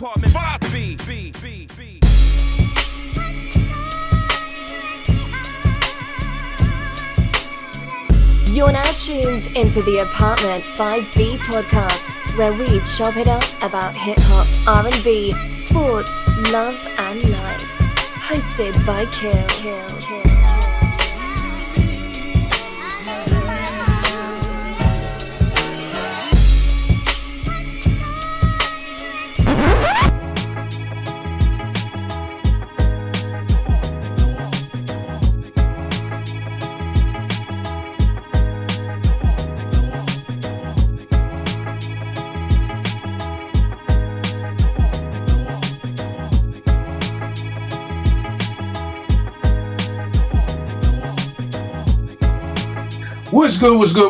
apartment 5B. You're now tuned into the Apartment 5B podcast, where we chop it up about hip-hop, R&B, sports, love and life. Hosted by Kill.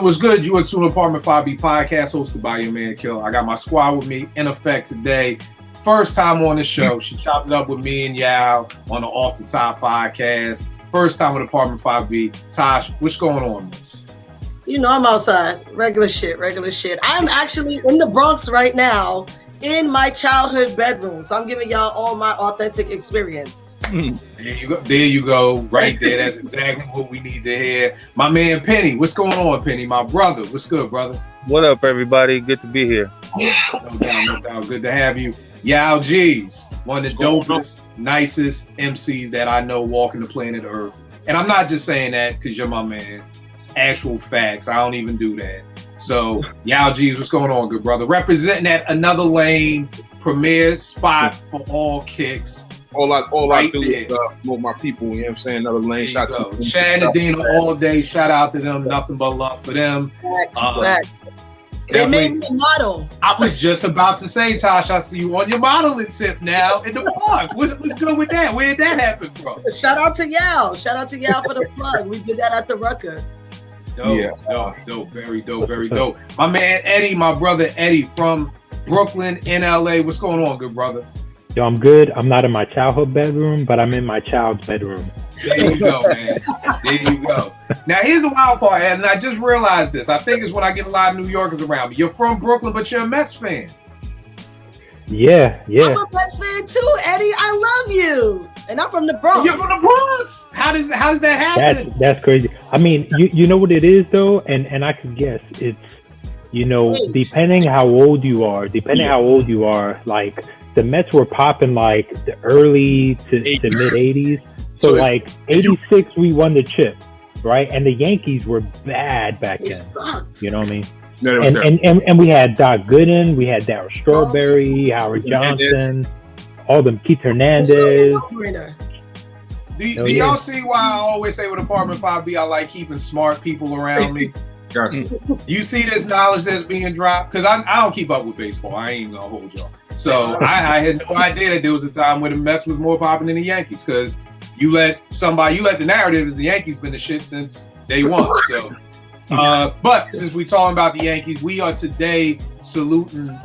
What's good? You are to Apartment 5B podcast hosted by your man Kill. I got my squad with me in effect today. First time on the show. She chopped it up with me and Yao on the Off the Top podcast. First time with Apartment 5B. Tosh, what's going on, miss? You know I'm outside. Regular shit. I'm actually in the Bronx right now in my childhood bedroom. So I'm giving y'all all my authentic experience. There you go. Right there. That's exactly what we need to hear. My man Penny. What's going on, Penny? My brother. What's good, brother? What up, everybody? Good to be here. No doubt. Good to have you. Yao G's, one of the dopest, nicest MCs that I know walking the planet Earth. And I'm not just saying that because you're my man. It's actual facts. I don't even do that. So, Yao G's, what's going on, good brother? Representing at Another Lane, premier spot for all kicks. All I do is promote my people, you know what I'm saying? Another Lane, shout out to them. Chad and Adina all day, shout out to them, nothing but love for them. Facts. They made me a model. I was just about to say, Tosh, I see you on your modeling tip now in the park. What's good with that? Where did that happen from? Shout out to Yao for the plug. We did that at the Rucker. Dope, very dope. My man Eddie, my brother Eddie from Brooklyn in LA. What's going on, good brother? Yo, I'm good. I'm not in my childhood bedroom, but I'm in my child's bedroom. There you go, man. There you go. Now, here's the wild part, and I just realized this. I think it's when I get a lot of New Yorkers around me. You're from Brooklyn, but you're a Mets fan. Yeah. I'm a Mets fan too, Eddie. I love you. And I'm from the Bronx. You're from the Bronx. How does that happen? That's crazy. I mean, you know what it is, though? And I could guess. It's, depending how old you are, like, the Mets were popping like the early to mid 80s. So like 86, we won the chip, right? And the Yankees were bad back then. You know what I mean? And we had Doc Gooden, we had Darryl Strawberry, Howard Johnson, all them, Keith Hernandez. Do y'all see why I always say with Apartment 5B, I like keeping smart people around me? Gotcha. You see this knowledge that's being dropped? Because I don't keep up with baseball. I ain't gonna hold y'all. So I had no idea that there was a time where the Mets was more popping than the Yankees, because you let the narrative is the Yankees been the shit since day one. So, but since we're talking about the Yankees, we are today saluting,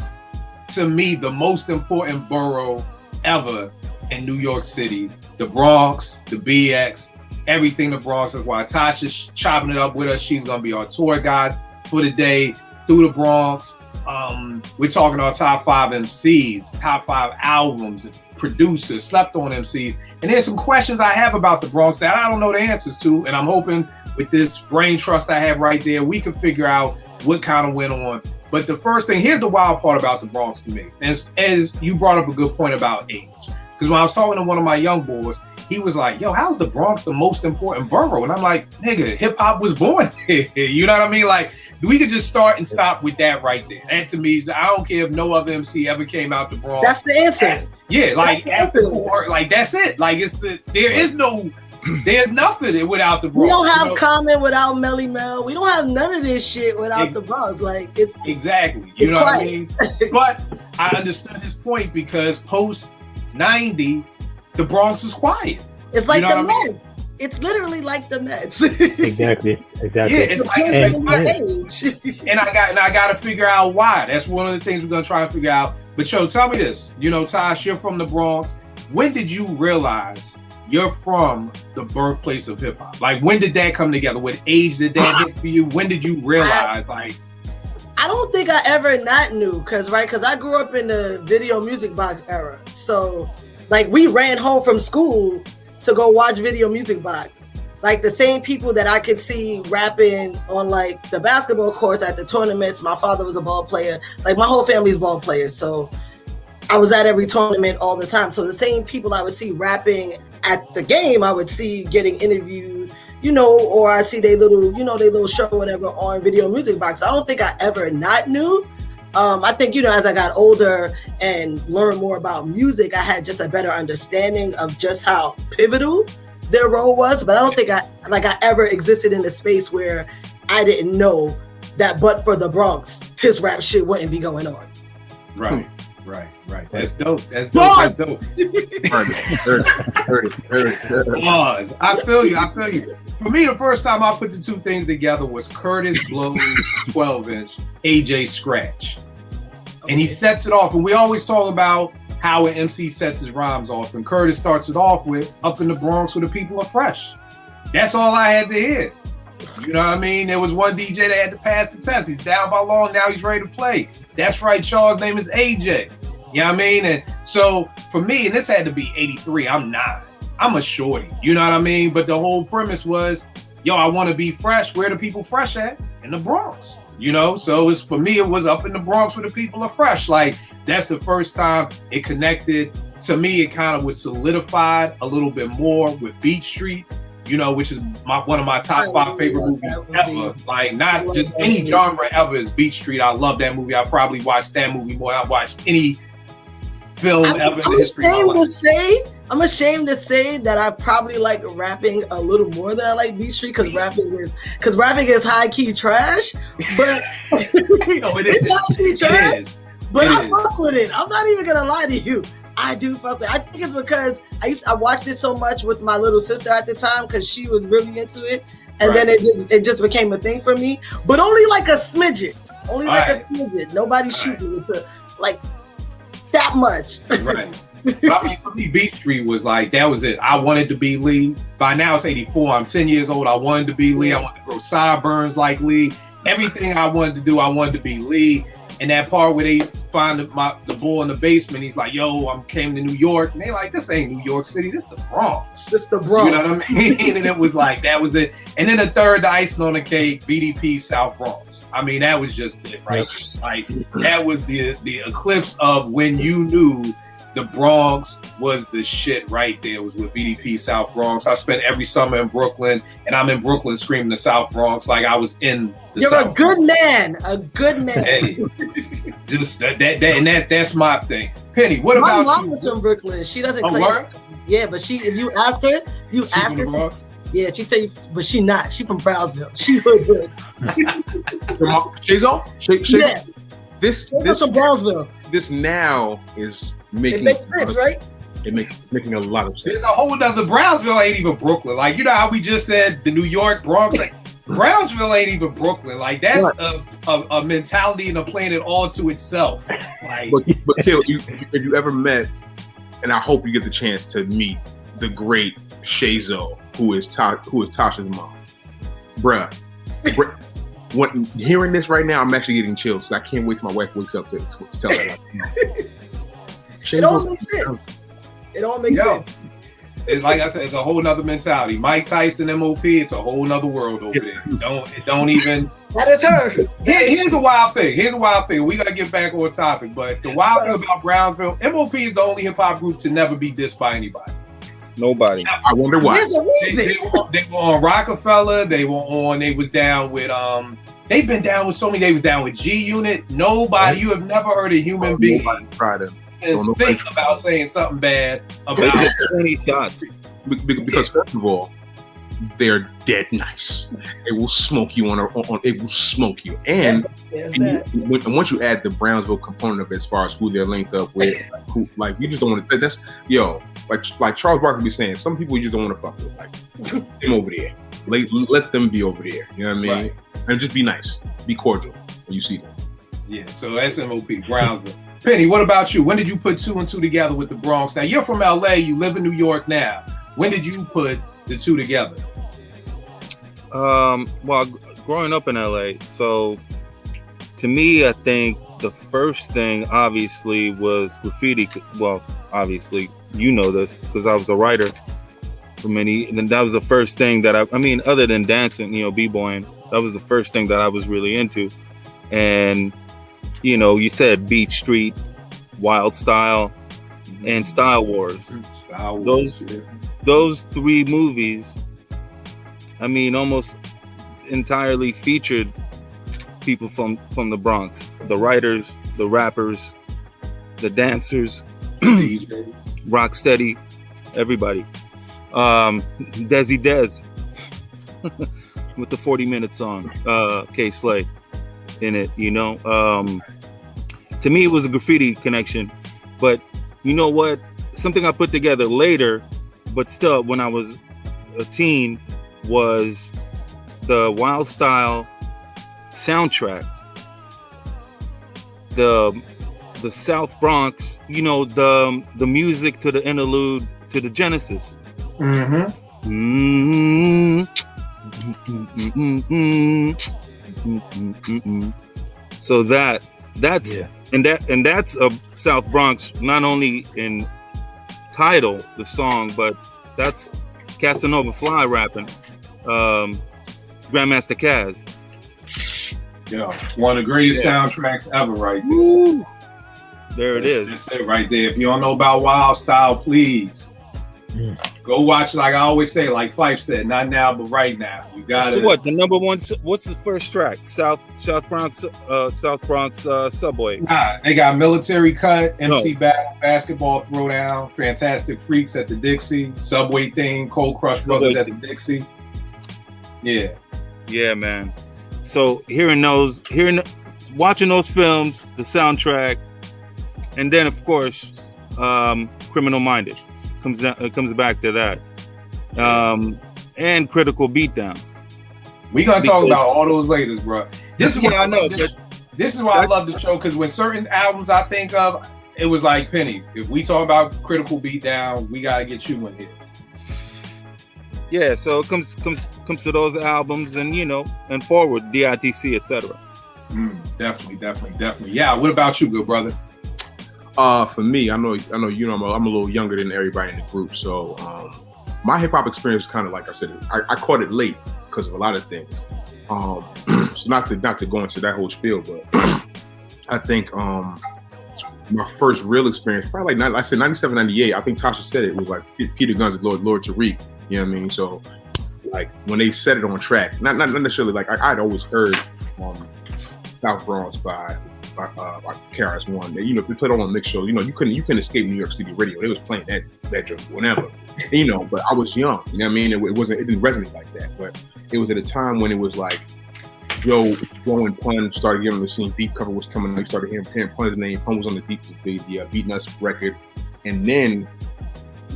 to me, the most important borough ever in New York City, the Bronx, the BX, everything the Bronx. That's why Tasha's chopping it up with us. She's gonna be our tour guide for the day through the Bronx. We're talking our top 5 MCs, top 5 albums, producers, slept on MCs. And there's some questions I have about the Bronx that I don't know the answers to. And I'm hoping with this brain trust I have right there, we can figure out what kind of went on. But the first thing, here's the wild part about the Bronx to me. As you brought up a good point about age. Because when I was talking to one of my young boys, he was like, yo, how's the Bronx the most important borough? And I'm like, nigga, hip hop was born here. You know what I mean? Like, we could just start and stop with that right there. That to me is, I don't care if no other MC ever came out the Bronx. That's the answer. Yeah, like after work, like that's it. Like there's nothing without the Bronx. We don't have Common without Melly Mel. We don't have none of this shit without the Bronx. Like it's exactly. You know what I mean? But I understood his point because post 90, the Bronx was quiet. It's like the Mets. It's literally like the Mets. Exactly. Yeah, it's like and I got to figure out why. That's one of the things we're gonna try and figure out. But yo, tell me this. Tosh, you're from the Bronx. When did you realize you're from the birthplace of hip hop? Like, when did that come together? What age did that hit for you? When did you realize, like? I don't think I ever not knew, because I grew up in the video music box era. So, like, we ran home from school to go watch video music box. Like, the same people that I could see rapping on, like, the basketball courts at the tournaments. My father was a ball player. Like, my whole family's ball players. So I was at every tournament all the time. So the same people I would see rapping at the game, I would see getting interviewed, you know, or I see they little show, whatever, on video music box. I don't think I ever not knew. I think, you know, as I got older and learned more about music, I had just a better understanding of just how pivotal their role was. But I don't think I ever existed in a space where I didn't know that, but for the Bronx, this rap shit wouldn't be going on. Right. That's dope. That's dope. Pause. I feel you. For me, the first time I put the two things together was Curtis Blow's 12-inch AJ Scratch. And he sets it off. And we always talk about how an MC sets his rhymes off. And Curtis starts it off with, up in the Bronx where the people are fresh. That's all I had to hear. You know what I mean? There was one DJ that had to pass the test. He's down by law, now he's ready to play. That's right, Charles' name is AJ. You know what I mean? And so for me, and this had to be 83, I'm 9. I'm a shorty. You know what I mean? But the whole premise was, yo, I want to be fresh. Where the people fresh at? In the Bronx. You know? So it's, for me, it was up in the Bronx where the people are fresh. Like, that's the first time it connected. To me, it kind of was solidified a little bit more with Beat Street, you know, which is one of my top 5 favorite movies ever. Like, not just any genre ever is Beat Street. I love that movie. I probably watched that movie more than I watched any film ever in the history of my life. I'm ashamed to say that I probably like rapping a little more than I like Beat Street, because rapping is high key trash. But it's high key trash. But I fuck with it. I'm not even gonna lie to you. I do fuck with it. I think it's because I watched it so much with my little sister at the time, because she was really into it, and then it just became a thing for me. But only like a smidget. A smidget. Nobody shooting it like that much. Right. But I mean, for me, Beat Street was like, that was it. I wanted to be Lee. By now it's 84. I'm 10 years old. I wanted to be Lee. I wanted to grow sideburns like Lee. Everything I wanted to do, I wanted to be Lee. And that part where they find the boy in the basement, he's like, yo, I came to New York. And they like, this ain't New York City, this the Bronx. This the Bronx. You know what I mean? And it was like, that was it. And then the third, the icing on the cake, BDP South Bronx. I mean, that was just it, right? Like, that was the eclipse of when you knew the Bronx was the shit right there. It was with BDP South Bronx. I spent every summer in Brooklyn, and I'm in Brooklyn screaming the South Bronx like I was in the You're South a good Bronx. man. A good man. Hey, just that's my thing. Penny, what my about mom you? is from Brooklyn. She doesn't Oh, claim. word? Yeah, but if you ask her, She's from the Bronx? Yeah, she tell you, but she not. She from Brownsville. She hood. Yeah. This from Brownsville. This now is making It makes sense, right? It making a lot of sense. There's a whole nother Brownsville ain't even Brooklyn. Like, you know how we just said the New York Bronx, like Brownsville ain't even Brooklyn. Like, that's a mentality and a planet all to itself. Like, but Kill, if you ever met, and I hope you get the chance to meet the great Shazo, who is Tasha's mom, bruh. When hearing this right now, I'm actually getting chills. So I can't wait till my wife wakes up to tell her. It all makes sense. It all makes sense. It's like I said, it's a whole nother mentality. Mike Tyson, MOP, it's a whole nother world over there. It don't even. That is her. Here's the wild thing. We gotta get back on topic, but the wild thing about Brownsville, MOP is the only hip hop group to never be dissed by anybody. Nobody. I wonder why. There's a reason. They were on Rockefeller. They was down with they've been down with so many. They was down with G Unit. Nobody, you have never heard a human being and think about saying something bad about 20 shots. Because first of all, they're dead nice. It will smoke you it will smoke you. And, once you add the Brownsville component of it, as far as who they're linked up with, you just don't want to. That's like Charles Barkley be saying. Some people you just don't want to fuck with. Like them over there. Let them be over there. You know what I mean? Right. And just be nice, be cordial when you see them. Yeah. So that's MOP Brownsville. Penny, what about you? When did you put 2 and 2 together with the Bronx? Now you're from LA. You live in New York now. When did you put the 2 together? Well, growing up in LA, so to me, I think the first thing obviously was graffiti. Well, obviously, you know this because I was a writer for many, and that was the first thing that I mean, other than dancing, b-boying, that was the first thing that I was really into. And you said Beat Street, Wild Style, and Style Wars. Those three movies, I mean, almost entirely featured people from the Bronx, the writers, the rappers, the dancers, Rocksteady, everybody. Desi Dez with the 40-minute song, K Slay in it, to me it was a graffiti connection, but you know what, something I put together later, but still when I was a teen, was the Wild Style soundtrack, the South Bronx, the music to the interlude to the Genesis. So that's and that's a South Bronx, not only in title, the song, but that's Casanova Fly rapping, Grandmaster Caz. One of the greatest soundtracks ever, right there. Woo. There it is. That's it right there. If you don't know about Wild Style, please go watch. Like I always say, like Fife said, not now, but right now. You got it. So what? The number one. What's the first track? South Bronx Subway. Nah, they got Military Cut, MC Battle, Basketball Throwdown, Fantastic Freaks at the Dixie, Subway Thing, Cold Crush Brothers at the Dixie. Yeah. Yeah, man. So watching those films, the soundtrack, and then of course, Criminal Minded comes back to that, and Critical Beatdown. We gonna talk about all those later, bro. This is why I know. This is why I love the show, because when certain albums I think of, it was like Penny. If we talk about Critical Beatdown, we gotta get you in here. Yeah, so it comes to those albums, and and forward, DITC, etc. Definitely. Yeah. What about you, good brother? For me, I know I'm a little younger than everybody in the group, so my hip hop experience, kind of like I said, I caught it late because of a lot of things. So not to go into that whole spiel, but I think my first real experience, probably like I said 97, 98. I think Tasha said it was like Peter Guns and Lord Tariq. You know what I mean? So like when they set it on track, not necessarily like I'd always heard South Bronx by KRS-One. They played on a mix show. You couldn't escape New York City radio. They was playing that joke whenever. But I was young. You know what I mean? It didn't resonate like that. But it was at a time when it was like, yo, Flow and Pun started getting on the scene. Deep Cover was coming. You started hearing Pun's name. Pun was on the Beat Nuts record, and then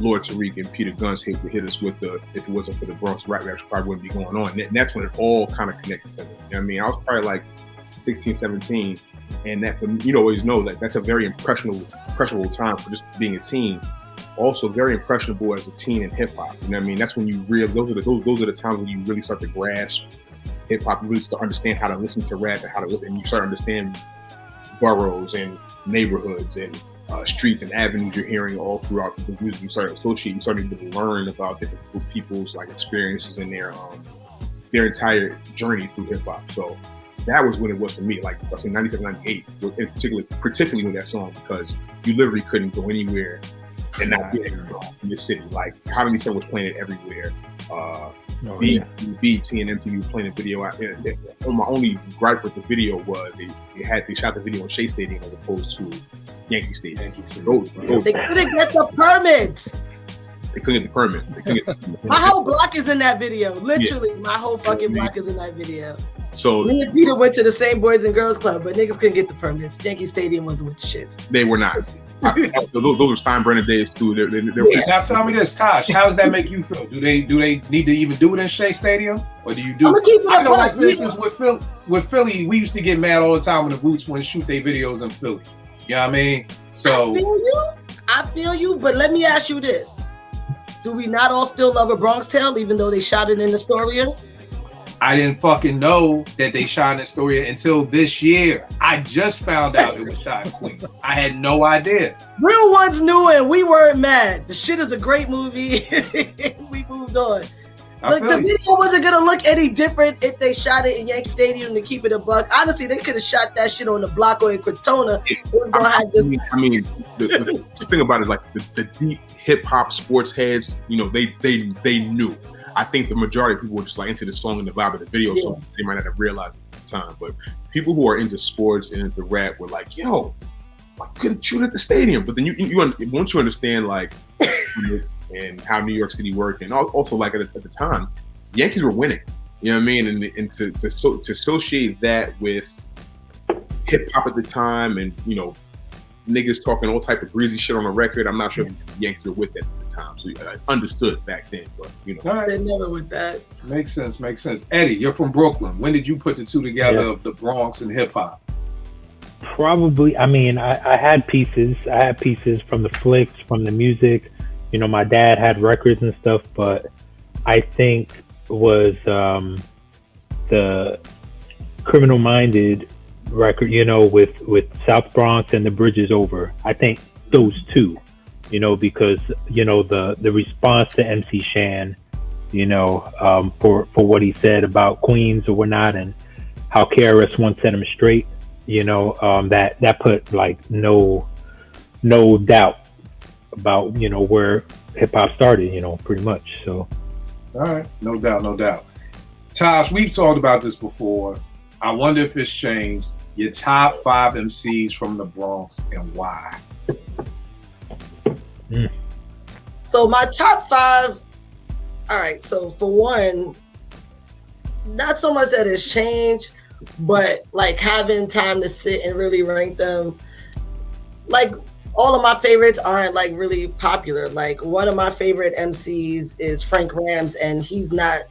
Lord Tariq and Peter Guns hit us with the "If It Wasn't for the Bronx Rap Raps, probably wouldn't be going on." And that's when it all kind of connected to me. You know what I mean? I was probably like 16, 17, and that, always know that that's a very impressionable time for just being a teen. Also very impressionable as a teen in hip hop. You know what I mean? That's when you really those are the times when you really start to grasp hip hop. You really start to understand how to listen to rap and how to listen. And you start to understand boroughs and neighborhoods and streets and avenues you're hearing all throughout the music. You start to associate. You start to learn about different people's like experiences and their entire journey through hip hop. So that was when it was for me. Like I said, 97, 98, particularly with that song, because you literally couldn't go anywhere and not get it in your city. Like How Many Sun was playing it everywhere. BET and MTV was playing the video out. My only gripe with the video was they shot the video in Shea Stadium as opposed to Yankee Stadium. They couldn't get the permits. They couldn't get the permit. My whole block is in that video. Literally, my whole fucking block is in that video. So me and Peter went to the same Boys and Girls Club, but niggas couldn't get the permits. Yankee Stadium wasn't with the shits. They were not. Those were Steinbrenner days too. Now tell me this, Tosh. How does that make you feel? Do they need to even do it in Shea Stadium, or do you do? I know, like for instance, with Philly, we used to get mad all the time when the Roots wouldn't shoot their videos in Philly. You know what I mean? So I feel you, but let me ask you this: do we not all still love A Bronx Tale, even though they shot it in Astoria? I didn't fucking know that they shot in Astoria until this year. I just found out it was shot in Queens. I had no idea. Real ones knew and we weren't mad. The shit is a great movie. We moved on. Like the video wasn't gonna look any different if they shot it in Yankee Stadium to keep it a buck. Honestly, they could have shot that shit on the block or in Crotona. It was gonna have this. I mean, the thing about it is like the deep hip hop sports heads, you know, they knew. I think the majority of people were just like into the song and the vibe of the video, so they might not have realized it at the time. But people who are into sports and into rap were like, "Yo, I couldn't shoot at the stadium." But then you once you understand like and how New York City worked, and also like at the time, Yankees were winning. You know what I mean? And to associate that with hip hop at the time, and you know, niggas talking all type of greasy shit on the record. I'm not sure if the Yankees were with that at the time, so I understood back then. But you know, they're never with that. Makes sense. Eddie, you're from Brooklyn. When did you put the two together of the Bronx and hip hop? Probably. I mean, I had pieces. I had pieces from the flicks, from the music. You know, my dad had records and stuff, but I think was the Criminal Minded record, you know, with South Bronx and The Bridge Is Over. I think those two, you know, because, you know, the response to MC Shan, you know, for what he said about Queens or whatnot, and how KRS One set him straight, you know, that put like no doubt about, you know, where hip hop started, you know, pretty much. So, all right, no doubt. Tosh, we've talked about this before. I wonder if it's changed. Your top 5 MCs from the Bronx and why? So my top 5. All right. So for one, not so much that it's changed, but like having time to sit and really rank them, like. All of my favorites aren't like really popular. Like one of my favorite MCs is Frank Rams, and he's not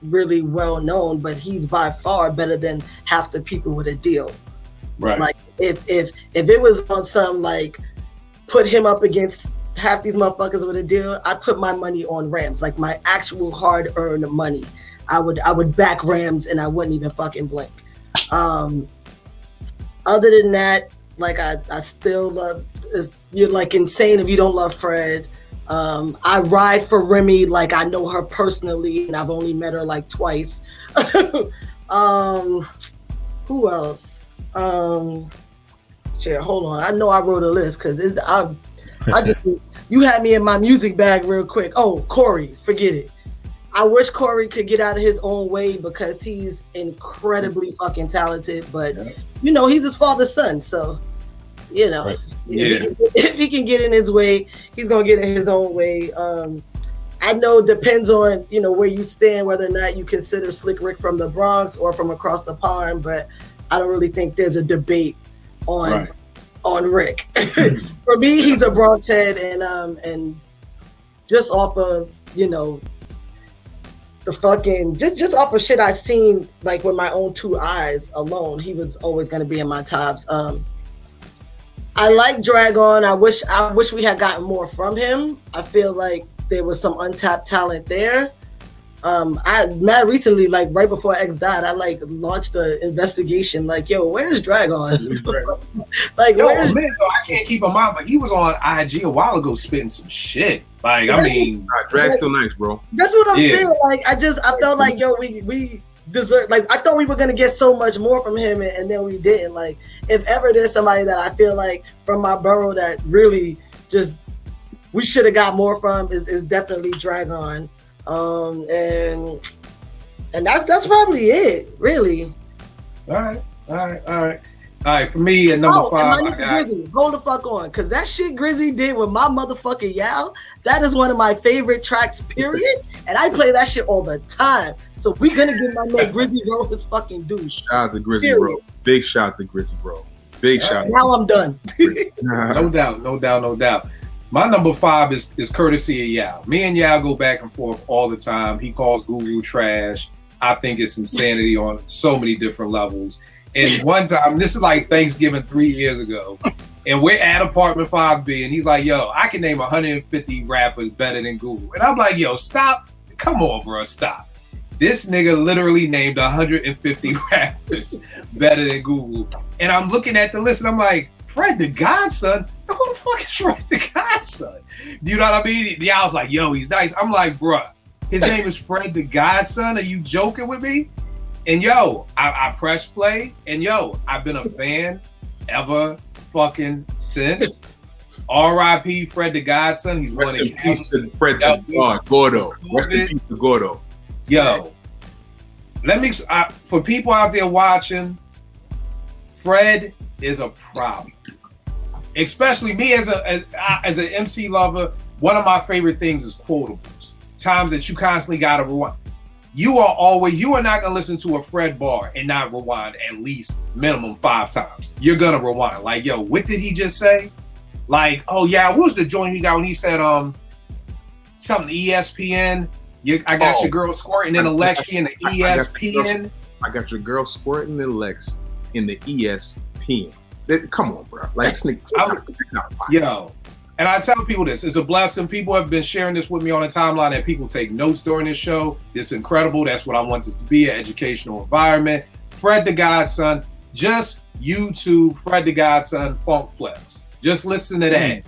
really well known, but he's by far better than half the people with a deal. Right. Like if it was on some like put him up against half these motherfuckers with a deal, I'd put my money on Rams, like my actual hard-earned money. I would back Rams and I wouldn't even fucking blink. Other than that, like I still love. You're like insane if you don't love Fred. I ride for Remy like I know her personally and I've only met her like twice. Who else? Shit, hold on. I know I wrote a list because I just you had me in my music bag real quick. Oh, Corey, forget it. I wish Corey could get out of his own way because he's incredibly fucking talented, but you know, he's his father's son, so you know, right. If he can get in his way, he's gonna get in his own way. I know it depends on, you know, where you stand, whether or not you consider Slick Rick from the Bronx or from across the pond, but I don't really think there's a debate on Rick. For me, he's a Bronx head, and just off of, you know, the fucking just off of shit I've seen like with my own 2 eyes alone, he was always gonna be in my tops. I like Dragon. I wish we had gotten more from him. I feel like there was some untapped talent there. I recently, like right before X died, I like launched the investigation. Like, yo, where's Dragon? Like, where's man, though, I can't keep him out, but he was on IG a while ago spitting some shit. Like, I mean, Drag's still nice, bro. That's what I'm saying. Like, I felt like, yo, we deserve. Like, I thought we were gonna get so much more from him, and then we didn't. Like, if ever there's somebody that I feel like from my borough that really just we should have got more from is definitely Dragon. And that's probably it, really. All right. For me, at number 5, I got Grizzy. Hold the fuck on, because that shit Grizzy did with my motherfucking Yao, that is one of my favorite tracks, period. And I play that shit all the time. So we gonna give my man Grizzy Bro his fucking due. Shout out to Grizzy Bro. Big shout out to Grizzy Bro. Big shout. Now I'm done. No doubt. My number 5 is courtesy of Yao. Me and Yao go back and forth all the time. He calls Google trash. I think it's insanity on so many different levels. And one time, this is like Thanksgiving 3 years ago, and we're at apartment 5B, and he's like, yo, I can name 150 rappers better than Google. And I'm like, yo, stop. Come on, bro, stop. This nigga literally named 150 rappers better than Google. And I'm looking at the list and I'm like, Fred the Godson? Who the fuck is Fred the Godson? Do you know what I mean? Yeah, I was like, yo, he's nice. I'm like, bruh, his name is Fred the Godson. Are you joking with me? And yo, I pressed play, and yo, I've been a fan ever fucking since. R.I.P. Fred the Godson. He's Rest one in peace to Fred the Gordo. Rest in peace to Gordo. Yo, let me, for people out there watching, Fred is a problem. Especially me as an MC lover, one of my favorite things is quotables. Times that you constantly gotta rewind. You are not gonna listen to a Fred bar and not rewind at least minimum 5 times. You're gonna rewind. Like, yo, what did he just say? Like, oh yeah, what was the joint he got when he said something ESPN? I got your girl squirting in the Lex in the ESPN. I got your girl squirting in the Lex in the ESPN. Come on, bro. Like, yo. And I tell people this, it's a blessing. People have been sharing this with me on the timeline, and people take notes during this show. It's incredible. That's what I want this to be, an educational environment. Fred the Godson, just YouTube Fred the Godson Funk Flex. Just listen to that.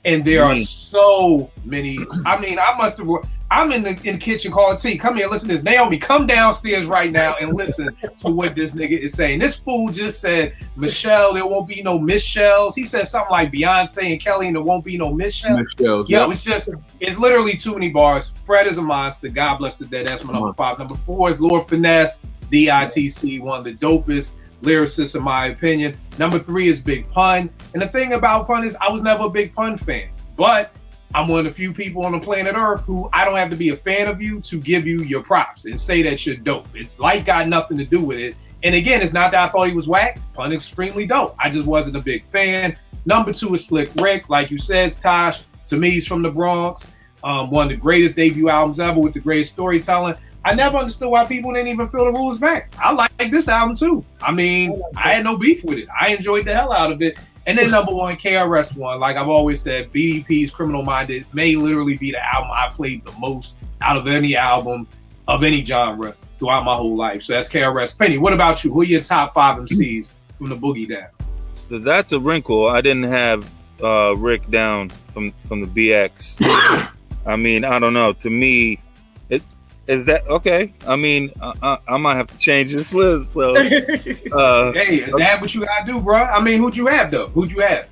And there are so many. I mean, I'm in the kitchen calling T. Come here, listen to this. Naomi, come downstairs right now and listen to what this nigga is saying. This fool just said, Michelle, there won't be no Michelles. He said something like Beyonce and Kelly, and there won't be no Michelle. Yo, it's literally too many bars. Fred is a monster. God bless the dead. That's my number 5. Number 4 is Lord Finesse, DITC, one of the dopest lyricists in my opinion. Number 3 is Big Pun. And the thing about Pun is I was never a Big Pun fan, but I'm one of the few people on the planet Earth who I don't have to be a fan of you to give you your props and say that you're dope. It's like got nothing to do with it. And again, it's not that I thought he was whack. Pun extremely dope. I just wasn't a big fan. Number 2 is Slick Rick. Like you said, Tosh, to me, he's from the Bronx. One of the greatest debut albums ever with the greatest storytelling. I never understood why people didn't even feel the rules back. I like this album too. I mean, I had no beef with it. I enjoyed the hell out of it. And then number 1, KRS-One. Like I've always said, BDP's Criminal Minded may literally be the album I played the most out of any album of any genre throughout my whole life. So that's KRS. Penny, what about you? Who are your top 5 MCs from the Boogie Down? So that's a wrinkle. I didn't have Rick down from the BX. I mean, I don't know. To me, is that okay? I mean, I might have to change this list. So, hey, that's what you gotta do, bro. I mean, who'd you have though? Who'd you have?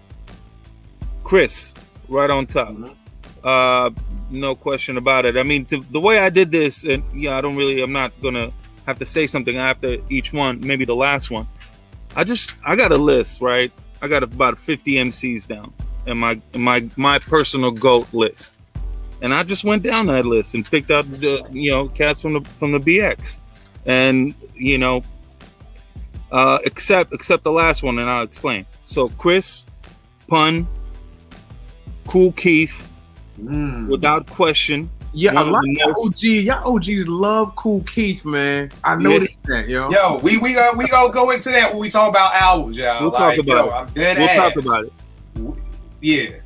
Chris, right on top. No question about it. I mean, the way I did this, and yeah, I'm not gonna have to say something after each one. Maybe the last one. I got a list, right? I got about 50 MCs down in my personal GOAT list. And I just went down that list and picked out the cats from the BX, and except the last one, and I'll explain. So Chris, Pun, Kool Keith, without question. Yeah, a lot of y'all OGs love Kool Keith, man. I noticed that, yo. Yo, we gonna go into that when we talk about albums, y'all. We'll talk about it. We'll talk about it. Yeah.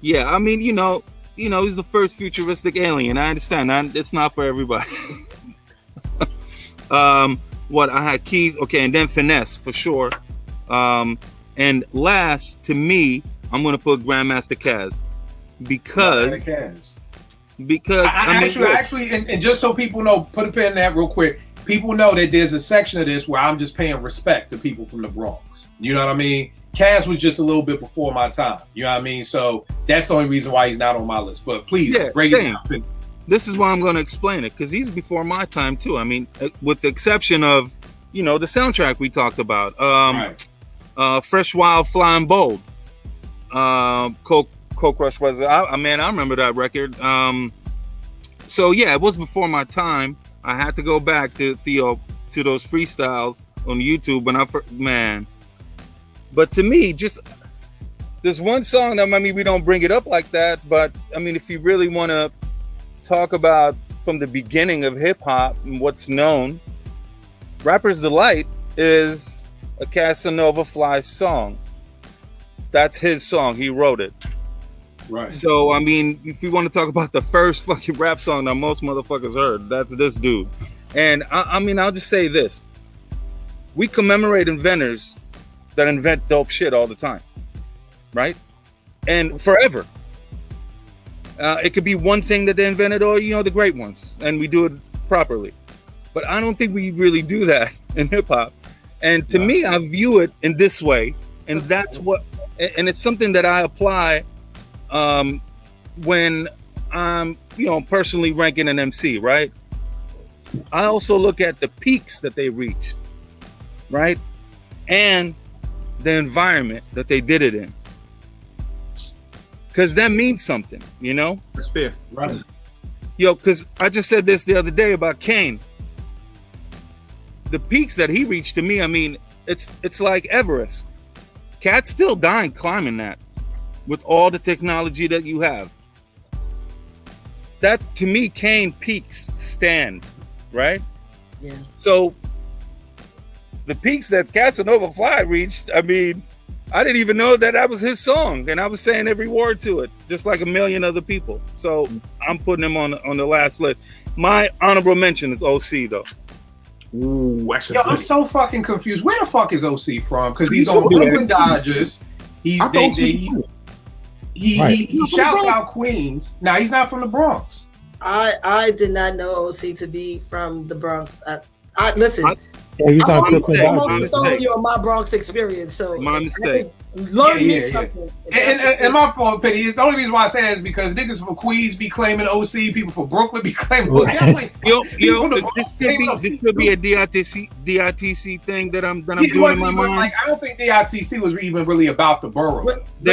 Yeah, I mean, he's the first futuristic alien. I understand. It's not for everybody. I had Keith, okay, and then Finesse for sure. And last, to me, I'm gonna put Grandmaster Caz because actually, and just so people know, put a pin in that real quick. People know that there's a section of this where I'm just paying respect to people from the Bronx. You know what I mean? Caz was just a little bit before my time. You know what I mean? So that's the only reason why he's not on my list. But please, break it down. This is why I'm going to explain it, because he's before my time too. I mean, with the exception of, the soundtrack we talked about. Fresh, Wild, Flying Bold. Coke Rush was, I remember that record. So yeah, it was before my time. I had to go back to those freestyles on YouTube But to me, just there's one song that maybe we don't bring it up like that, but I mean, if you really want to talk about from the beginning of hip hop and what's known, Rapper's Delight is a Casanova Fly song. That's his song. He wrote it. Right. So, I mean, if we want to talk about the first fucking rap song that most motherfuckers heard, that's this dude. And I mean, I'll just say this. We commemorate inventors that invent dope shit all the time, right? And forever. It could be one thing that they invented or, the great ones, and we do it properly. But I don't think we really do that in hip hop. And to me, I view it in this way. And that's what, and it's something that I apply when I'm, personally ranking an MC, right? I also look at the peaks that they reached, right? And the environment that they did it in. Because that means something, That's fair. Right. Because I just said this the other day about Kane. The peaks that he reached, to me, I mean, it's like Everest. Cat's still dying climbing that with all the technology that you have. That's, to me, Kane peaks stand, right? Yeah. So the peaks that Casanova Fly reached, I mean, I didn't even know that was his song, and I was saying every word to it, just like a million other people. So I'm putting him on the last list. My honorable mention is OC, though. Ooh, that's I'm so fucking confused. Where the fuck is OC from? Because he's on Brooklyn Dodgers. He shouts out Queens. Now he's not from the Bronx. I did not know OC to be from the Bronx. I listen. Yeah, he's I'm on always Brooklyn Dodgers. telling you on my Bronx experience. So My mistake. Learn me something. And my fault, Penny. It's the only reason why I say that is because niggas from Queens be claiming OC, people from Brooklyn be claiming OC. I'm like, this could be a DITC thing that I'm doing in my mind. Like, I don't think DITC was even really about the borough. The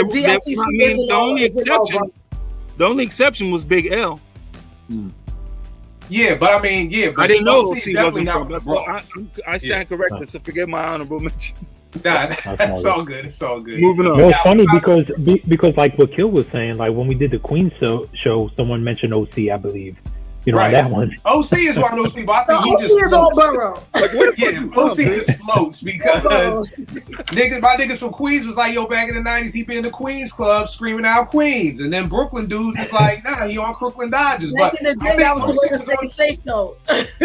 only exception was Big L. Yeah, but I mean, but I didn't know OC OC definitely wasn't not from. the That's Bronx. I stand corrected, so forget my honorable mention. Nah, it's all good. It's all good. Moving on. Well, it's funny because like what Kill was saying, like when we did the Queen show, someone mentioned OC, I believe. On that one. OC is one of those people. I think he OC just is all borough. OC just floats because my niggas from Queens was like, yo, back in the 90s, he be in the Queens Club screaming out Queens. And then Brooklyn dudes is like, nah, he on Brooklyn Dodgers. Back in the day, that was the way to stay safe, though.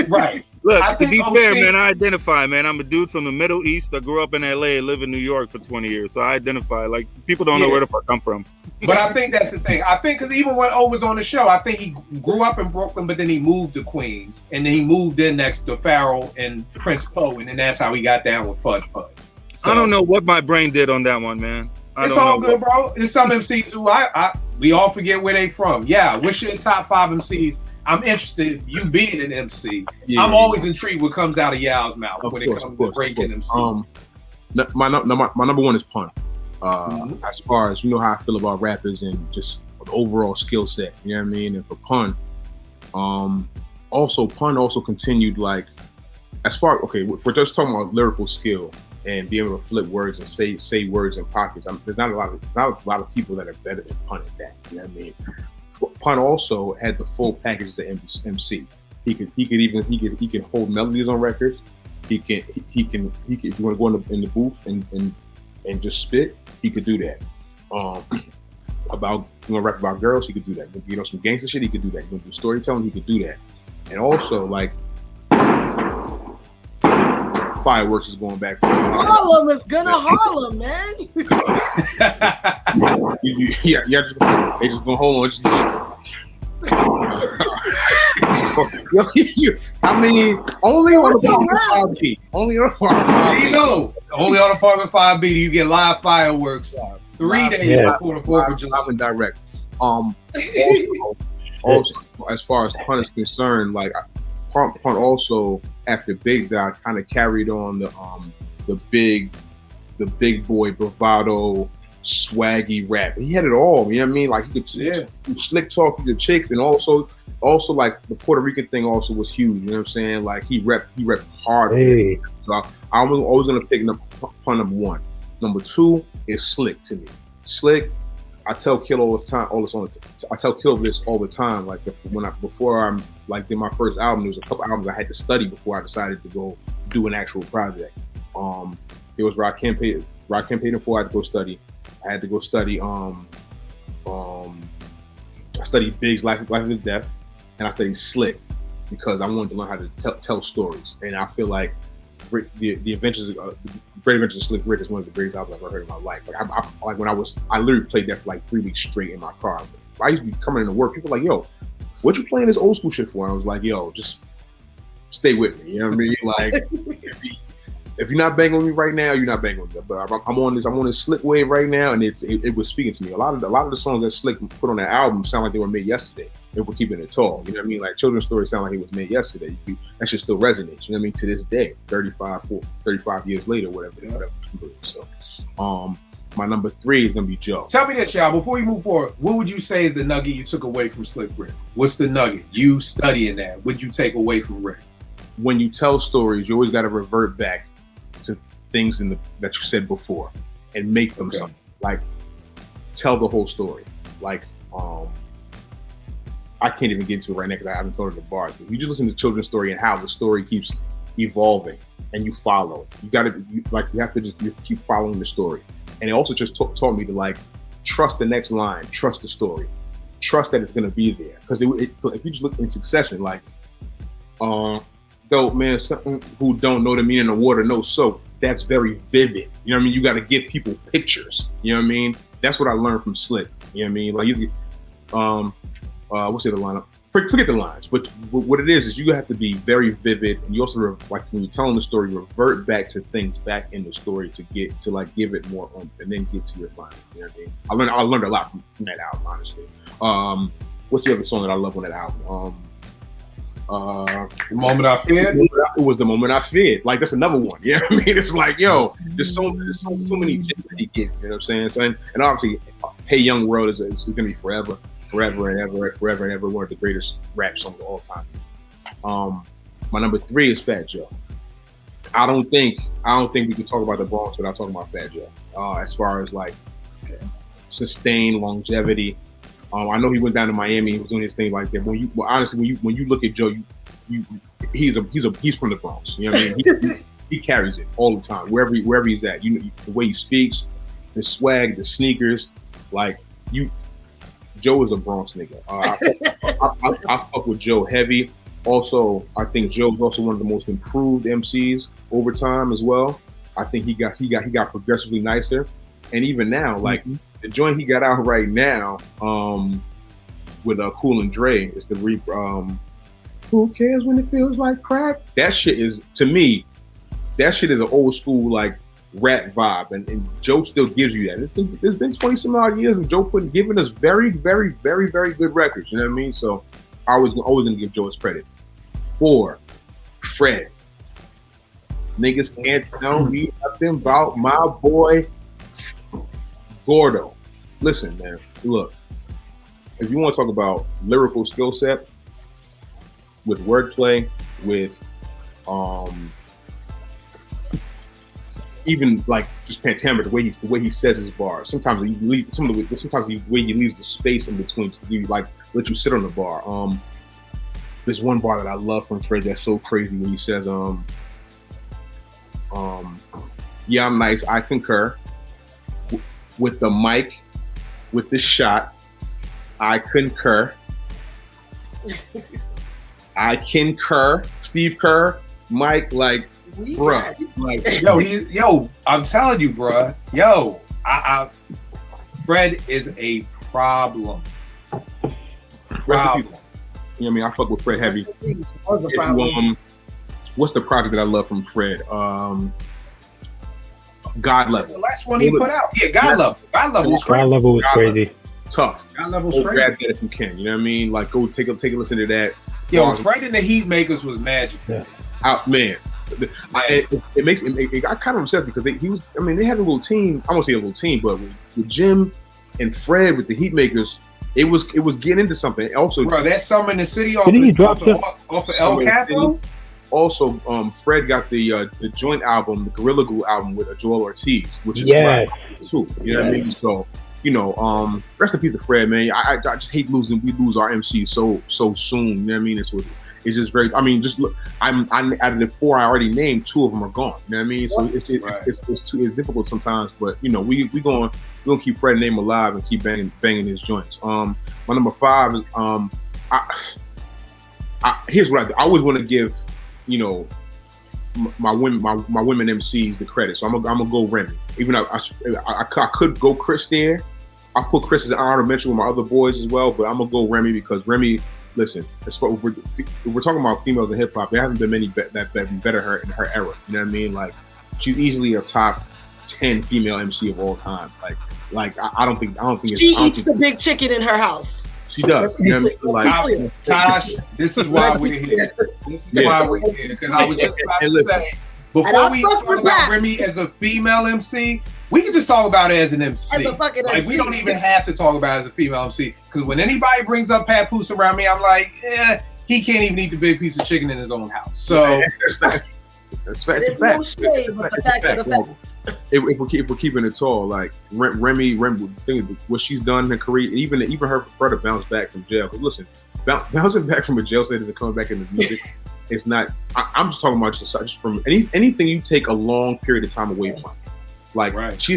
Right. Look, to be fair, man, I identify, man. I'm a dude from the Middle East that grew up in LA and live in New York for 20 years. So I identify. Like, people don't know where the fuck I'm from. But I think that's the thing. I think because even when O was on the show, I think he grew up in Brooklyn, but then he moved to Queens. And then he moved in next to Farrell and Prince Poe. And then that's how he got down with Fudge Pudge. So, I don't know what my brain did on that one, man. It's all good, bro. There's some MCs who we all forget where they from. Yeah, what's your top 5 MCs? I'm interested, you being an MC. I'm always intrigued what comes out of y'all's mouth when it comes to breaking MCs. My number one is Pun. As far as how I feel about rappers and just the overall skill set, you know what I mean? And for Pun, Pun also continued like, if we're just talking about lyrical skill and being able to flip words and say words in pockets, there's not a lot of people that are better than Pun at that, you know what I mean? Pun also had the full package as an MC. He can hold melodies on records. He can if you want to go in the booth and just spit, he could do that. About you want to rap about girls, he could do that. Some gangster shit, he could do that. You want to do storytelling, he could do that. And also like Fireworks is going back. Harlem is gonna Harlem, man. They just gonna hold on. I mean, only on Apartment 5B. Only on Apartment 5B do you get live fireworks 3 days before the 4th of July. Live and direct. Also, as far as Pun is concerned, like Pun also after Big died kind of carried on the big boy bravado swaggy rap. He had it all, you know what I mean? Like he could slick talk to the chicks, and also like the Puerto Rican thing also was huge, you know what I'm saying? Like he repped hard. Hey. So I'm always gonna pick Pun number 1. Number 2 is Slick to me. Slick, I tell Kill all this time. I tell Kill this all the time. Like before I'm like did my first album, there was a couple albums I had to study before I decided to go do an actual project. It was Rock Campaign 4. I had to go study. I had to go study I studied Big's Life and Death, and I studied Slick because I wanted to learn how to tell stories. And I feel like the Adventures, Great Adventures of Slick Rick is one of the greatest albums I've ever heard in my life. Like I literally played that for like 3 weeks straight in my car. I used to be coming into work, people were like, yo, what you playing this old school shit for? And I was like, yo, just stay with me. You know what I mean? Like, if you're not banging with me right now, you're not banging with me. But I'm on this Slick wave right now, and it was speaking to me. A lot of the songs that Slick put on that album sound like they were made yesterday. If we're keeping it tall, you know what I mean? Like Children's Story sound like it was made yesterday. That shit still resonates. You know what I mean? To this day, 35 years later, whatever. So, my number 3 is gonna be Joe. Tell me this, y'all. Before you move forward, what would you say is the nugget you took away from Slick Rick? What's the nugget you studying that? What'd you take away from Rick? When you tell stories, you always got to revert back to things that you said before and make them something. Like, tell the whole story. Like, I can't even get into it right now because I haven't thought of the bars. But you just listen to Children's Story and how the story keeps evolving and you follow. You have to keep following the story. And it also just taught me to like trust the next line, trust the story, trust that it's gonna be there. Because if you just look in succession, like, dope man, something who don't know the meaning of water, no soap. That's very vivid. You know what I mean? You got to give people pictures. You know what I mean? That's what I learned from Slick. You know what I mean? Like what's the other lineup? Forget the lines. But what it is you have to be very vivid, and you also like when you're telling the story, revert back to things back in the story to give it more oomph, and then get to your final. You know what I mean? I learned a lot from that album, honestly. What's the other song that I love on that album? The Moment I Feared. It was The Moment I Feared. Like, that's another one. You know what I mean? It's like, yo, there's so many gems that he gets. You know what I'm saying? So, and obviously, Hey Young World is gonna be forever and ever one of the greatest rap songs of all time. My number 3 is Fat Joe. I don't think we can talk about the Bronx without talking about Fat Joe. As far as like sustained longevity. I know he went down to Miami. He was doing his thing like that. Honestly, when you look at Joe, he's from the Bronx. You know what I mean? He carries it all the time, wherever he's at. You know, the way he speaks, the swag, the sneakers. Like, Joe is a Bronx nigga. I fuck with Joe heavy. Also, I think Joe's also one of the most improved MCs over time as well. I think he got progressively nicer, and even now, like. The joint he got out right now with Cool and Dre is the Who Cares When It Feels Like Crack? That shit is, to me, an old school like rap vibe, and Joe still gives you that. It's been 20 some odd years, and Joe giving us very, very, very, very good records. You know what I mean? So I was always gonna give Joe his credit. 4, Fred. Niggas can't tell me nothing about my boy Gordo. Listen, man, look, if you want to talk about lyrical skill set with wordplay, with even like just pentameter, the way he says his bars. Sometimes the way he leaves the space in between to give you, like, let you sit on the bar. There's one bar that I love from Fred that's so crazy when he says, yeah, I'm nice, I concur. With the mic, with the shot, I concur. I concur. Steve Kerr, Mike, like, bruh, like, I'm telling you, bruh, Fred is a problem. You know what I mean? I fuck with Fred heavy. What's the project that I love from Fred? God Level. The last one he put out. Yeah, God Level. God Level was crazy. God Level was crazy. Tough. God Level was crazy. Grab that if you can. You know what I mean? Like, go take a listen to that. Yo, Fred and the Heat Makers was magic. Yeah. Man. It got kind of upset because they had a little team. I won't say a little team, but with Jim and Fred with the Heat Makers, it was getting into something. Also, bro, that Summer in the City off of El Capo. Also, Fred got the joint album, the Gorilla Glue album with Joel Ortiz, which is yes. too. You know what I mean? So, rest in peace to Fred, man. I just hate we lose our MC so soon. You know what I mean? It's just very. I mean, just look. I'm out of the 4 I already named, 2 of them are gone. You know what I mean? So it's difficult sometimes, but you know, we gonna keep Fred's name alive and keep banging his joints. My number 5 is here's what I do. I always want to give, you know, my women MCs the credit. So I'm gonna go Remy. Even though I could go Chris there. I put Chris as an honorable mention with my other boys as well, but I'm gonna go Remy because Remy. Listen, if we're talking about females in hip hop, there haven't been many that been better her in her era. You know what I mean? Like, she's easily a top 10 female MC of all time. Like I don't think she eats the big chicken in her house. She does. You know what I mean? Like, Tosh, this is why we're here. This is why we're here. Because I was just about to say, before we talk about Remy as a female MC, we can just talk about it as an MC. As a fucking MC. Like, we don't even have to talk about it as a female MC. Because when anybody brings up Papoose around me, I'm like, he can't even eat the big piece of chicken in his own house. So that's There's no shade, but the facts are the facts. If we're keeping it tall, like Remy, the thing, what she's done in her career, even her brother bounced back from jail. Because listen, bouncing back from a jail sentence and coming back into music, it's not. I'm just talking about just from anything you take a long period of time away from. Like, she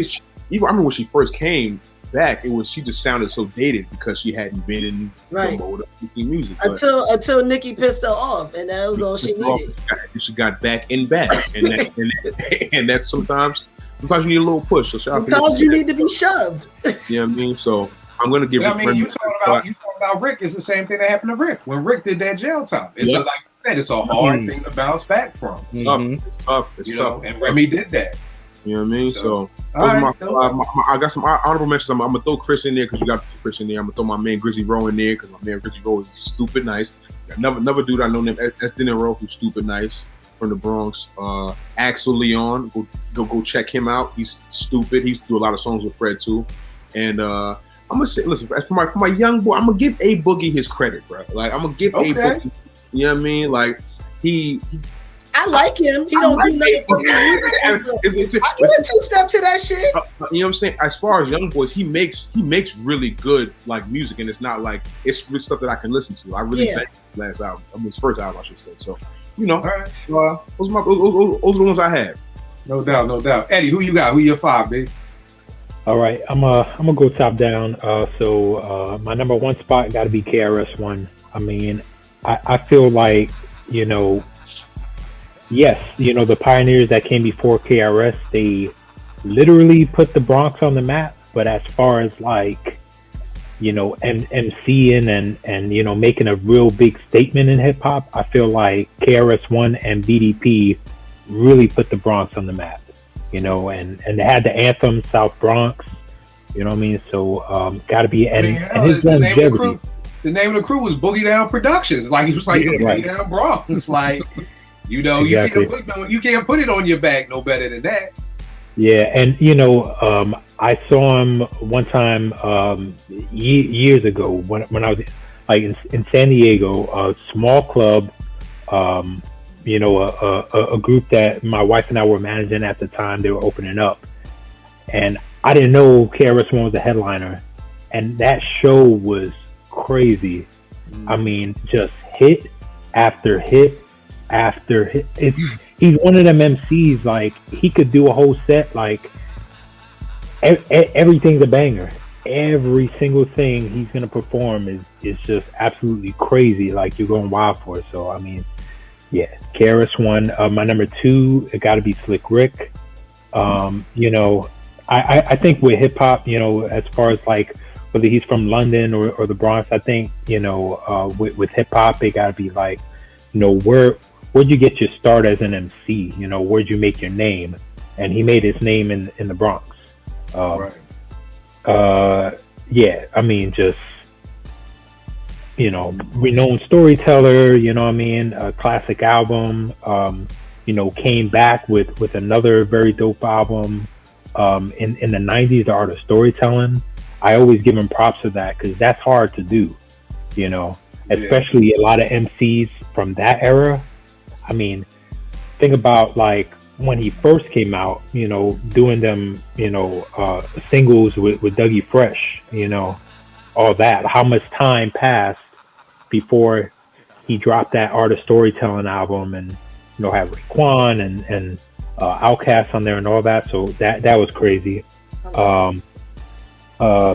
even I remember when she first came back, she just sounded so dated because she hadn't been in the mode of making music. Until Nicki pissed her off, and that was all she needed. She got back, and that's sometimes you need a little push. So sometimes you need to be shoved. You know what I mean? So I'm gonna give. I mean, you talking about Rick. It's the same thing that happened to Rick when Rick did that jail time. It's like you said, it's a hard thing to bounce back from. It's tough. It's tough. And Remy did that. You know what I mean? So those are my 5. I got some honorable mentions. I'm gonna throw Chris in there because you got Chris in there. I'm gonna throw my man Grizzly Rowe in there because my man Grizzly Rowe is stupid nice. Another dude I know named S. Dinero, who's stupid nice from the Bronx. Axel Leon, go check him out. He's stupid. He used to do a lot of songs with Fred too. And I'm gonna say, listen, for my young boy, I'm gonna give A Boogie his credit, bro. Like, I'm gonna give A Boogie. You know what I mean? Like, I like him. He don't do nothing for me. I give a 2-step to that shit. You know what I'm saying? As far as young boys, he makes really good like music, and it's not like it's stuff that I can listen to. I really like last album. I mean, his first album, I should say. So, you know, those are the ones I had. No doubt. Eddie, who you got? Who your 5, babe? All right, I'm gonna go top down. So my number 1 spot got to be KRS-One. I mean, I feel like, you know. Yes, you know, the pioneers that came before KRS, they literally put the Bronx on the map. But as far as like, you know, MCing and you know, making a real big statement in hip hop, I feel like KRS-One and BDP really put the Bronx on the map. You know, and they had the anthem South Bronx. You know what I mean? So got to be his longevity. The name of the crew was Boogie Down Productions. Like, it was like Boogie Down Bronx. Like. You know, exactly. you can't put it on your back no better than that. Yeah, and you know, I saw him one time years ago when I was like in San Diego, a small club. You know, a group that my wife and I were managing at the time. They were opening up, and I didn't know KRS-One was a headliner, and that show was crazy. I mean, just hit after hit. He's one of them MCs, like he could do a whole set, like everything's a banger. Every single thing he's gonna perform is just absolutely crazy, like you're going wild for it. So I mean, yeah, KRS-One. My number 2, it got to be Slick Rick. You know, I think with hip hop, you know, as far as like whether he's from London or the Bronx, I think, you know, with hip hop, it got to be like, you know, where'd you get your start as an MC? You know, where'd you make your name? And he made his name in the Bronx. Yeah, I mean, just, you know, renowned storyteller, you know what I mean? A classic album, you know, came back with another very dope album. In the 90s, the art of storytelling. I always give him props for that because that's hard to do, you know, especially a lot of MCs from that era. I mean, think about like when he first came out, you know, doing them, you know, singles with Dougie Fresh, you know, all that. How much time passed before he dropped that Art of Storytelling album, and had Raekwon and Outkast on there and all that. So that was crazy.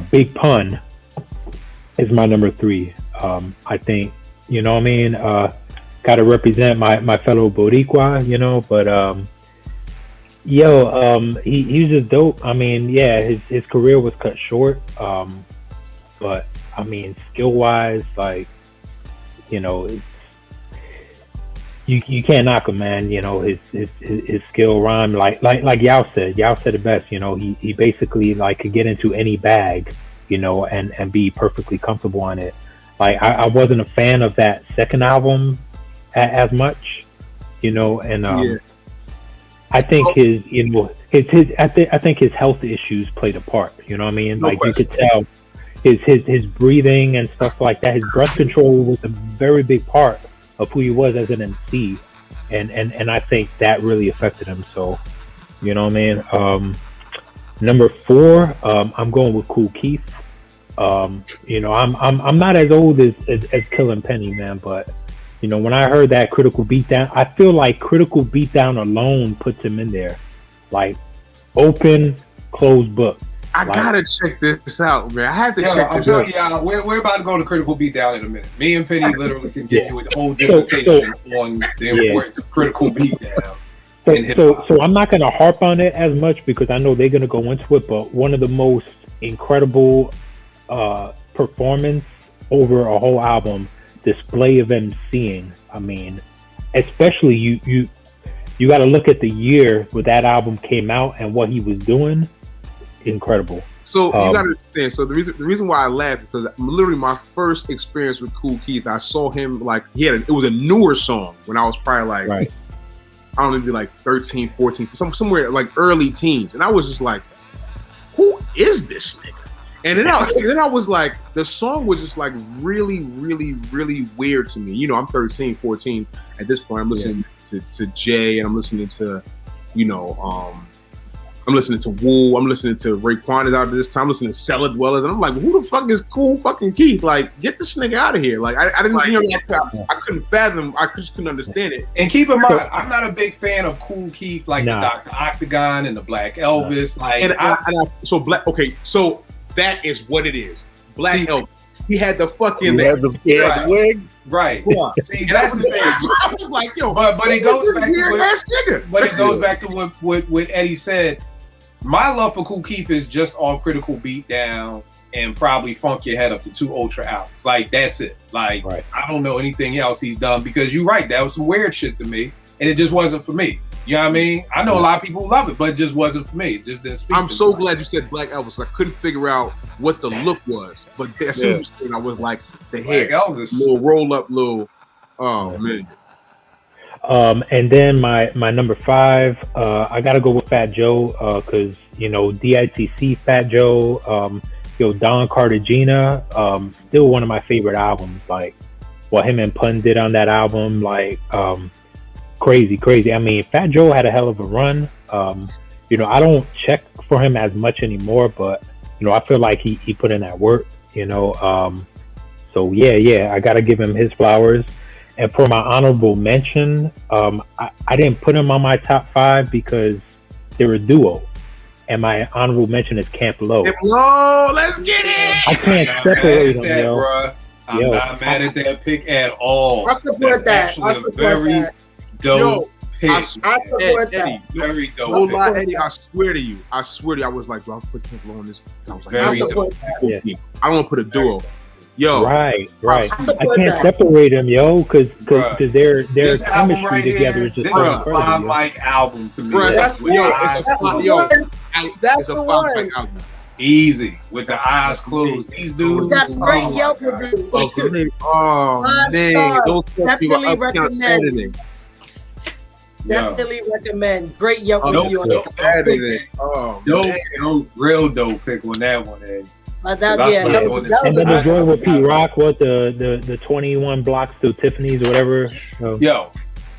Big Pun is my number 3. I think, got to represent my fellow Boricua, but he was just dope. I mean, yeah, his career was cut short, but I mean, skill wise, like, you can't knock him, man. His skill rhyme, like Yao said it best. He basically like could get into any bag, and be perfectly comfortable on it. Like I wasn't a fan of that second album as much, and I think his I think his health issues played a part. You know what I mean? No like question. You could tell his breathing and stuff like that. His breath control was a very big part of who he was as an MC, and I think that really affected him. So, you know what I mean? Number 4, I'm going with Kool Keith. I'm not as old as Killin' Penny, man, but when I heard that Critical Beatdown, I feel like Critical Beatdown alone puts him in there, like open, closed book. I gotta check this out, man. I have to check this out. Yeah, we're about to go to Critical Beatdown in a minute. Me and Penny literally can give you a whole dissertation on the importance of Critical Beatdown. So I'm not going to harp on it as much because I know they're going to go into it, but one of the most incredible performance over a whole album, display of MCing. I mean, especially you got to look at the year where that album came out and what he was doing. Incredible. So you gotta understand. So the reason why I laugh is because literally my first experience with Kool Keith, I saw him like it was a newer song when I was probably like right. I don't know, maybe like 13, 14, somewhere like early teens, and I was just like, who is this nigga? And then I was like, the song was just like really, really, really weird to me. I'm 13, 14 at this point. I'm listening to Jay, and I'm listening to, I'm listening to Woo. I'm listening to Raekwon is out at this time. I'm listening to Cellar Dwellers, and I'm like, who the fuck is Kool fucking Keith? Like, get this nigga out of here! Like, I didn't, I couldn't fathom. I just couldn't understand it. And keep in mind, I'm not a big fan of Kool Keith, like the Dr. Octagon and the Black Elvis. So that is what it is. Black Elvis. He had the fucking the wig. Right. See, that's the thing. I was like, yo, but it goes back to nigga. But it goes back to what Eddie said. My love for Kool Keith is just off Critical Beatdown and probably Funk Your Head Up, the 2 Ultra albums. Like, that's it. Like, right. I don't know anything else he's done because you're right. That was some weird shit to me, and it just wasn't for me. You know what I mean? I know a lot of people love it, but it just wasn't for me. It just didn't speak. I'm so glad you said Black Elvis. I couldn't figure out what the look was, but as soon as I was like, the hair, Elvis, little roll up, little. Oh man. And then my number 5, I gotta go with Fat Joe, cause DITC, Fat Joe, Don Cartagena, still one of my favorite albums. Like what him and Pun did on that album, like crazy. I mean, Fat Joe had a hell of a run. I don't check for him as much anymore, but I feel like he put in that work. So yeah, I gotta give him his flowers. And for my honorable mention, I didn't put him on my top 5 because they're a duo. And my honorable mention is Camp Lo. Camp Lo, let's get it! I can't separate them, yo. Bro. I'm not mad at that pick at all. I support that. I support very dope pick. I support that. Very dope. Don't lie, Eddie. I swear to you. I was like, bro, I'll put Camp Lo on this. I was like, very dope. I don't want to put a duo. Yo, right. I can't separate them, yo, because their chemistry together is just so incredible. It's a 5 mic album to me. That's the one. Album. Easy with the eyes closed. These dudes. That's great Yelp review. Oh man, definitely recommend. Definitely recommend. Great Yelp review on Saturday. Dope, real dope pick on that one, Eddie. And then the joint with Pete Rock, the 21 blocks to Tiffany's or whatever. Yo,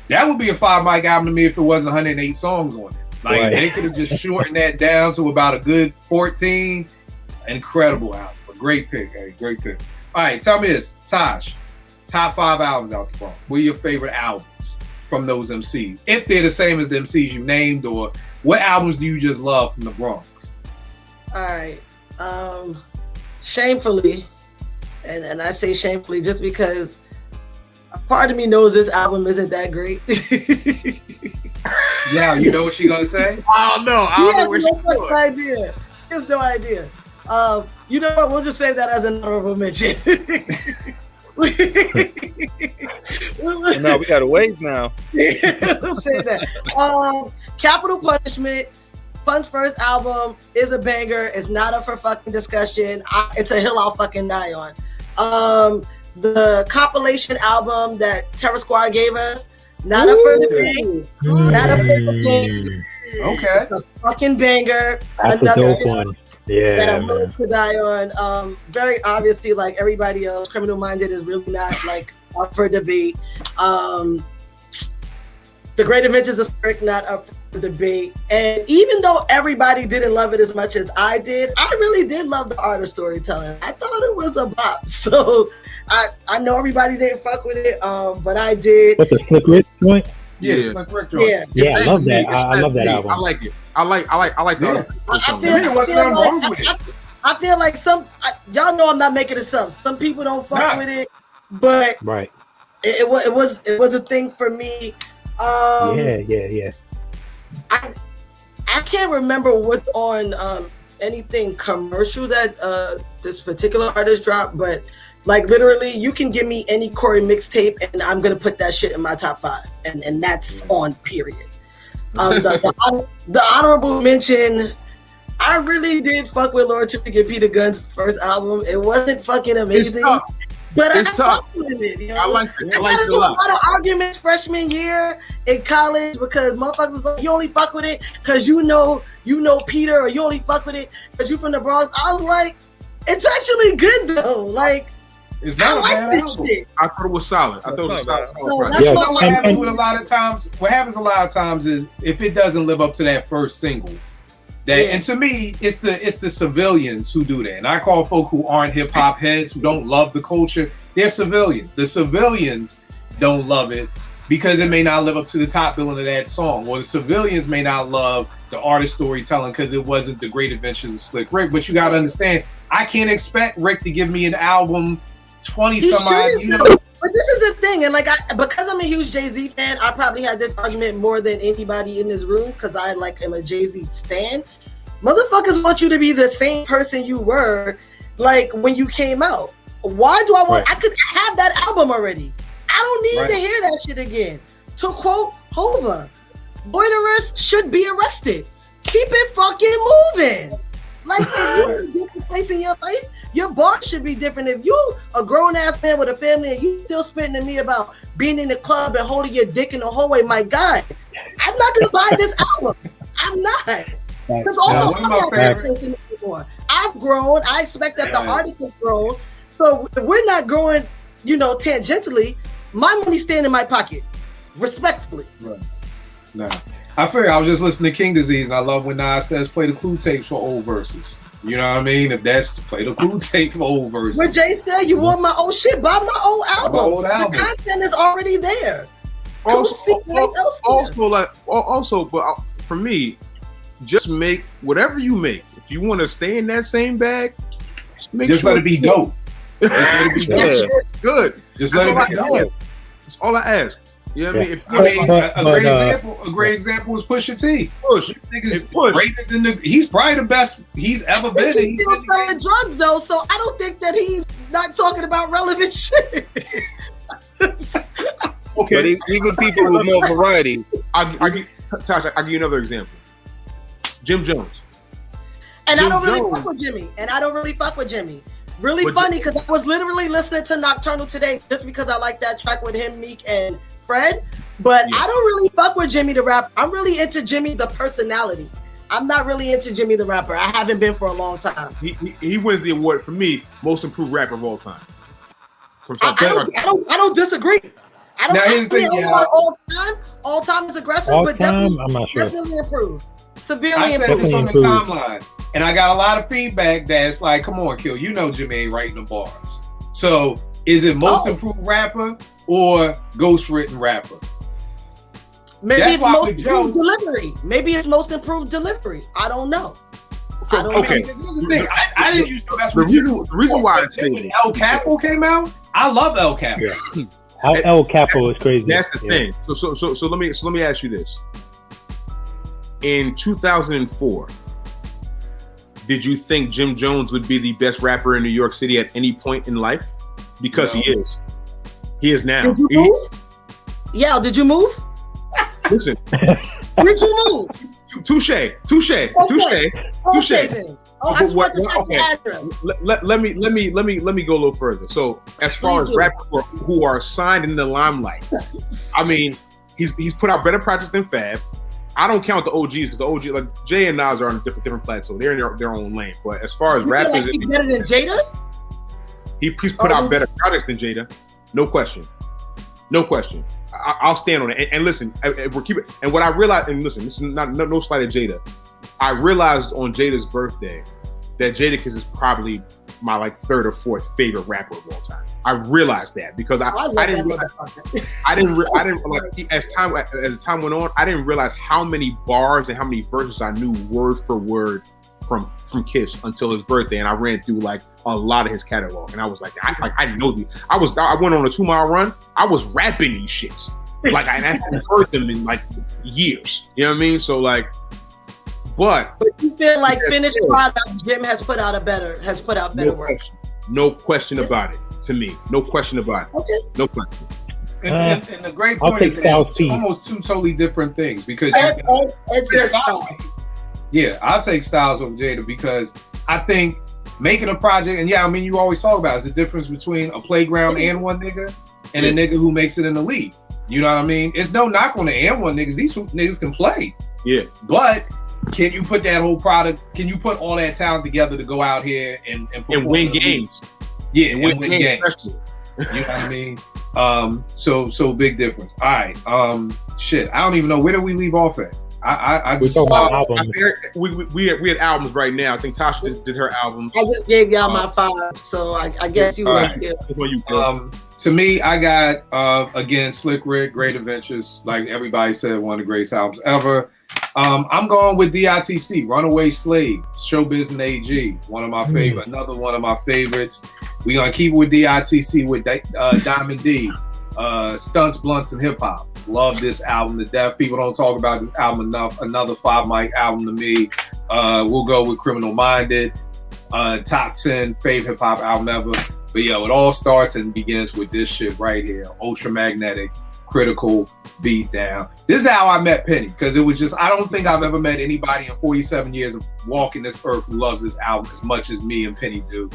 that would be a 5 mic album to me if it wasn't 108 songs on it. Like they could have just shortened that down to about a good 14. Incredible album. A great pick, Eddie. Great pick. All right, tell me this, Taj. top 5 albums out the Bronx. What are your favorite albums from those MCs? If they're the same as the MCs you named, or what albums do you just love from the Bronx? All right. Shamefully, and I say shamefully just because a part of me knows this album isn't that great. Yeah, you know what she gonna say? I don't know. I don't know where she's going. No idea. He has no idea. You know what? We'll just save that as an honorable mention. No, we gotta wait now. We'll say that. Capital Punishment, Pun's first album is a banger. It's not up for fucking discussion. It's a hill I'll fucking die on. The compilation album that Terror Squad gave us, not up for debate. Not up for debate. Okay. It's a fucking banger. That's a dope one. Yeah, that I'm willing to die on. Very obviously, like everybody else, Criminal Minded is really not like up for debate. The Great Adventures of Slick, not up for debate. And even though everybody didn't love it as much as I did, I really did love the art of storytelling. I thought it was a bop. So I know everybody didn't fuck with it, but I did. What's the Slick Rick joint? Yeah, Slick Rick joint. Yeah, I love that. I love that album. I like it. I like the I feel like y'all know I'm not making this up. Some people don't fuck with it, but right. It was a thing for me. Yeah. I can't remember what's on anything commercial that this particular artist dropped, but like literally you can give me any Corey mixtape and I'm gonna put that shit in my top 5, and that's on period. The honorable mention, I really did fuck with Lord Tupac and Peter Gunn's first album. It wasn't fucking amazing, but I fucked with it. You know? I like it. I got into a lot of arguments freshman year in college because motherfuckers was like, you only fuck with it because you know Peter, or you only fuck with it because you from the Bronx. I was like, it's actually good though. Like, it's not a bad album. Shit. I thought it was solid. I thought it was solid. What happens with a lot of times? What happens a lot of times is if it doesn't live up to that first single, and to me, it's the civilians who do that. And I call folk who aren't hip hop heads, who don't love the culture, they're civilians. The civilians don't love it because it may not live up to the top billing of that song, or the civilians may not love the artist storytelling because it wasn't the Great Adventures of Slick Rick. But you got to understand, I can't expect Rick to give me an album 20 some odd, you know. But this is the thing, and like because I'm a huge Jay-Z fan, I probably had this argument more than anybody in this room because I am a Jay-Z stan. Motherfuckers want you to be the same person you were like when you came out. Why do I want? I could have that album already. I don't need to hear that shit again. To quote Hova, loiterers should be arrested. Keep it fucking moving. Like if you're in a different place in your life, your bar should be different. If you a grown ass man with a family and you still spitting to me about being in the club and holding your dick in the hallway, my God, I'm not gonna buy this album. I'm not. Because also I'm not that person anymore. I've grown. I expect that the artist has grown. So if we're not growing, tangentially, my money's staying in my pocket. Respectfully. Right. Nah. I figure I was just listening to King Disease, and I love when Nas says play the clue tapes for old verses. You know what I mean? If that's play the clue tape for old verses. When Jay said you want my old shit, buy my old album. The content is already there. But for me, just make whatever you make. If you want to stay in that same bag, just let it be dope. It's good. Just let it be dope. That's all I ask. You know what I mean? A great example is Pusha T. Push. He's probably the best he's ever been. He's still selling drugs though, so I don't think that he's not talking about relevant shit. Okay, but even people with more variety. I'll give you another example. Jim Jones. And I don't really fuck with Jimmy. Really funny because I was literally listening to Nocturnal today just because I like that track with him, Meek, and Fred. But I don't really fuck with Jimmy the rapper. I'm really into Jimmy the personality. I'm not really into Jimmy the rapper. I haven't been for a long time. He wins the award for me, most improved rapper of all time. I don't disagree. I don't think all time is aggressive, but definitely improved. Severely improved. I said this on the timeline, and I got a lot of feedback that's like, come on, Kill, Jimmy ain't writing the bars. So Is it most improved rapper or ghost written rapper? Maybe That's it's why most with Joe- improved delivery. Maybe it's most improved delivery. I don't know. Okay. Here's the thing. I didn't use to. That's The reason why I say when El Capo came out, I love El Capo. Yeah. El Capo is crazy. That's the thing. So let me ask you this. In 2004, did you think Jim Jones would be the best rapper in New York City at any point in life? Because he is. He is now. Did you move? Yeah, did you move? Listen. Did you move? Touche. Okay, then. Oh, I just want to check the address. Let me go a little further. So as far as rappers who are signed in the limelight, I mean, he's put out better projects than Fab. I don't count the OGs because the OG like Jay and Nas are on a different plateau. They're in their own lane. But as far as rappers, like he's better than Jada. He's put out better projects than Jada, no question. I'll stand on it. And listen, if we're keeping and what I realized, and listen, this is no slight at Jada. I realized on Jada's birthday that Jadakiss is probably my like third or fourth favorite rapper of all time. I realized that because I didn't like as time went on, I didn't realize how many bars and how many verses I knew word for word from Kiss until his birthday, and I ran through like a lot of his catalog, and I was like, I know these. I went on a 2-mile run. I was rapping these shits, like I hadn't heard them in like years. You know what I mean? So like, but you feel like finished product, Jim has put out better work. No question about it. To me, no question about it. Okay, no question. And the great point is that it's almost two totally different things because I'll take Styles over Jada because I think making a project, and yeah, I mean, you always talk about is the difference between a playground and one nigga and a nigga who makes it in the league. You know what I mean? It's no knock on the and one niggas. These niggas can play. Yeah. But can you put that whole product, can you put all that talent together to go out here and win games? Yeah, and win games. You know what I mean? So big difference. All right. Shit. I don't even know. Where did we leave off at? I just we had albums right now. I think Tasha just did her albums. I just gave y'all my 5, so I guess you like it. To me, I got again Slick Rick, Great Adventures. Like everybody said, one of the greatest albums ever. I'm going with DITC, Runaway Slave, Showbiz and AG. One of my favorite, another one of my favorites. We're gonna keep it with DITC with Diamond D, Stunts, Blunts, and Hip Hop. Love this album to death. People don't talk about this album enough. Another 5 mic album to me. We'll go with Criminal Minded, top 10 favorite hip hop album ever. But yo, it all starts and begins with this shit right here. Ultramagnetic, Critical, Beat Down. This is how I met Penny, because it was just, I don't think I've ever met anybody in 47 years of walking this earth who loves this album as much as me and Penny do.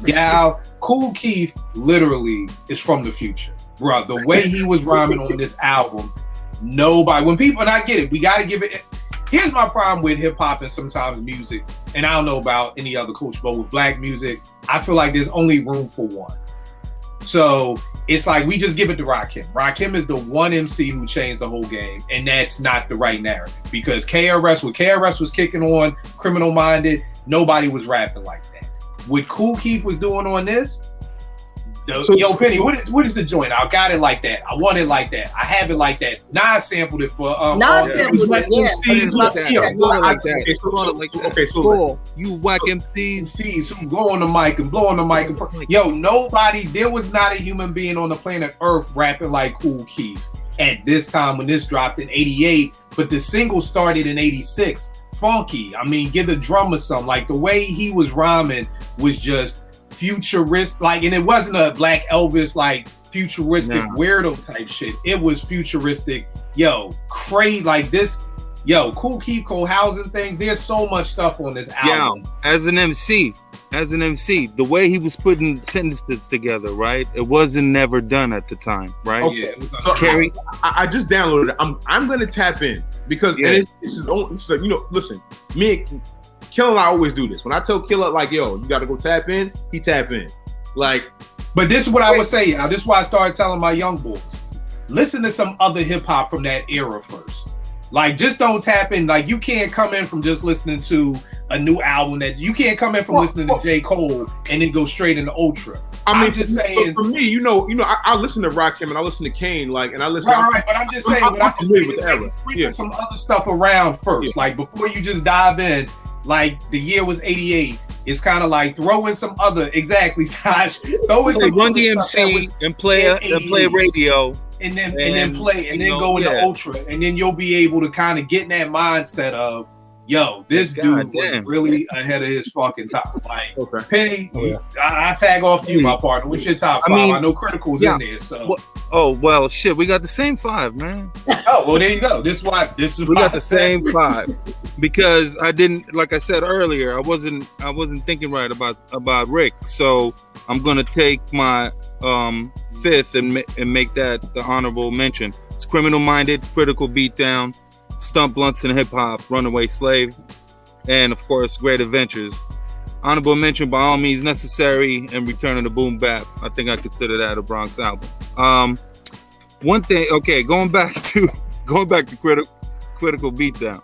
Gal, Kool Keith literally is from the future. Bro, the way he was rhyming on this album, nobody, when people, and I get it, we got to give it, here's my problem with hip hop and sometimes music, and I don't know about any other culture, but with black music, I feel like there's only room for one. So it's like we just give it to Rakim. Rakim is the one MC who changed the whole game, and that's not the right narrative because KRS was kicking on Criminal Minded, nobody was rapping like that. What Kool Keith was doing on this, yo, Penny, what is the joint? I got it like that. I want it like that. I have it like that. Nas sampled it for so you whack MCs who go on the mic and blow on the mic. Yo, there was not a human being on the planet Earth rapping like Kool Keith at this time when this dropped in 88, but the single started in 86. Funky. I mean, give the drummer some. Like the way he was rhyming was just futuristic, like, and it wasn't a Black Elvis like futuristic weirdo type shit. It was futuristic, crazy like this, Kool Keith co-housing things. There's so much stuff on this album. As an MC, the way he was putting sentences together, right? It wasn't never done at the time, right? Okay. So Carrie, I just downloaded it. I'm gonna tap in because this is listen, me and Killer and I always do this. When I tell Killer, like, yo, you got to go tap in, he tap in. Like, but this is what I would say. Now, this is why I started telling my young boys, listen to some other hip hop from that era first. Like, just don't tap in. Like, you can't come in from just listening to a new album you can't come in from listening to J. Cole and then go straight into Ultra. I'm just saying. For me, I listen to Rakim and I listen to Kane, and I listen. Right, but I'm just saying. I'm familiar with the era. Yeah, some other stuff around first, like before you just dive in. Like the year was '88. It's kind of like throw in some other Saj. Throw in some Run DMC and play radio, and then go into Ultra, and then you'll be able to kind of get in that mindset of, yo, this dude was really ahead of his fucking time. Like Penny, I tag off to you, my partner. What's your top 5? I know Critical's in there, so. Well, shit, we got the same 5, man. Oh, well, there you go. We got the same 5 because I didn't, like I said earlier, I wasn't thinking right about Rick. So I'm gonna take my 5th and make that the honorable mention. It's Criminal Minded, Critical Beatdown, Stump Blunts and Hip Hop, Runaway Slave, and of course Great Adventures. Honorable mention by all means necessary, and Return of the Boom Bap. I think I consider that a Bronx album. One thing, okay, going back to Critical Beatdown.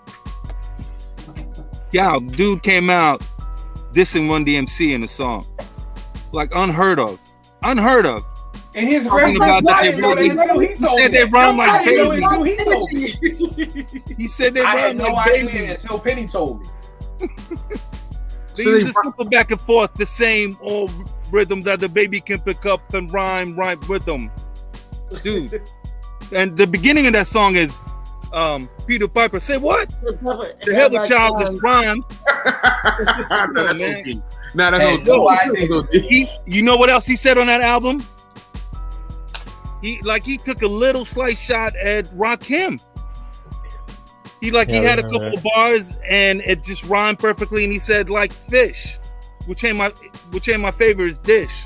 Yeah, dude came out dissing Run DMC in a song, like unheard of. And his talking about that he said they rhyme like babies. He said they rhyme like babies until Penny told me. They use the simple back and forth, the same old rhythm that the baby can pick up and rhyme right with them, dude. And the beginning of that song is Peter Piper say what? The hell with childish rhymes. You know what else he said on that album? He took a little slight shot at Rakim. He had a couple of bars and it just rhymed perfectly, and he said like fish, which ain't my favorite dish.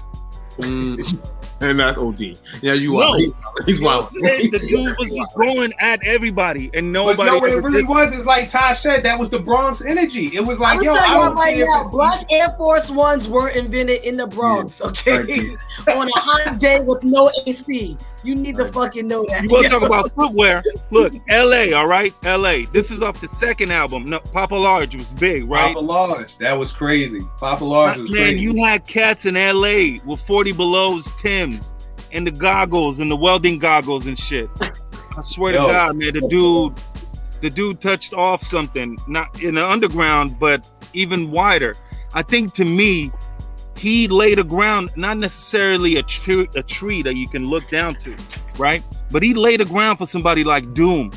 And that's OD. Yeah, you are. He's wild. The dude was just going at everybody, and nobody. But what it really was is like Ty said, that was the Bronx energy. It was like, Black Air Force Ones were invented in the Bronx. Okay, on a hot day with no AC. You need to fucking know that. You want to talk about footwear? Look, LA, all right? LA. This is off the second album. No, Papa Large was big, right? Papa Large. That was crazy. Papa Large was crazy. Man, you had cats in LA with 40 Belows Timbs and the goggles and the welding goggles and shit. I swear to God, man, the dude touched off something, not in the underground, but even wider. I think to me, he laid a ground, not necessarily a tree that you can look down to, right? But he laid a ground for somebody like Doom.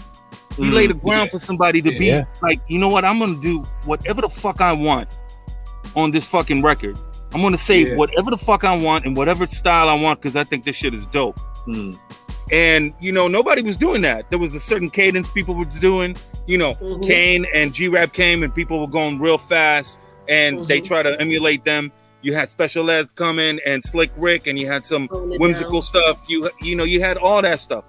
He laid a ground for somebody to be like, you know what? I'm going to do whatever the fuck I want on this fucking record. I'm going to say whatever the fuck I want in whatever style I want because I think this shit is dope. And, nobody was doing that. There was a certain cadence people were doing. Kane and G-Rap came and people were going real fast and they try to emulate them. You had Special Ed come in and Slick Rick, and you had some whimsical stuff. You had all that stuff,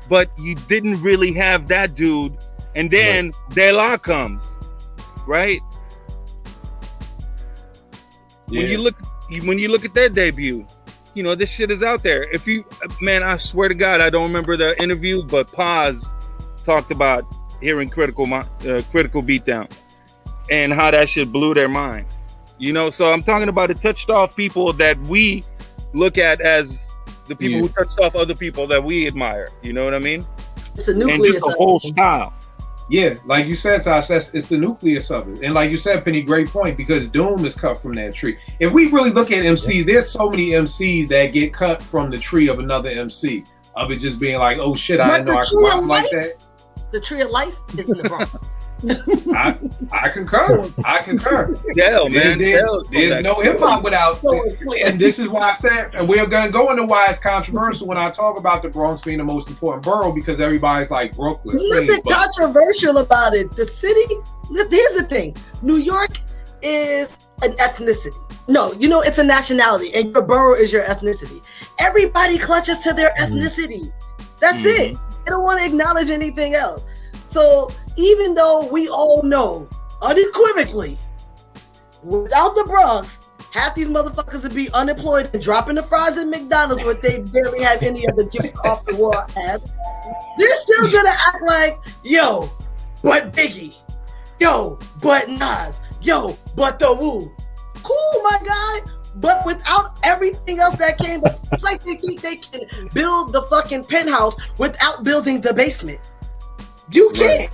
but you didn't really have that dude. And then De La comes, right? Yeah. When you look at their debut, this shit is out there. I swear to God, I don't remember the interview, but Paz talked about hearing Critical Beatdown and how that shit blew their mind. So I'm talking about it touched off people that we look at as the people who touched off other people that we admire. You know what I mean? It's a nucleus. And just the whole style. Yeah, like you said, Tosh, it's the nucleus of it. And like you said, Penny, great point, because Doom is cut from that tree. If we really look at MCs, there's so many MCs that get cut from the tree of another MC. Of it just being like, oh shit, I didn't know I could rap like that. The tree of life is in the Bronx. I concur. Yeah, man. There's no hip hop without. And this is why I said, and we're going to go into why it's controversial when I talk about the Bronx being the most important borough, because everybody's like Brooklyn. There's nothing controversial about it. The city. Here's the thing: New York is an ethnicity. No, it's a nationality, and your borough is your ethnicity. Everybody clutches to their ethnicity. That's it. They don't want to acknowledge anything else. So even though we all know unequivocally, without the Bronx, half these motherfuckers would be unemployed and dropping the fries at McDonald's where they barely have any other gifts off the wall ass, they're still gonna act like, yo, but Biggie, yo, but Nas, yo, but the Wu. Cool, my guy. but without everything else that came. It's like they think they can build the fucking penthouse without building the basement. You can't.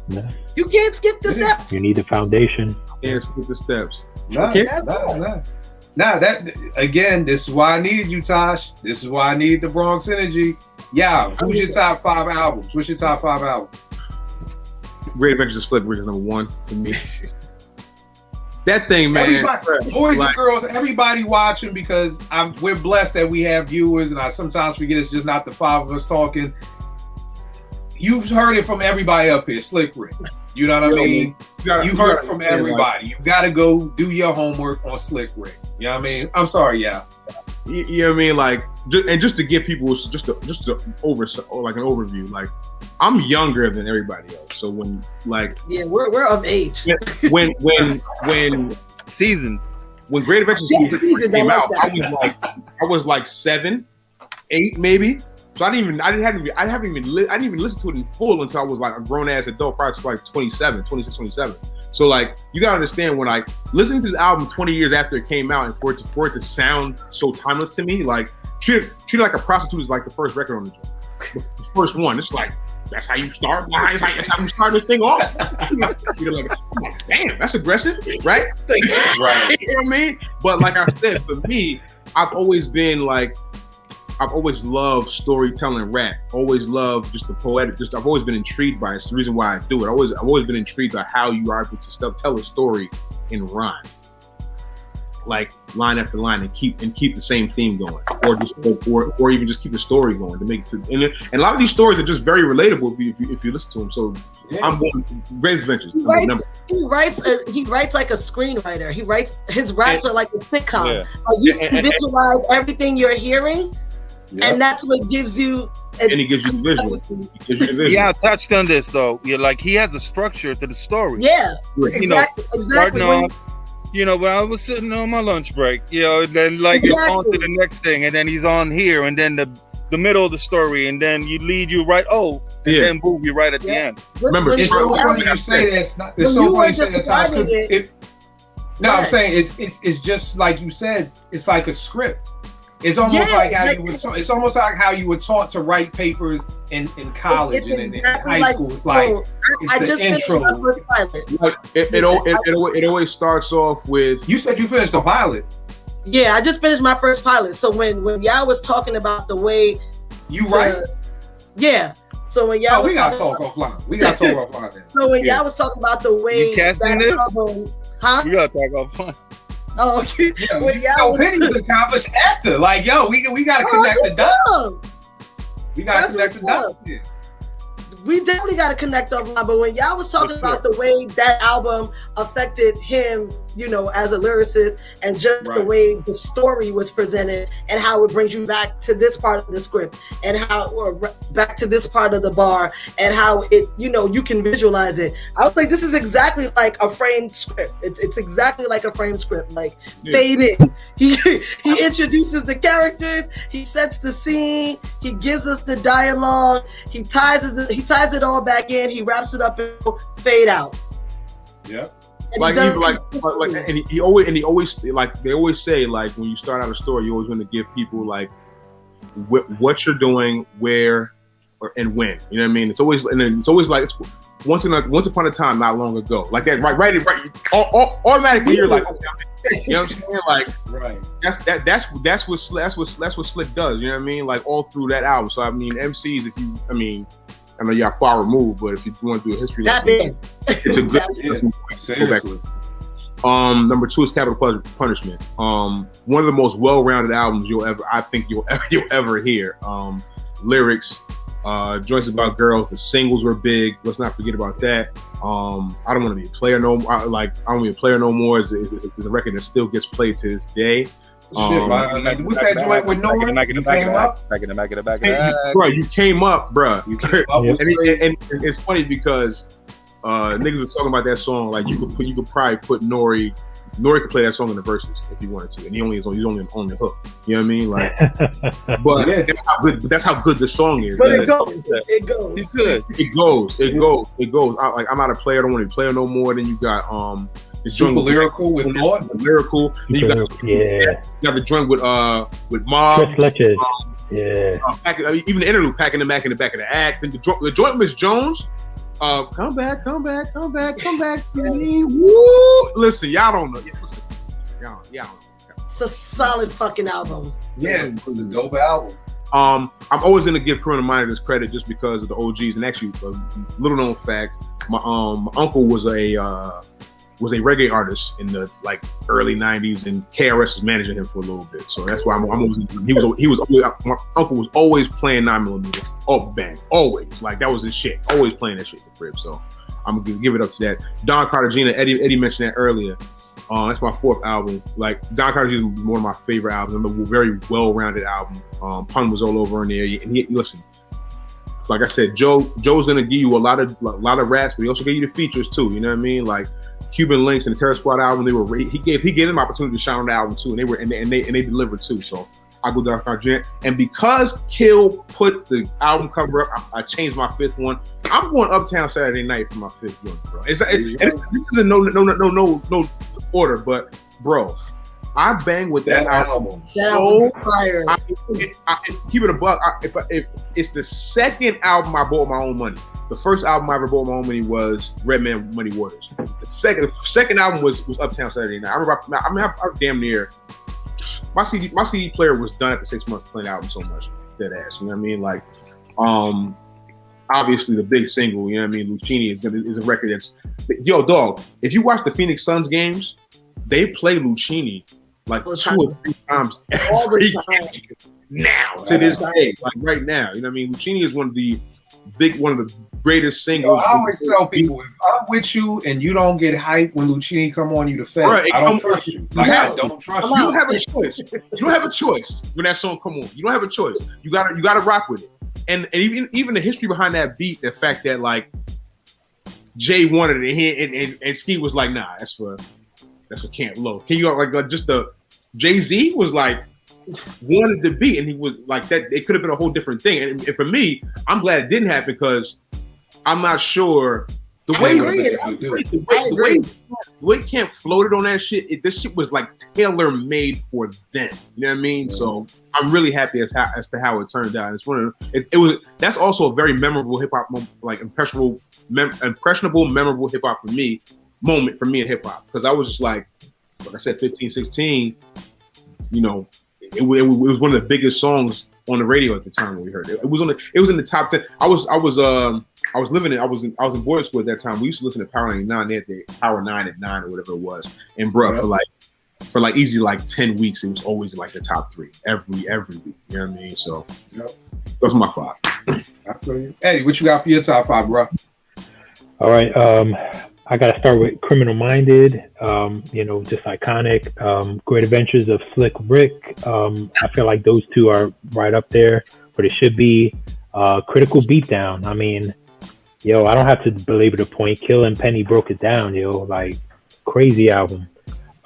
No. You can't skip the steps. You need the foundation. Can't skip the steps. Nah, that again, this is why I needed you, Tosh. This is why I need the Bronx energy. Yeah, who's your top 5 albums? What's your top 5 albums? Great Adventures of Slick Rick is number 1 to me. That thing, man. Boys and girls, everybody watching, because we're blessed that we have viewers, and I sometimes forget it's just not the 5 of us talking. You've heard it from everybody up here, Slick Rick. You know what I mean? You've heard it from everybody. You got to go do your homework on Slick Rick. You know what I mean? I'm sorry, yeah. You know what I mean? Like, just to give people just an overview. Like, I'm younger than everybody else, so when we're of age. When Season. When Great Adventures came out, I was like 7, 8 maybe. So I didn't even listen to it in full until I was like a grown ass adult, probably like 26, 27. So like, you gotta understand, when I listened to the album 20 years after it came out, and for it to sound so timeless to me, like treat it like a prostitute is like the first record on the joint, the first one. It's like, that's how you start. That's how you start this thing off. You're like, damn, that's aggressive, right? Right. You know what I mean? But like I said, for me, I've always loved storytelling rap. Always loved just the poetic. I've always been intrigued by it. It's the reason why I do it. I've always been intrigued by how you are able to tell a story in rhyme, like line after line, and keep the same theme going, or even just keep the story going to make it to. And a lot of these stories are just very relatable if you listen to them. So yeah. I'm going Greatest Adventures. He writes like a screenwriter. His raps are like a sitcom. Yeah. You visualize everything you're hearing. Yep. And that's what gives you. And he gives you the visual. Yeah, I touched on this though. You're like, he has a structure to the story. Yeah, exactly. Starting off, when I was sitting on my lunch break, and then like you're on to the next thing, and then he's on here, and then the middle of the story, and then you right. Then boom, you're right at the end. Remember, it's so funny you say that. It's so funny you say that, Tosh, because I'm saying it's just like you said. It's like a script. It's almost like how you were taught. It's almost like how you were taught to write papers in college and in high school. It's like it's the intro. It always starts off with. You said you finished the pilot. Yeah, I just finished my first pilot. So when y'all was talking about the way you write. Yeah. So when y'all we gotta talk offline. We gotta talk offline. Then. So when y'all was talking about the way you casting this, huh? We gotta talk offline. Oh, okay. Penny's an accomplished actor. Like, we gotta connect the dots. We gotta connect the dots. Yeah. We definitely gotta connect offline. But when y'all was talking about the way that album affected him, as a lyricist, and just the way the story was presented, and how it brings you back to this part of the script, and or back to this part of the bar, and how it, you can visualize it. I was like, this is exactly like a framed script. It's exactly like a framed script. Like fade in. He introduces the characters. He sets the scene. He gives us the dialogue. He ties it all back in. He wraps it up and fade out. Yeah. And he always like, they always say, like, when you start out a story, you always want to give people like what you're doing, where, and when. You know what I mean? It's always like it's once upon a time, not long ago, like that. Right. Automatically, you're like, okay, you know what I'm saying? Like, right. That's what Slick does. You know what I mean? Like all through that album. So I mean, MCs, I know y'all far removed, but if you want to do a history lesson, it's a good lesson. Seriously. Number 2 is Capital Punishment. One of the most well-rounded albums you'll ever hear. Lyrics, joints about girls. The singles were big. Let's not forget about that. I don't want to be a player no more. I don't want to be a player no more. Is a record that still gets played to this day. What's that joint with Norman? Bro, you came up, bro. And it's funny because niggas was talking about that song. Like you could probably put Nori could play that song in the verses if he wanted to, and he's only on the hook. You know what I mean? Like, but that's how good the song is. But it goes. It's good. It goes. I'm not a player. I don't want to be a player no more. Then you got Super Lyrical with Lord. Lyrical. Then you got the joint with Mob. Fletcher. Even the interlude, packing the Mac in the back of the act. Then the joint Miss Jones. Come back to me. Woo! Listen, y'all don't know. Listen, y'all don't know. It's a solid fucking album. Yeah, it was a dope album. I'm always gonna give Criminal Minded this credit just because of the OGs. And actually, a little known fact, my uncle was a reggae artist in the early '90s, and KRS was managing him for a little bit. So that's why my uncle was always playing 9mm. Oh, bang, always. Like that was his shit. Always playing that shit in the crib. So I'm gonna give it up to that. Don Cartagena, Eddie mentioned that earlier. That's my 4th album. Like Don Cartagena is one of my favorite albums. It's a very well-rounded album. Pun was all over in there. And listen, like I said, Joe's gonna give you a lot of raps, but he also gave you the features too. You know what I mean? Like Cuban Links and the Terror Squad album, he gave them opportunity to shine on the album too, and they delivered too. So I go Don Cartagena, and because Kill put the album cover up, I changed my 5th one. I'm going Uptown Saturday Night for my 5th one, bro. This is a no order, but bro, I bang with that album so fire. Keep it a buck. If it's the 2nd album I bought with my own money. The first album I ever bought with my own money was Redman Muddy Waters. The second album was Uptown Saturday Night. I damn near my CD player was done after 6 months playing the album so much. Dead ass. You know what I mean? Like, obviously the big single. You know what I mean? Lucchini is a record that's dog. If you watch the Phoenix Suns games, they play Lucchini like 2 or 3 times every game now to this day. Like right now, you know what I mean? Lucchini is one of the greatest singles. I always tell people, if I'm with you and you don't get hyped when Lucchini come on you to face, right, I don't trust you. Like, I don't trust you. You don't have a choice. You don't have a choice when that song come on. You don't have a choice. You gotta rock with it. And even the history behind that beat, the fact that like Jay wanted it and Ski was like, nah, that's for Camp Low. Can you like just the Jay-Z was like wanted the beat, and he was like that. It could have been a whole different thing. And for me, I'm glad it didn't happen because I'm not sure the way Camp floated on that shit. This shit was like tailor made for them. You know what I mean? So I'm really happy as to how it turned out. It's one of that's also a very memorable hip hop like impressionable, memorable hip hop moment for me in hip hop, because I was just like I said, 15, 16. You know. It was one of the biggest songs on the radio at the time when we heard it. It was in the top 10. I was in boarding school at that time. We used to listen to Power 99. They had the Power 9 at 9 or whatever it was. And bro, for easy 10 weeks, it was always like the top 3 every week. You know what I mean? So those are my 5. I feel you. Eddie, what you got for your top 5, bro? All right. I got to start with Criminal Minded, just iconic. Great Adventures of Slick Rick. I feel like those 2 are right up there where they should be. Critical Beatdown. I mean, I don't have to belabor the point. Kill and Penny broke it down, like crazy album.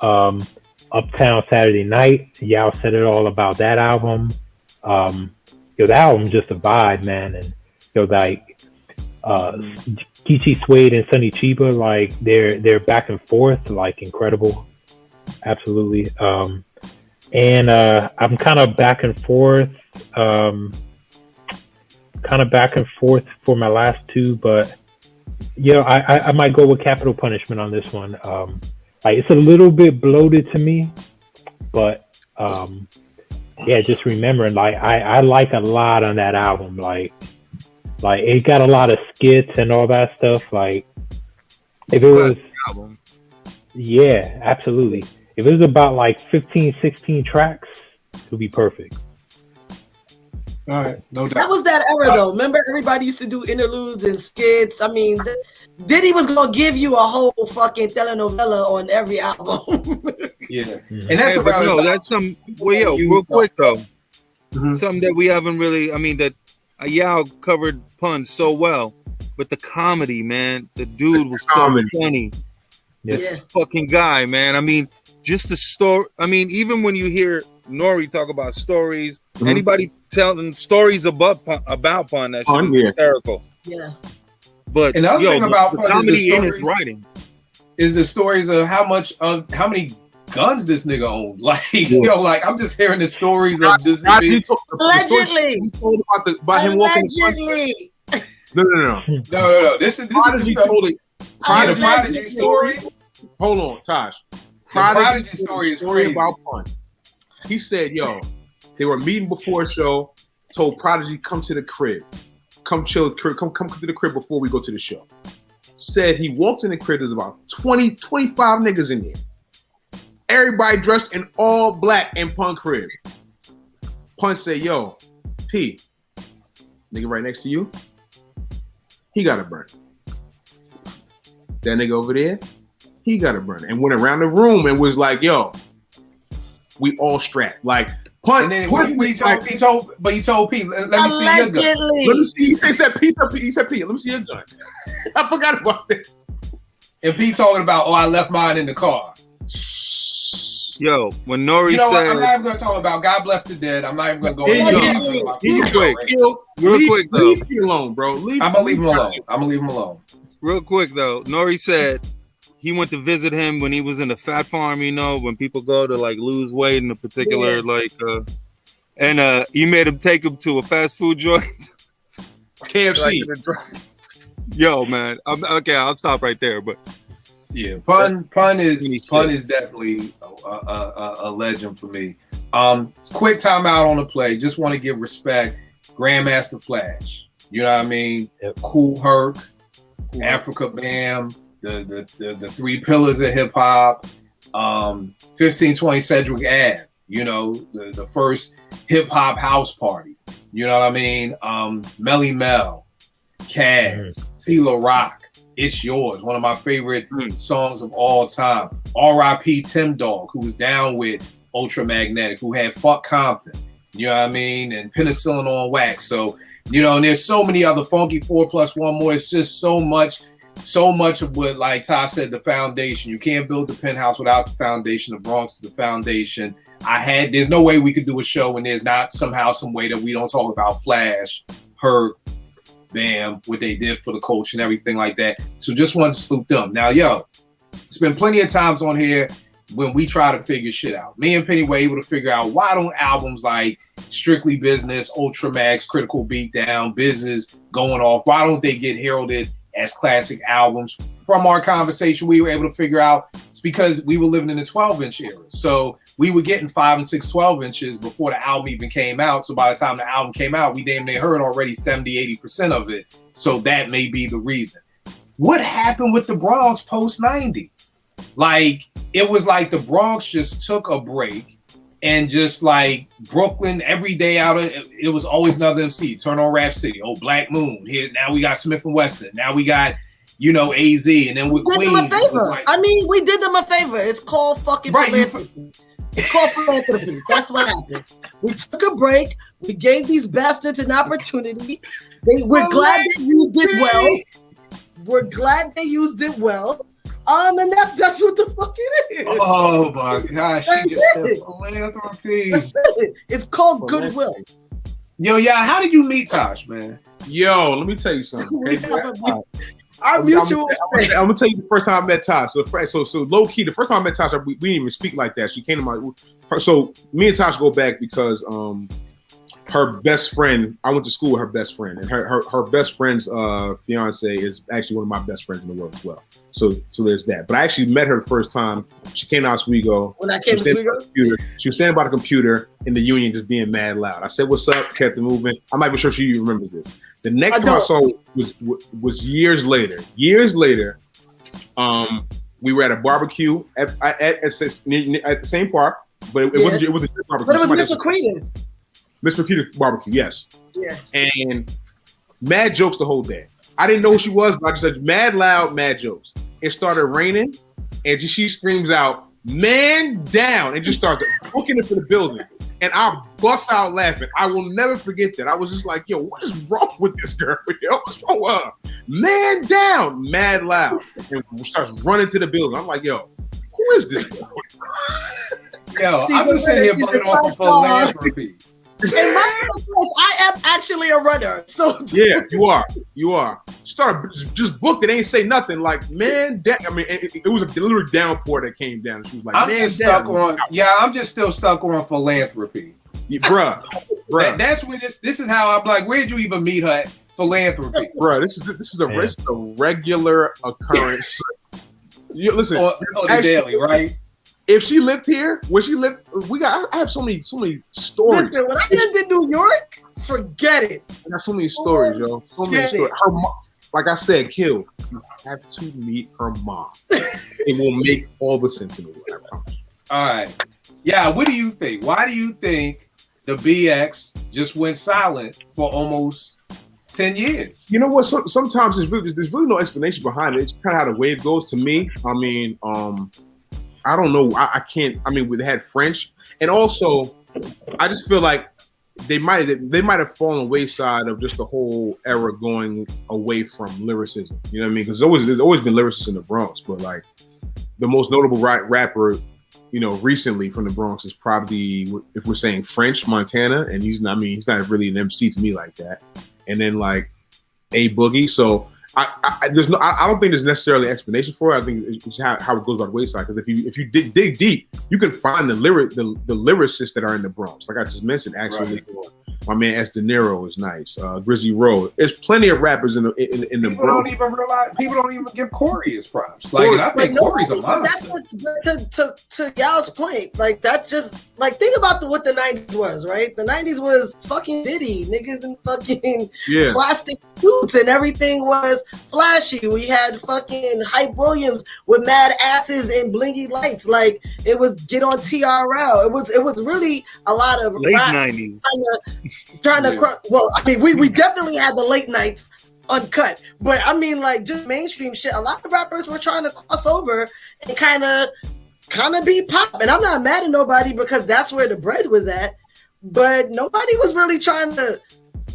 Uptown Saturday Night. Y'all said it all about that album. That album's just a vibe, man. And Geechee Suede and Sonny Chiba, like they're back and forth, like incredible, absolutely. And I'm kind of back and forth for my last 2, but I might go with Capital Punishment on this one. Like it's a little bit bloated to me, but just remembering, like I like a lot on that album, like it got a lot of skits and all that stuff. Like if it was, absolutely. If it was about like 15, 16 tracks, it would be perfect. All right, no doubt. That was that era though. Remember, everybody used to do interludes and skits. I mean, Diddy was gonna give you a whole fucking telenovela on every album. And that's that's some. Well, real quick though, something that we haven't really. I mean that. Yao covered puns so well, but the comedy, man, the dude was so funny. This fucking guy, man. I mean, just the story. I mean, even when you hear Nori talk about stories, anybody telling stories about pun, that shit is hysterical. Yeah. But another thing about the comedy in his writing. is the stories of how many guns this nigga owned. Like, like I'm just hearing the stories of this. Allegedly. About him walking. No. This is Prodigy told it. The Prodigy story. Hold on, Tosh. Prodigy story is crazy. About Pun. He said, "Yo, they were meeting before a show. Told Prodigy come to the crib, come chill at the crib, come to the crib before we go to the show." Said he walked in the crib. There's about 20, 25 niggas in there. Everybody dressed in all black in Pun crib. Pun said, "Yo, P, nigga right next to you, he got a burn. That nigga over there, he got a burn." And went around the room and was like, "Yo, we all strapped." Like Pun. And then he told P, let me see your gun. Let me see. He said P. He said P. Let me see your gun. I forgot about that. And P talking about, I left mine in the car. Yo, when Nori said, what? I'm not even gonna talk about God bless the dead. I'm not even gonna go. Real quick though. Leave me alone, bro. I'm gonna leave him alone. Real quick though, Nori said he went to visit him when he was in the fat farm. You know, when people go to like lose weight in a particular and he made him take him to a fast food joint, KFC. Yo, man. I'll stop right there, but. Yeah, Pun is definitely a legend for me. Quick timeout on the play. Just want to give respect. Grandmaster Flash. You know what I mean? Yep. Cool Herc, Africa Bam, the three pillars of hip hop. 1520 Cedric Ave. You know, the first hip hop house party. You know what I mean? Melly Mel, Kaz, CeeLo Rock. It's Yours, one of my favorite songs of all time. R.I.P. Tim Dog, who was down with Ultramagnetic, who had Fuck Compton, you know what I mean? And Penicillin on Wax. So, you know, and there's so many other Funky 4+1 more. It's just so much of what, like Ty said, the foundation. You can't build the penthouse without the foundation. The Bronx is the foundation. There's no way we could do a show and there's not somehow, some way that we don't talk about Flash, Herc, Bam, what they did for the culture and everything like that. So just wanted to salute them. Now, it's been plenty of times on here when we try to figure shit out. Me and Penny were able to figure out why don't albums like Strictly Business, Ultramax, Critical Beatdown, Business Going Off, why don't they get heralded as classic albums? From our conversation, we were able to figure out it's because we were living in the 12-inch era. So we were getting 5 and 6 12 inches before the album even came out. So by the time the album came out, we damn near heard already 70-80% of it. So that may be the reason. What happened with the Bronx post 90? Like, it was like the Bronx just took a break and just like Brooklyn every day out of it was always another MC. Turn on Rap City. Oh, Black Moon. Here now we got Smith and Wesson. Now we got AZ, and then with Queens. We did them a favor. It's called fucking philanthropy. It's called philanthropy. That's what happened. We took a break. We gave these bastards an opportunity. We're glad they used it well. And that's what the fuck it is. Oh my gosh, philanthropy. It's called goodwill. Yo, how did you meet Tosh, man? Yo, let me tell you something. Our mutual I'm gonna tell you the first time I met Tosh. So low key, the first time I met Tosh, we didn't even speak like that. She came to so me and Tosh go back because her best friend, I went to school with her best friend, and her best friend's fiance is actually one of my best friends in the world as well. So there's that. But I actually met her the first time. She came out to Oswego. When I came to Oswego? She was standing by the computer in the Union just being mad loud. I said, "What's up?" Kept it moving. I'm not even sure she remembers this. The next time I saw her was years later. Years later, we were at a barbecue at the same park, but it wasn't a barbecue. But it was Mr. Creedence. Mr. Creedence barbecue, yes. Yeah. And mad jokes the whole day. I didn't know who she was, but I just said mad loud, mad jokes. It started raining, and she screams out, "Man down," and just starts booking it for the building. And I bust out laughing. I will never forget that. I was just like, "Yo, what is wrong with this girl? Yo, what's wrong with her? Man down," mad loud. And starts running to the building. I'm like, "Yo, who is this girl?" Yo, I'm just sitting here bugging off of philanthropy. In my case, I am actually a runner. So yeah, you are. Start just booked it. Ain't say nothing. Like, man, I mean, it was a literal downpour that came down. She was like, I'm man, just stuck on. Yeah, I'm just still stuck on philanthropy. Yeah, bruh. That's when this is how I'm like. Where'd you even meet her at? Philanthropy, bruh. This is a regular occurrence. Listen, on the daily, right? If she lived here, where she lived, I have so many stories. Listen, when I lived in New York, forget it. I got so many stories, yo. So many stories. Her mom, like I said, Kill, you have to meet her mom. It will make all the sense in the world, I promise. All right. Yeah, what do you think? Why do you think the BX just went silent for almost 10 years? You know what? Sometimes there's really no explanation behind it. It's kind of how the wave goes to me. I mean, I don't know. I can't. I mean, they had French, and also, I just feel like they might have fallen wayside of just the whole era going away from lyricism. You know what I mean? Because there's always been lyricists in the Bronx, but like the most notable rapper, you know, recently from the Bronx is probably, if we're saying French, Montana, and he's not really an MC to me like that. And then like A Boogie, so. I don't think there's necessarily an explanation for it. I think it's how it goes by the wayside. Because if you dig deep, you can find the lyricists that are in the Bronx. Like I just mentioned, actually, right. My man S. De Niro is nice. Grizzly Road. There's plenty of rappers in the Bronx. People don't even give Corey his props. Like, I think Corey's a monster. To y'all's point, like that's just like think about what the 90s was, right? The 90s was fucking Diddy, niggas in fucking plastic suits, and everything was flashy. We had fucking Hype Williams with mad asses and blingy lights. Like it was get on TRL. It was really a lot of late 90s trying to well, I mean we definitely had the late nights uncut, but I mean like just mainstream shit. A lot of rappers were trying to cross over and kind of be pop, and I'm not mad at nobody because that's where the bread was at, but nobody was really trying to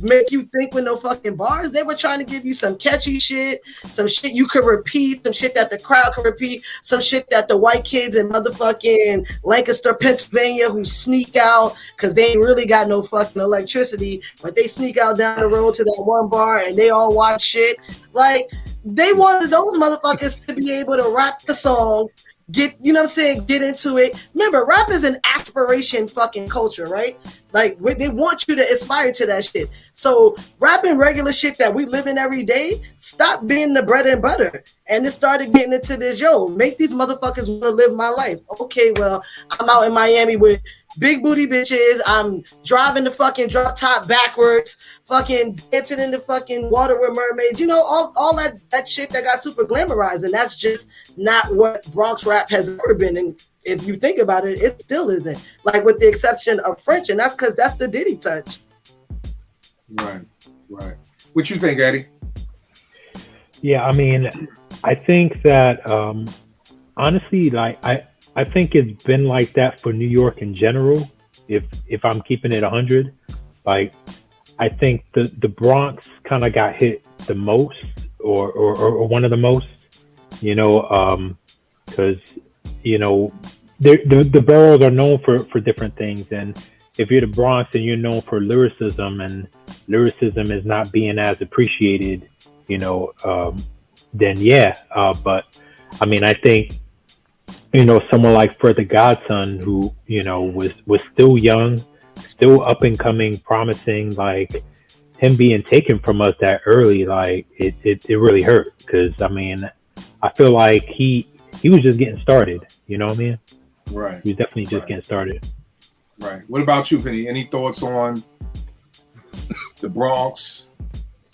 make you think with no fucking bars. They were trying to give you some catchy shit, some shit you could repeat, some shit that the crowd could repeat, some shit that the white kids in motherfucking Lancaster, Pennsylvania who sneak out because they ain't really got no fucking electricity, but they sneak out down the road to that one bar and they all watch shit. Like they wanted those motherfuckers to be able to rap the song, get into it. Remember, rap is an aspiration fucking culture, right? Like they want you to aspire to that shit. So rapping regular shit that we live in every day, stop being the bread and butter. And it started getting into this, make these motherfuckers want to live my life. Okay, well, I'm out in Miami with big booty bitches. I'm driving the fucking drop top backwards, fucking dancing in the fucking water with mermaids. All that shit that got super glamorized. And that's just not what Bronx rap has ever been. And if you think about it, it still isn't. Like with the exception of French, and that's because that's the Diddy touch. Right. What you think, Eddie? Yeah, I mean, I think that honestly, like I think it's been like that for New York in general. If I'm keeping it 100, like I think the Bronx kind of got hit the most, or one of the most, because the boroughs are known for different things, and if you're the Bronx and you're known for lyricism, and lyricism is not being as appreciated, then yeah. But I mean, I think someone like Fred the Godson, who was still young, still up and coming, promising, like him being taken from us that early, like it really hurt, because I mean, I feel like he was just getting started. You know what I mean? Right. He was definitely just getting started. Right. What about you, Penny? Any thoughts on the Bronx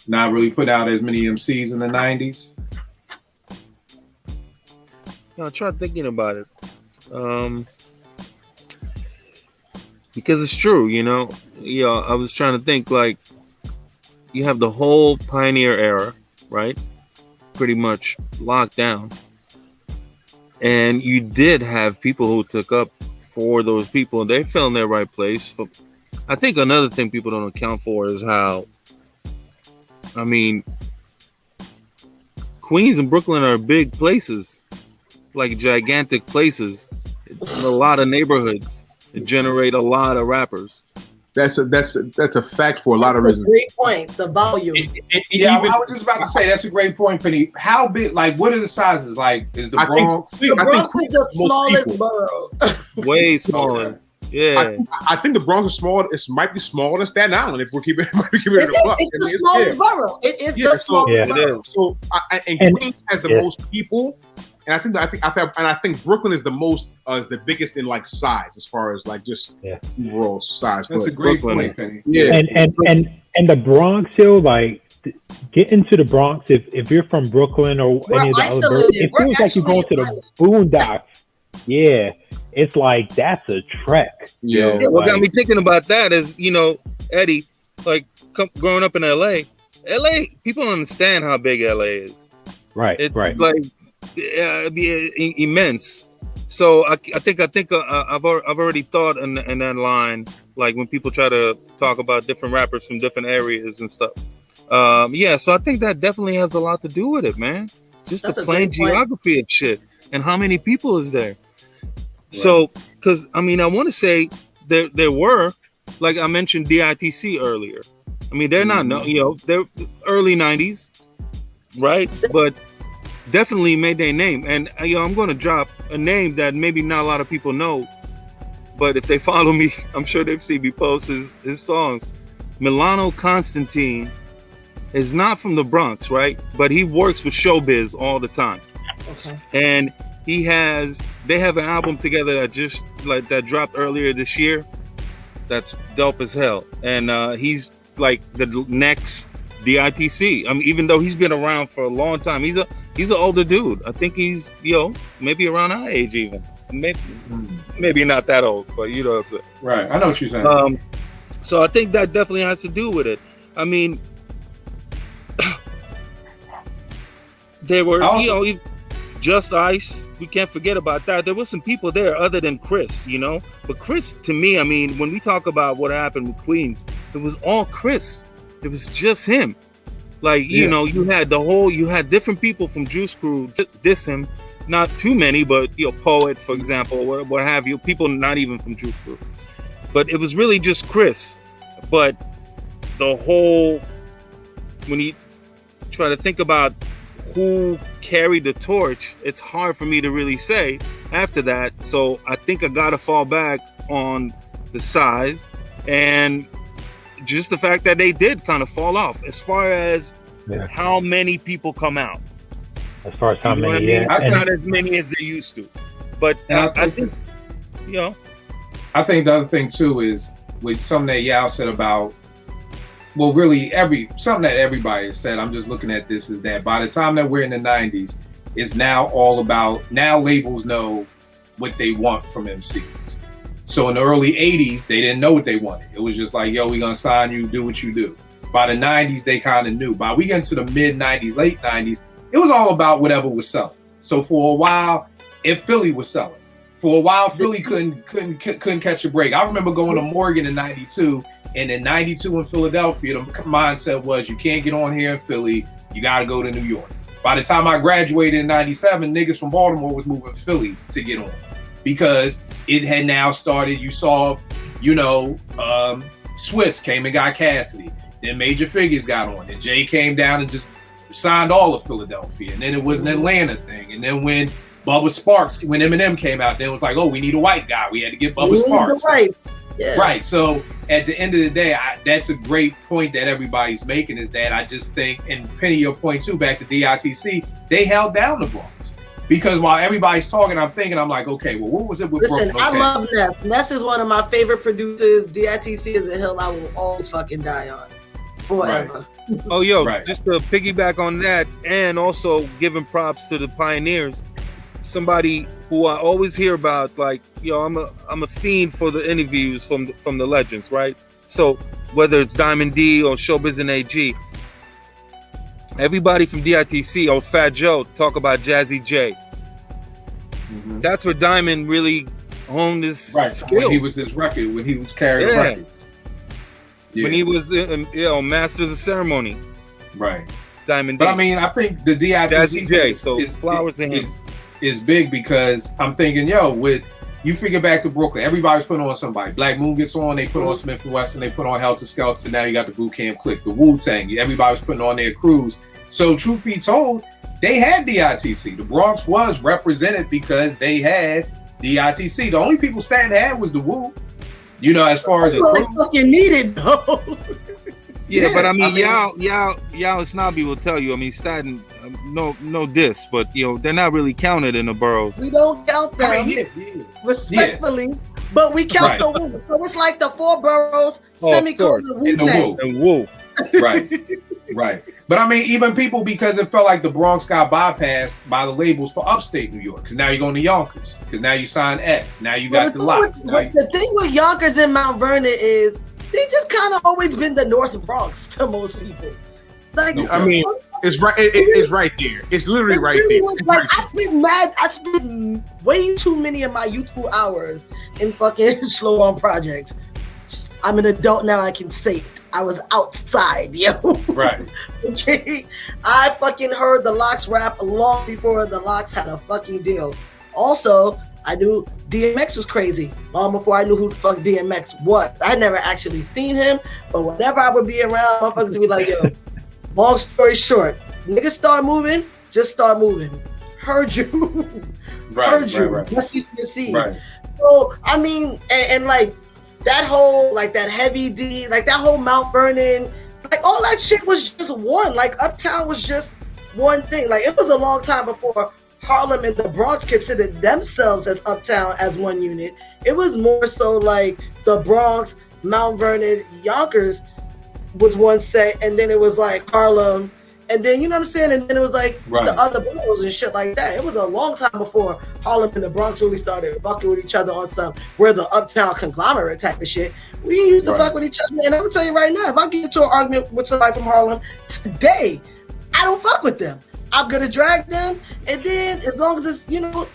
not really put out as many MCs in the 90s? I tried thinking about it. Because it's true, I was trying to think, like, you have the whole Pioneer era, right? Pretty much locked down. And you did have people who took up for those people. They fell in their right place. I think another thing people don't account for is how, I mean, Queens and Brooklyn are big places, like gigantic places. A lot of neighborhoods that generate a lot of rappers. That's a fact for a lot of That's a reasons. great point. The volume. Yeah, I was just about to say that's a great point, Penny. How big? Like, what are the sizes? Like, is the I Bronx? think, The Bronx is the most smallest people- borough. Way smaller. Okay. Yeah. I think the Bronx is small. It might be smaller than Staten Island if we're keeping it in the buck. It's I the mean, smallest big. borough. It is Yeah, the so- smallest Yeah, it borough. is. So And- Queens has the yeah. most people, and I think Brooklyn is the most is the biggest in like size as far as like just Yeah. overall size. That's But a great Brooklyn. point, Penny. yeah, And the Bronx, yo, like get into the Bronx if you're from Brooklyn or We're any of the other isolated. boroughs, it We're feels like you're going to actually the boondocks. Yeah, it's like that's a trek. yeah. Yeah, what got Like- me thinking about that is, Eddie, like growing up in LA, people don't understand how big LA is. Right, It's right. like immense. So I think I've already thought in that line, like when people try to talk about different rappers from different areas and stuff. So I think that definitely has a lot to do with it, man. Just That's the a plain great point. geography of shit and how many people is there. So, because I want to say there were, like I mentioned, DITC earlier. I mean, they're not they're early '90s, right? But definitely made their name. And I'm going to drop a name that maybe not a lot of people know, but if they follow me, I'm sure they've seen me post his songs. Milano Constantine is not from the Bronx, right? But he works with Showbiz all the time. Okay. And they have an album together that dropped earlier this year. That's dope as hell. And he's like the next DITC. I mean, even though he's been around for a long time, he's an older dude. I think he's maybe around our age even. Maybe not that old, but you know what I'm saying. Right. I know what you're saying. So I think that definitely has to do with it. I mean, there were Just Ice. We can't forget about that. There were some people there other than Chris, But Chris, to me, I mean, when we talk about what happened with Queens, it was all Chris. It was just him. Like, you had different people from Juice Crew diss him. Not too many, but Poet, for example, or what have you. People not even from Juice Crew. But it was really just Chris. But when you try to think about who carried the torch, it's hard for me to really say after that. So I think I gotta fall back on the size and just the fact that they did kind of fall off as far as how many people come out. As far as how many, I mean? yeah. Not as many as they used to. But I think I think the other thing too is with something that Yao said about, well, really something that everybody has said. I'm just looking at this is that by the time that we're in the 90s, it's now all about, now labels know what they want from MCs. So in the early 80s, they didn't know what they wanted. It was just like, yo, we're gonna sign you, do what you do. By the 90s, they kind of knew. By we get into the mid 90s, late 90s, it was all about whatever was selling. So for a while, Philly was selling. For a while, Philly couldn't catch a break. I remember going to Morgan in '92, and in '92 in Philadelphia, the mindset was you can't get on here in Philly, you got to go to New York. By the time I graduated in '97, niggas from Baltimore was moving to Philly to get on because it had now started. You saw, Swiss came and got Cassidy. Then Major Figures got on. Then Jay came down and just signed all of Philadelphia. And then it was an Atlanta thing. And then when Eminem came out, then it was like, oh, we need a white guy. We had to get Bubba Sparks. Right. So at the end of the day, that's a great point that everybody's making is that I just think, and Penny, your point too, back to DITC, they held down the Bronx. Because while everybody's talking, I'm like, okay, well, what was it with Listen, Brooklyn? Okay. I love Ness. Ness is one of my favorite producers. DITC is a hill I will always fucking die on. Forever. Right. Oh, just to piggyback on that and also giving props to the pioneers. Somebody who I always hear about, like, I'm a fiend for the interviews from the legends, right? So whether it's Diamond D or Showbiz and AG, everybody from DITC or Fat Joe talk about Jazzy J. Mm-hmm. That's where Diamond really honed his skills. When he was when he was carrying records. Yeah. When he was, Masters of Ceremony. Right. Diamond D. But I mean, I think the DITC Jazzy J. So flowers to him. Is big because I'm thinking, with you figure back to Brooklyn, everybody's putting on somebody. Black Moon gets on, they put on Smith & Wesson, they put on Helter Skelter, now you got the Boot Camp Clique, the Wu-Tang, everybody's putting on their crews. So truth be told, they had DITC. The Bronx was represented because they had DITC. The only people Staten had was the Wu. You know, as far as a crew. Fucking needed though. Yeah, but I mean, y'all and Snobby will tell you. I mean, Staten, no diss, but you know they're not really counted in the boroughs. We don't count them, I mean, respectfully, but we count the Wu. So it's like the 4 boroughs, semicolon Wu-Tang. And Wu. Right. But I mean, even people, because it felt like the Bronx got bypassed by the labels for upstate New York. Because now you're going to Yonkers. Because now you signed X. Now you got the Locks. The thing with Yonkers and Mount Vernon is they just kind of always been the North Bronx to most people. Like, I mean, it's right. It's right there. It's literally right there. Like, I spent way too many of my youthful hours in fucking slow on projects. I'm an adult now. I can say it. I was outside, yo. Right. Okay. I fucking heard the Locks rap long before the Locks had a fucking deal. Also, I knew DMX was crazy long before I knew who the fuck DMX was. I never actually seen him, but whenever I would be around, motherfuckers would be like, yo, long story short, niggas start moving, just start moving. Heard you. Heard you. Let's see. Right. So, I mean, and like, that whole, like, that Heavy D, like, that whole Mount Vernon, like, all that shit was just one. Like, Uptown was just one thing. Like, it was a long time before Harlem and the Bronx considered themselves as Uptown as one unit. It was more so like the Bronx, Mount Vernon, Yonkers was one set, and then it was like Harlem, and then, you know what I'm saying? And then it was like the other boroughs and shit like that. It was a long time before Harlem and the Bronx really started fucking with each other on some we're the Uptown conglomerate type of shit. We used to fuck with each other. And I'm gonna tell you right now, if I get into an argument with somebody from Harlem today, I don't fuck with them. I'm gonna drag them, and then as long as it's, you know,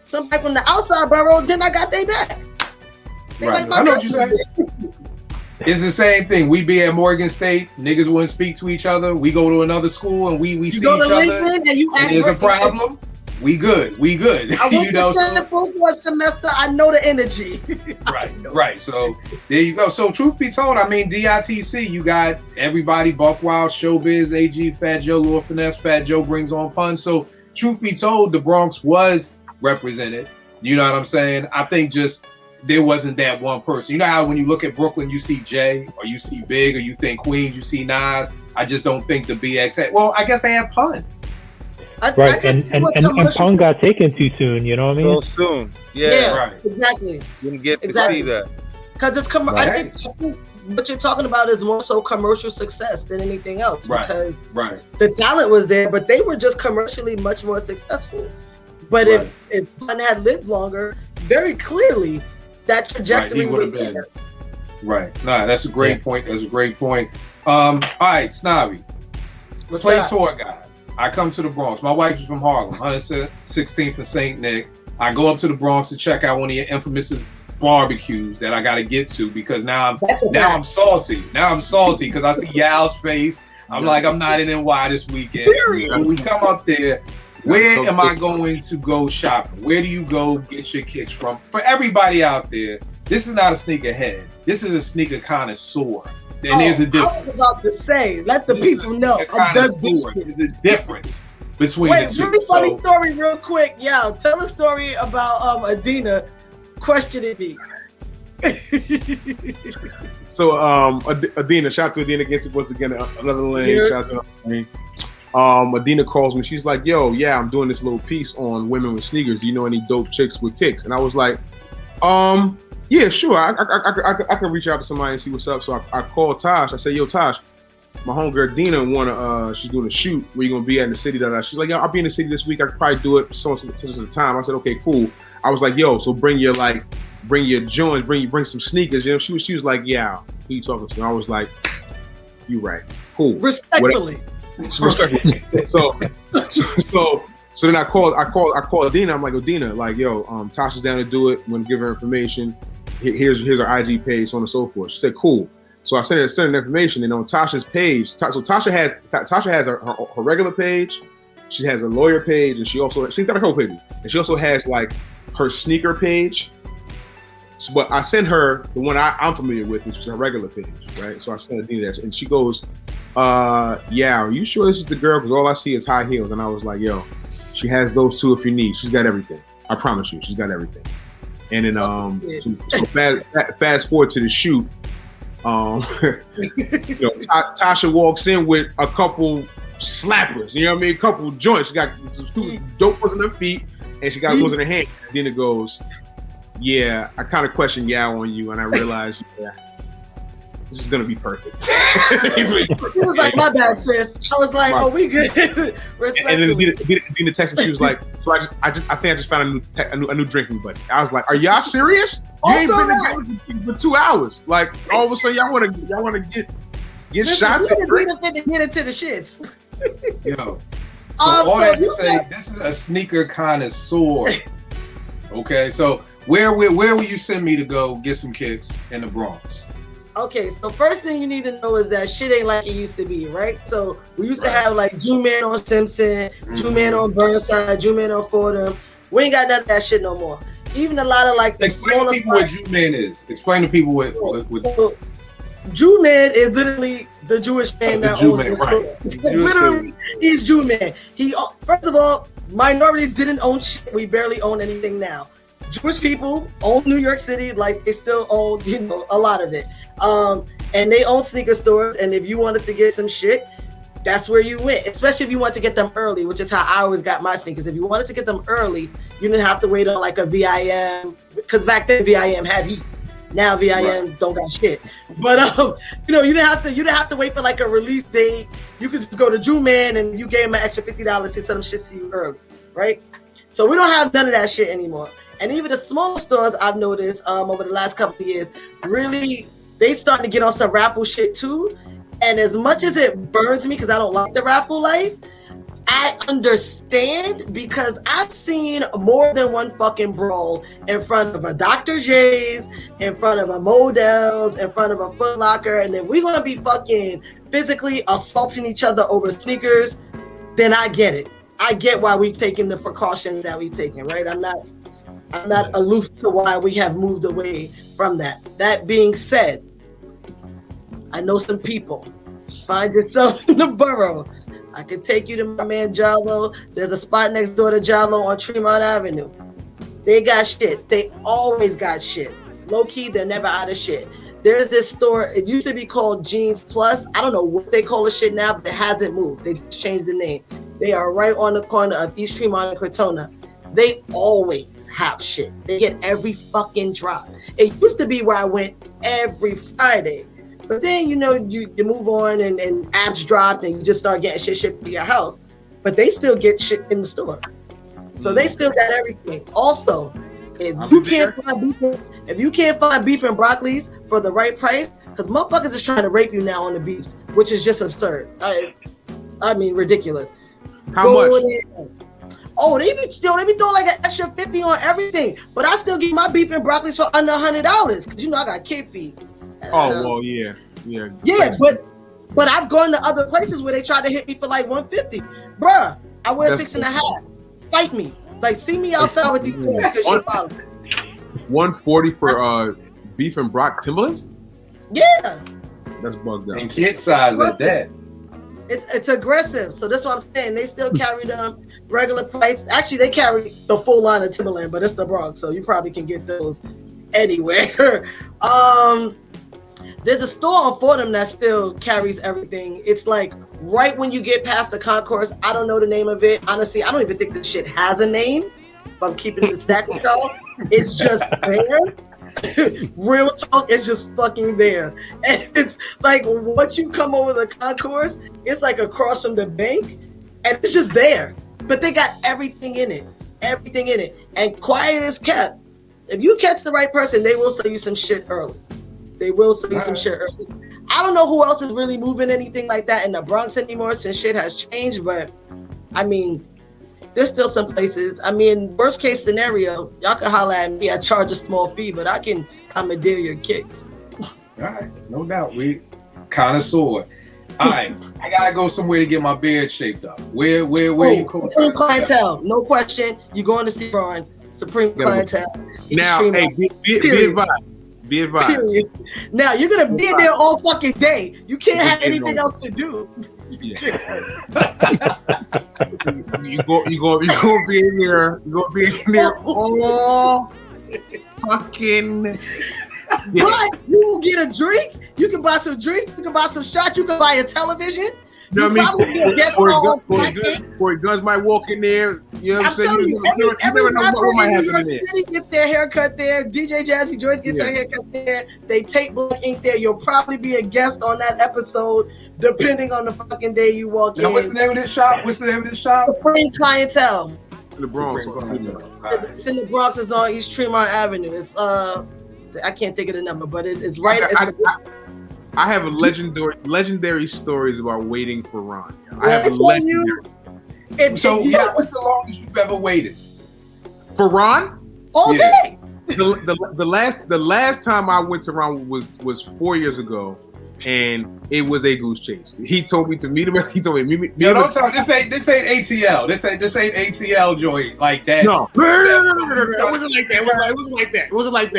somebody from the outside borough, then I got they back. They like my I know what you're saying. It's the same thing. We be at Morgan State, niggas wouldn't speak to each other. We go to another school and we see each other. And there's a problem. We good. I went to Stanford for a semester. I know the energy. Right. So there you go. So truth be told, I mean, DITC, you got everybody, Buck Wild, Showbiz, AG, Fat Joe, Lord Finesse, Fat Joe brings on puns. So truth be told, the Bronx was represented. You know what I'm saying? I think just there wasn't that one person. You know how when you look at Brooklyn, you see Jay, or you see Big, or you think Queens, you see Nas. I just don't think the BX had. Well, I guess they had Pun. Right, and Pun got taken too soon. You know what I mean? So soon. Yeah, right. Exactly. You didn't get to see that. Because it's I think what you're talking about is more so commercial success than anything else. Because the talent was there, but they were just commercially much more successful. But if Pun had lived longer, very clearly that trajectory would have been. Right. Nah, that's a great point. All right, Snobby. Play tour guide. I come to the Bronx. My wife is from Harlem, 116th and St. Nick. I go up to the Bronx to check out one of your infamous barbecues that I got to get to because now I'm salty. Now I'm salty because I see Yal's face. I'm like, I'm not in NY this weekend. When we come up there, where am I going to go shopping? Where do you go get your kicks from? For everybody out there, this is not a sneakerhead. This is a sneaker connoisseur. And there's a difference. I was about to say, let the people know. There's a difference between the two. Really funny story real quick. Yeah, tell a story about Adina questioning me. So Adina, shout out to Adina against once again, another lane. Shout out to me. Adina calls me. She's like, yo, yeah, I'm doing this little piece on women with sneakers. Do you know any dope chicks with kicks? And I was like, yeah, sure. I can reach out to somebody and see what's up. So I called Tosh. I said, yo, Tosh, my homegirl Dina she's doing a shoot. Where you gonna be at in the city? She's like, yo, I'll be in the city this week. I could probably do it so at the time. I said, okay, cool. I was like, yo, so bring your joints, bring some sneakers. You know, she was like, yeah, who you talking to? And I was like, you right, cool. Respectfully. So then I called Dina. I'm like, oh, Dina, like, yo, Tasha's down to do it. I'm gonna give her information. Here's her IG page, so on and so forth. She said, cool. So I sent her the information, and on Tasha's page, so Tasha has her regular page, she has her lawyer page, and she's got a couple pages, and she also has like her sneaker page, So, but I sent her the one I'm familiar with, which is her regular page, right? So I sent Nina that, and she goes, yeah, are you sure this is the girl? Because all I see is high heels. And I was like, yo, she has those two if you need. She's got everything. I promise you, she's got everything. And then so fast forward to the shoot. Tasha walks in with a couple slappers, you know what I mean? A couple joints. She got some stupid dope ones on her feet, and she got ones in her hand. Then it goes, yeah, I kind of questioned Yao on you, and I realized, yeah, this is gonna be perfect. He was like, my bad, sis. I was like, oh, we good. And then Dina texted me, she was like, so I think I just found a new drinking buddy. I was like, are y'all serious? You ain't been together for 2 hours. Like, all of a sudden, y'all wanna get shots. Get into the shits. Yo. So all that to say, this is a sneaker connoisseur. Okay, so where will you send me to go get some kicks in the Bronx? Okay, so first thing you need to know is that shit ain't like it used to be, right? So we used to have like Jew-Man on Simpson, Jew-Man on Burnside, Jew-Man on Fordham. We ain't got none of that shit no more. Even a lot of like the Explain to people what Jew-Man is. Explain to people what Jew-Man is literally the Jewish man that owns the store. Literally, he's Jew-Man. First of all, minorities didn't own shit. We barely own anything now. Jewish people own New York City, like they still own, a lot of it. And they own sneaker stores. And if you wanted to get some shit, that's where you went. Especially if you want to get them early, which is how I always got my sneakers. If you wanted to get them early, you didn't have to wait on like a VIM, because back then VIM had heat. Now VIM don't got shit. But you didn't have to wait for like a release date. You could just go to Jew-Man and you gave him an extra $50 to sell them shit to you early, right? So we don't have none of that shit anymore. And even the smaller stores, I've noticed over the last couple of years, really, they starting to get on some raffle shit too. And as much as it burns me because I don't like the raffle life, I understand because I've seen more than one fucking brawl in front of a Dr. J's, in front of a Modell's, in front of a Foot Locker, and if we're going to be fucking physically assaulting each other over sneakers, then I get it. I get why we've taken the precautions that we've taken, right? I'm not aloof to why we have moved away from that. That being said, I know some people. Find yourself in the borough. I can take you to my man Jallo. There's a spot next door to Jallo on Tremont Avenue. They got shit. They always got shit. Low key, they're never out of shit. There's this store. It used to be called Jeans Plus. I don't know what they call the shit now, but it hasn't moved. They just changed the name. They are right on the corner of East Tremont and Crotona. They always have shit. They get every fucking drop. It used to be where I went every Friday. But then, you move on and apps dropped and you just start getting shit shipped to your house. But they still get shit in the store. So they still got everything. Also, if you can't find beef and broccolis for the right price, because motherfuckers is trying to rape you now on the beefs, which is just absurd. I mean, ridiculous. How much? Oh, they be throwing like an extra 50 on everything. But I still get my beef and broccolis for under $100 because I got kid feet. Oh, well, yeah. Yeah, but I've gone to other places where they tried to hit me for like 150. Bruh, I wear 6.5. Fight me. Like, see me outside with these things. 140 for beef and brock Timberlands? Yeah. That's bugged out. And kid size at that. It's aggressive. So that's what I'm saying. They still carry them regular price. Actually, they carry the full line of Timberland, but it's the Bronx, so you probably can get those anywhere. There's a store on Fordham that still carries everything. It's like right when you get past the concourse. I don't know the name of it. Honestly, I don't even think this shit has a name. If I'm keeping it a stack with y'all, it's just there. Real talk, it's just fucking there. And it's like once you come over the concourse, it's like across from the bank, and it's just there. But they got everything in it. Everything in it. And quiet as kept. If you catch the right person, they will sell you some shit early. They will sell you some shit early. I don't know who else is really moving anything like that in the Bronx anymore since shit has changed, but I mean, there's still some places. I mean, worst case scenario, y'all can holler at me. I charge a small fee, but I can commandeer your kicks. All right, no doubt. We connoisseur. All right, I gotta go somewhere to get my beard shaped up. Where you go? Clientele, no question. You're going to see Ron. Supreme clientele. Now, hey, be advised. Be advised. Period. Now you're gonna be in there all fucking day. You can't have anything else to do. Yeah. you go be in there. You gonna be in there all fucking. Yeah. But you will get a drink. You can buy some drinks. You can buy some shots. You can buy a television. You know what I probably mean? be a guest on Corey Guns might walk in there. You know what I'm saying? telling you, every never know what might rapper in happen New York in there. City gets their haircut there. DJ Jazzy Joyce gets her haircut there. They take Black Ink there. You'll probably be a guest on that episode, depending on the fucking day you walk in. What's the name of this shop? Supreme Clientele. It's in the Bronx. It's in the Bronx. It's on East Tremont Avenue. It's I can't think of the number, but it's right. I have a legendary stories about waiting for Ron. I have a legendary. What's the longest you've ever waited for Ron? All day. The last time I went to Ron was 4 years ago, and it was a goose chase. He told me to meet him. He told me meet him. Don't tell me this ain't ATL. This ain't ATL joint like that. No. It wasn't like that. It wasn't like that. It wasn't like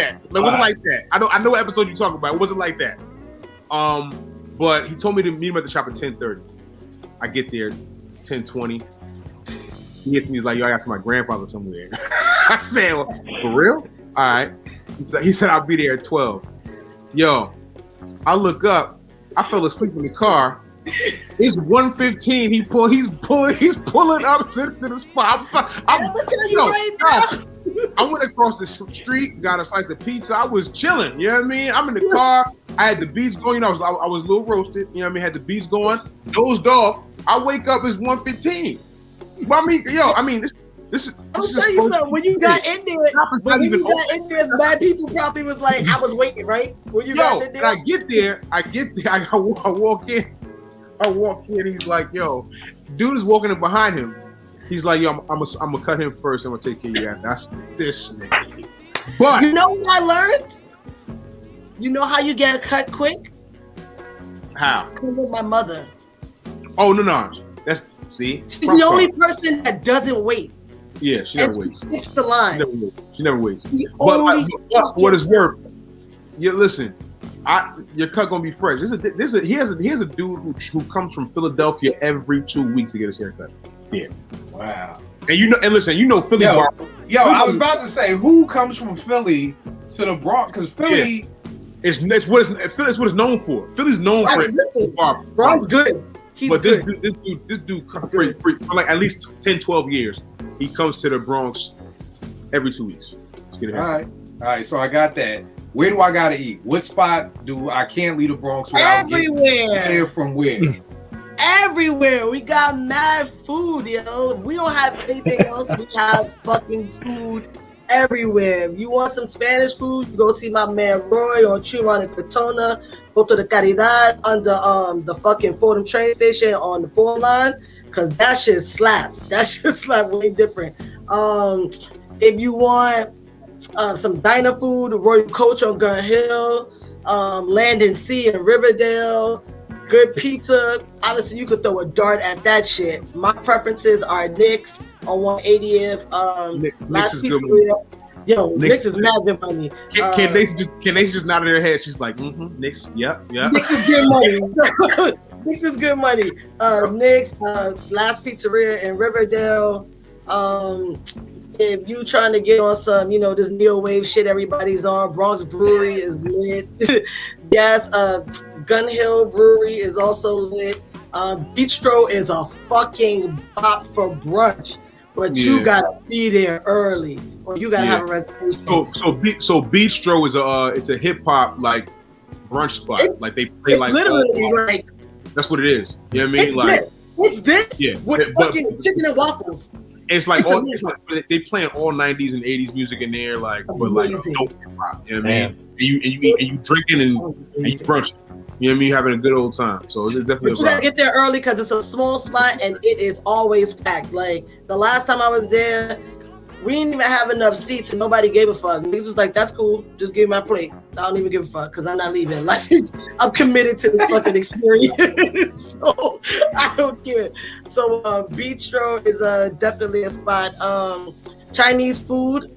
that. I know what episode you're talking about. It wasn't like that. But he told me to meet him at the shop at 10:30. I get there 10:20. He hits me, he's like, yo, I got to my grandfather somewhere. I said, well, for real? All right. He said I'll be there at 12. Yo, I look up. I fell asleep in the car. It's 1:15. He's pulling up to the spot. I'm gonna tell you right now. I went across the street, got a slice of pizza. I was chilling. You know what I mean? I'm in the car. I had the beats going. I was a little roasted. You know what I mean? Had the beats going. Dozed off. I wake up. It's 1:15. But this is. I'll tell you something. When you got in there, bad people probably was like, I was waiting, right? When you got in there, I get there. I walk in. He's like, yo, dude is walking in behind him. He's like, yo, I'm gonna cut him first. I'm gonna take care of you after. That's this nigga. But you know what I learned? You know how you get cut quick? How? Come with my mother. Oh no. That's see. She's the only person that doesn't wait. Yeah, she never waits. She sticks the line. She never waits. But for what it's worth, listen. Your cut gonna be fresh. He has a dude who comes from Philadelphia every 2 weeks to get his haircut. Yeah. Wow. And listen, Philly. I was about to say, who comes from Philly to the Bronx? Because Philly, it's what it's known for. Philly's known for it. Bronx good. But this dude for like at least 10, 12 years, he comes to the Bronx every 2 weeks. Let's get it. All right. So I got that. Where do I gotta eat? What spot I can't leave the Bronx without getting from where? Everywhere. We got mad food, yo. We don't have anything else. We have fucking food everywhere. If you want some Spanish food, you go see my man Roy on Tremont and Crotona. Go to the Caridad under the fucking Fordham train station on the 4 line, because that shit slap. That shit slap way different. If you want some diner food, Royal Coach on Gun Hill, Land and Sea in Riverdale, good pizza. Honestly, you could throw a dart at that shit. My preferences are Nick's on 180th. Nick's is good money. Yo, Nick's is mad good money. Can they just nod their head? She's like, Nick's, yep. Nick's is good money. Nick's is good money. Nick's, Last Pizzeria in Riverdale. If you trying to get on some, this neo wave shit everybody's on, Bronx Brewery is lit. Yes, Gun Hill Brewery is also lit. Bistro is a fucking pop for brunch, but you gotta be there early, or you gotta have a reservation. So Bistro is it's a hip hop like brunch spot. Like they play like literally like that's what it is. You know what I mean? What's this? Yeah, with fucking chicken and waffles. It's like they playing all 90s and 80s music in there, like but like dope hip hop. You know what I mean? And you drinking and you brunching. You know what I mean? Having a good old time. So it's definitely. But you gotta get there early because it's a small spot and it is always packed. Like the last time I was there, we didn't even have enough seats and nobody gave a fuck. Niggas was like, "That's cool. Just give me my plate. I don't even give a fuck because I'm not leaving. Like I'm committed to the fucking experience, so I don't care." So Bistro is definitely a spot. Chinese food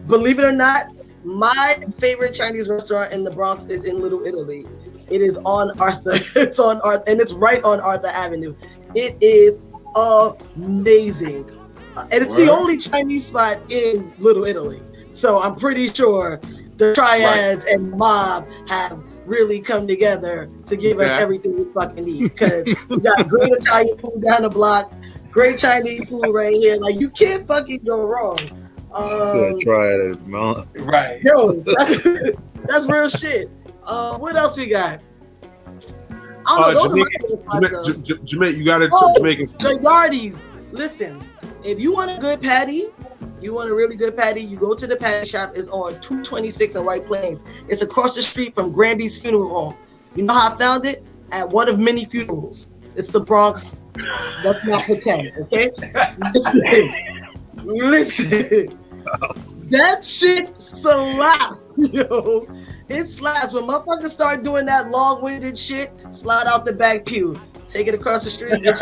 believe it or not, my favorite Chinese restaurant in the Bronx is in Little Italy. It is on Arthur. It's on Arthur, and it's right on Arthur Avenue. It is amazing, and it's the only Chinese spot in Little Italy. So I'm pretty sure the Triads and Mob have really come together to give us everything we fucking need. Because we got great Italian food down the block, great Chinese food right here. Like, you can't fucking go wrong. Triad, Mount. Right. Yo, that's real shit. What else we got? I don't know. Jamaica, you got it. Jamaica. The Yardies. Listen, if you want a good patty, you want a really good patty, you go to the patty shop. It's on 226 in White Plains. It's across the street from Granby's Funeral Home. You know how I found it? At one of many funerals. It's the Bronx. Let's not pretend, okay? Listen. That shit slaps, yo. It slaps. When motherfuckers start doing that long-winded shit, slide out the back pew. Take it across the street. By the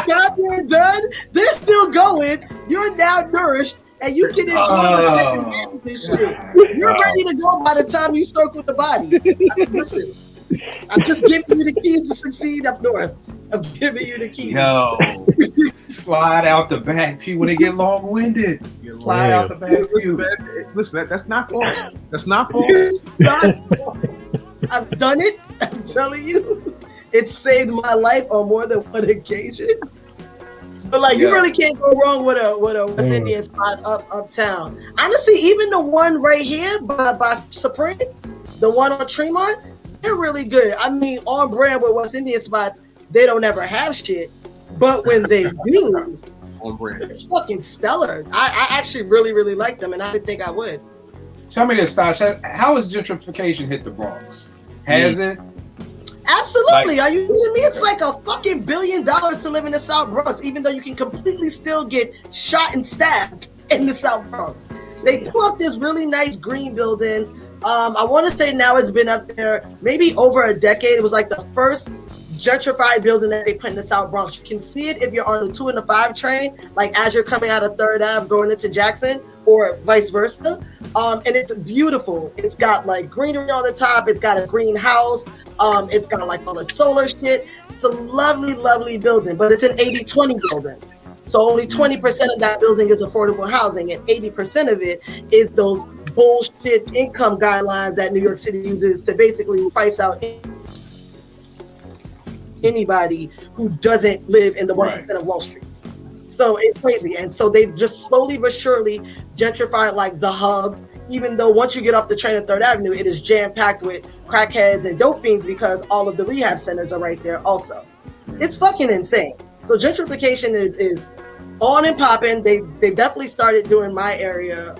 time you're done, they're still going. You're now nourished, and you can enjoy this shit. You're ready to go by the time you circle the body. Listen, I'm just giving you the keys to succeed up north. I'm giving you the keys. Yo, slide out the back pew when they get long-winded. Slide out the back pew. Listen, that's not false. That's not false. I've done it. I'm telling you, it saved my life on more than one occasion. But like, you really can't go wrong with a West Indian spot uptown. Honestly, even the one right here by Supreme, the one on Tremont, they're really good. I mean, on brand with West Indian spots, they don't ever have shit, but when they do, on brand, it's fucking stellar. I actually really, really like them, and I didn't think I would. Tell me this, Stash. How has gentrification hit the Bronx? Has it? Absolutely. Are you kidding me? It's like a fucking $1 billion to live in the South Bronx, even though you can completely still get shot and stabbed in the South Bronx. They threw up this really nice green building. I want to say now it's been up there maybe over a decade. It was like the first gentrified building that they put in the South Bronx. You can see it if you're on the 2 and the 5 train, like as you're coming out of 3rd Ave going into Jackson, or vice versa. And it's beautiful. It's got like greenery on the top. It's got a greenhouse. It's got like all the solar shit. It's a lovely, lovely building, but it's an 80-20 building. So only 20% of that building is affordable housing, and 80% of it is those bullshit income guidelines that New York City uses to basically price out anybody who doesn't live in the 1% of Wall Street. So it's crazy. And so they just slowly but surely gentrified like the hub, even though once you get off the train at 3rd Avenue, it is jam-packed with crackheads and dope fiends because all of the rehab centers are right there also. It's fucking insane. So gentrification is on and popping. They definitely started doing my area.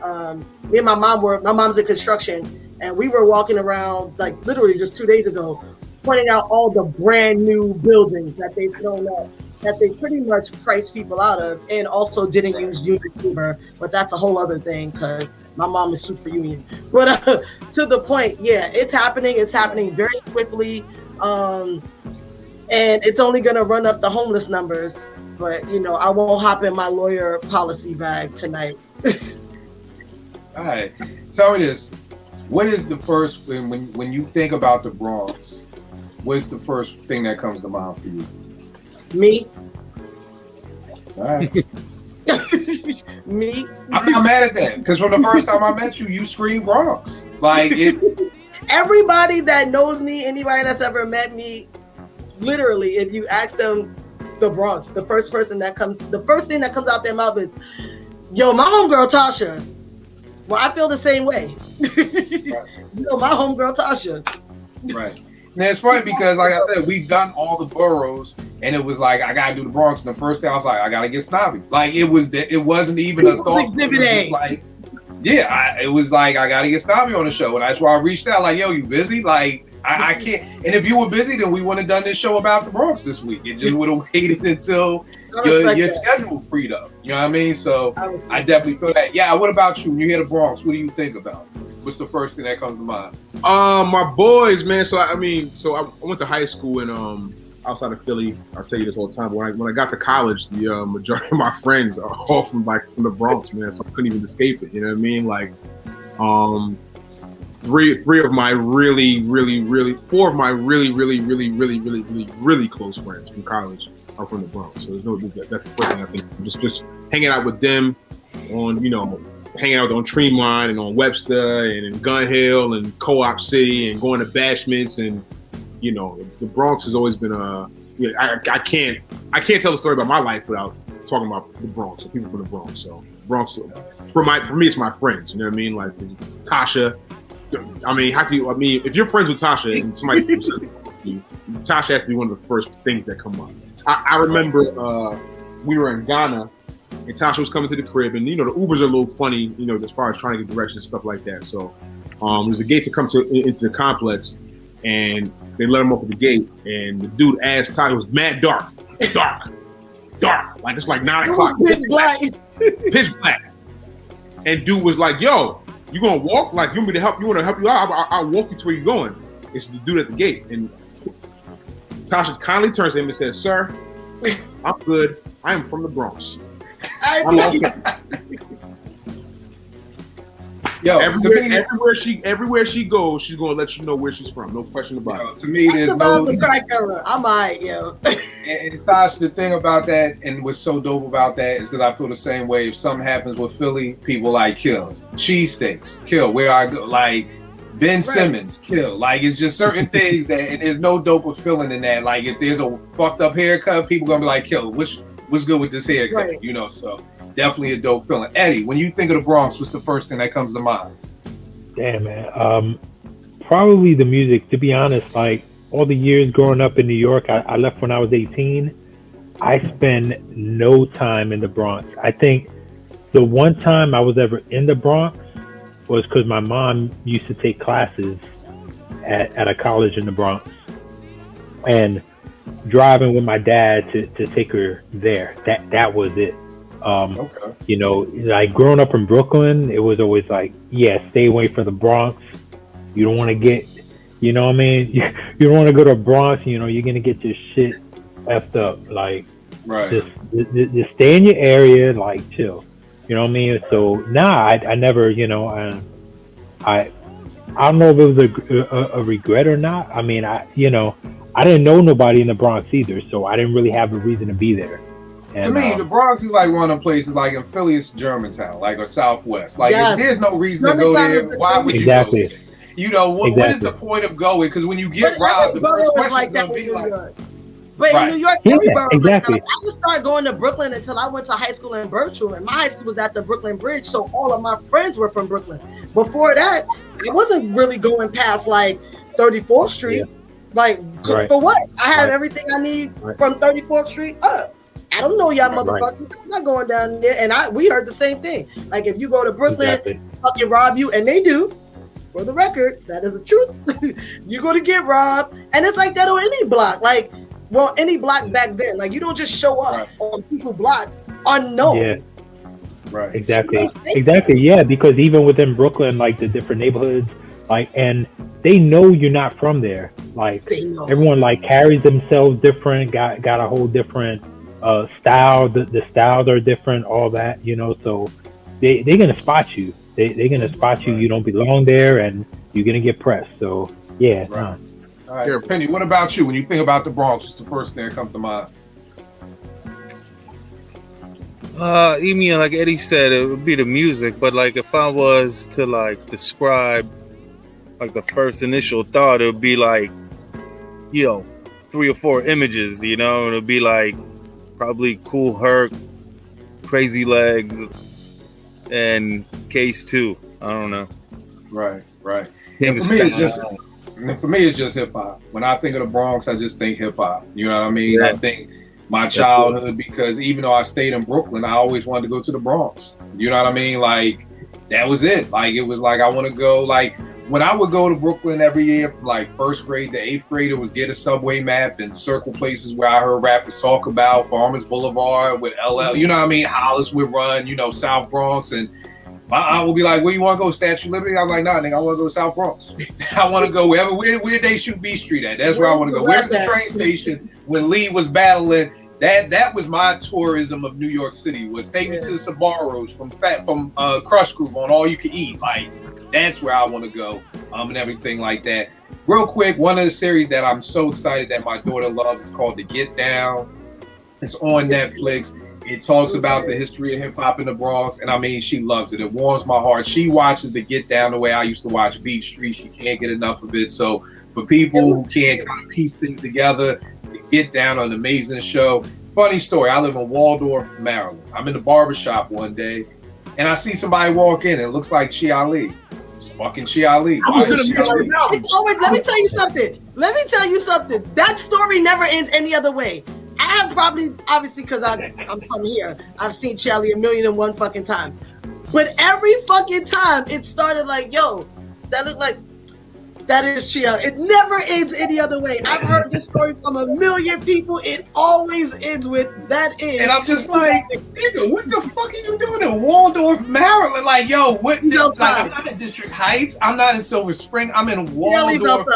Me and my mom's in construction, and we were walking around like literally just 2 days ago, pointing out all the brand new buildings that they've thrown up, that they pretty much priced people out of, and also didn't use union labor, but that's a whole other thing because my mom is super union. But to the point, yeah, it's happening very swiftly, and it's only gonna run up the homeless numbers. But you know, I won't hop in my lawyer policy bag tonight. All right, tell me this: what is the first when you think about the Bronx? What's the first thing that comes to mind for you? Me. All right. Me. I'm not mad at that because from the first time I met you, you screamed Bronx. Like it. Everybody that knows me, anybody that's ever met me, literally, if you ask them the Bronx, the first thing that comes out their mouth is, "Yo, my homegirl Tasha." Well, I feel the same way. Right. Yo, my homegirl Tasha. Right. And it's funny because, like I said, we've done all the boroughs, and it was like I gotta do the Bronx. And the first thing I was like, I gotta get snobby. Like it wasn't even a thought. Exhibit A. Like, yeah, it was like I gotta get snobby on the show, and that's why I reached out. Like, yo, you busy? Like I can't. And if you were busy, then we wouldn't have done this show about the Bronx this week. It just would have waited until your schedule freed up. You know what I mean? So I definitely feel that. Yeah. What about you? When you hear the Bronx, what do you think about? What's the first thing that comes to mind? My boys, man. So I went to high school in outside of Philly, I'll tell you this all the time. But when I got to college, the majority of my friends are all from the Bronx, man. So I couldn't even escape it. You know what I mean? Like, four of my really close friends from college are from the Bronx. So that's the first thing I think. Just hanging out with them on, hanging out on Tremont and on Webster and in Gun Hill and Co-op City and going to Bashments and, the Bronx has always been I can't tell a story about my life without talking about the Bronx and people from the Bronx. So Bronx, for me, it's my friends. You know what I mean? Like Tasha. I mean, if you're friends with Tasha and somebody says you, Tasha has to be one of the first things that come up. I remember we were in Ghana and Tasha was coming to the crib, and the Ubers are a little funny, as far as trying to get directions and stuff like that. So there's a gate to come into the complex, and they let him off at the gate, and the dude asked Tasha, it was mad dark, like it's like 9 o'clock, pitch black, pitch black, and dude was like, "Yo, you gonna walk? Like, you want me to help? You want to help you out? I'll walk you to where you're going." It's the dude at the gate, and Tasha kindly turns to him and says, "Sir, I'm good. I am from the Bronx." Yo, everywhere she goes, she's gonna let you know where she's from. No question about it. To me, there's about the crack era. I'm alright, yo. And Tosh, the thing about that, and what's so dope about that, is because I feel the same way. If something happens with Philly, people like kill. Cheesesteaks, kill. Where I go, like Ben Simmons, kill. Like, it's just certain things that, and there's no doper feeling in that. Like, if there's a fucked up haircut, people gonna be like, kill. What's good with this haircut? Right. So definitely a dope feeling. Eddie, when you think of the Bronx, what's the first thing that comes to mind? Damn, man. Probably the music. To be honest, like all the years growing up in New York, I left when I was 18. I spent no time in the Bronx. I think the one time I was ever in the Bronx was because my mom used to take classes at a college in the Bronx, and driving with my dad to take her there. That was it. Okay. Like growing up in Brooklyn, it was always like, stay away from the Bronx. You don't want to get, you don't want to go to Bronx. You're going to get your shit effed up. Like, right. Just stay in your area, like chill. You know what I mean? So I never, I don't know if it was a regret or not. I mean, I didn't know nobody in the Bronx either, so I didn't really have a reason to be there. And, to me, the Bronx is like one of the places, like in Philly, it's Germantown, like, or Southwest. Like, if there's no reason to go there, why would you go there? What is the point of going? Because when you get robbed, the first question is going to be like... But in New York, everybody exactly. Like, I didn't start going to Brooklyn until I went to high school in Bertram, and my high school was at the Brooklyn Bridge, so all of my friends were from Brooklyn. Before that, I wasn't really going past like 34th Street. Like, for what? I have everything I need from 34th Street up. I don't know y'all motherfuckers. I'm not going down there. And we heard the same thing. Like, if you go to Brooklyn, fucking rob you, and they do. For the record, that is the truth. You're going to get robbed, and it's like that on any block. Like, well, any block back then, like you don't just show up on people block unknown. Yeah. Right. Exactly. Yeah, because even within Brooklyn, like the different neighborhoods, like, and they know you're not from there. Like everyone like carries themselves different, got a whole different style. The styles are different, all that, so they're gonna spot you. They're gonna spot you. You don't belong there, and you're gonna get pressed. So yeah. Right. All right, here, Penny, what about you? When you think about the Bronx, what's the first thing that comes to mind? Even like Eddie said, it would be the music. But like if I was to like describe like the first initial thought, it would be like, 3 or 4 images, it would be like probably Cool Herc, Crazy Legs, and Case 2. I don't know. Right. For me, it's just hip hop. When I think of the Bronx, I just think hip hop. You know what I mean? Yeah. I think my childhood, because even though I stayed in Brooklyn, I always wanted to go to the Bronx. You know what I mean? Like, that was it. Like, it was like, I want to go. Like, when I would go to Brooklyn every year from like 1st grade to 8th grade, it was get a subway map and circle places where I heard rappers talk about Farmers Boulevard with LL. You know what I mean? Hollis would run, South Bronx. And My aunt will be like, "Where you want to go, Statue of Liberty?" I'm like, "Nah, nigga, I want to go to South Bronx. I want to go where they shoot B Street at. That's where I want to go. Where's the train station when Lee was battling?" That was my tourism of New York City. Was take me to the Sbarro's from Crush Group on All You Can Eat. Like that's where I want to go, and everything like that. Real quick, one of the series that I'm so excited that my daughter loves is called The Get Down. It's on Netflix. It talks about the history of hip hop in the Bronx, and I mean, she loves it. It warms my heart. She watches The Get Down the way I used to watch Beat Street. She can't get enough of it. So for people who can't kind of piece things together, The Get Down, an amazing show. Funny story. I live in Waldorf, Maryland. I'm in the barbershop one day, and I see somebody walk in. And it looks like Chi Ali. Fucking Chi Ali. Let me tell you something. That story never ends any other way. I have obviously, because I'm from here, I've seen Charlie 1,000,001 fucking times. But every fucking time it started like, yo, that looked like that is Chia. It never ends any other way. I've heard this story from 1,000,000 people. It always ends with that is. And I'm just like, nigga, what the fuck are you doing in Waldorf, Maryland? Like, yo, what? Like, I'm not in District Heights. I'm not in Silver Spring. I'm in Waldorf,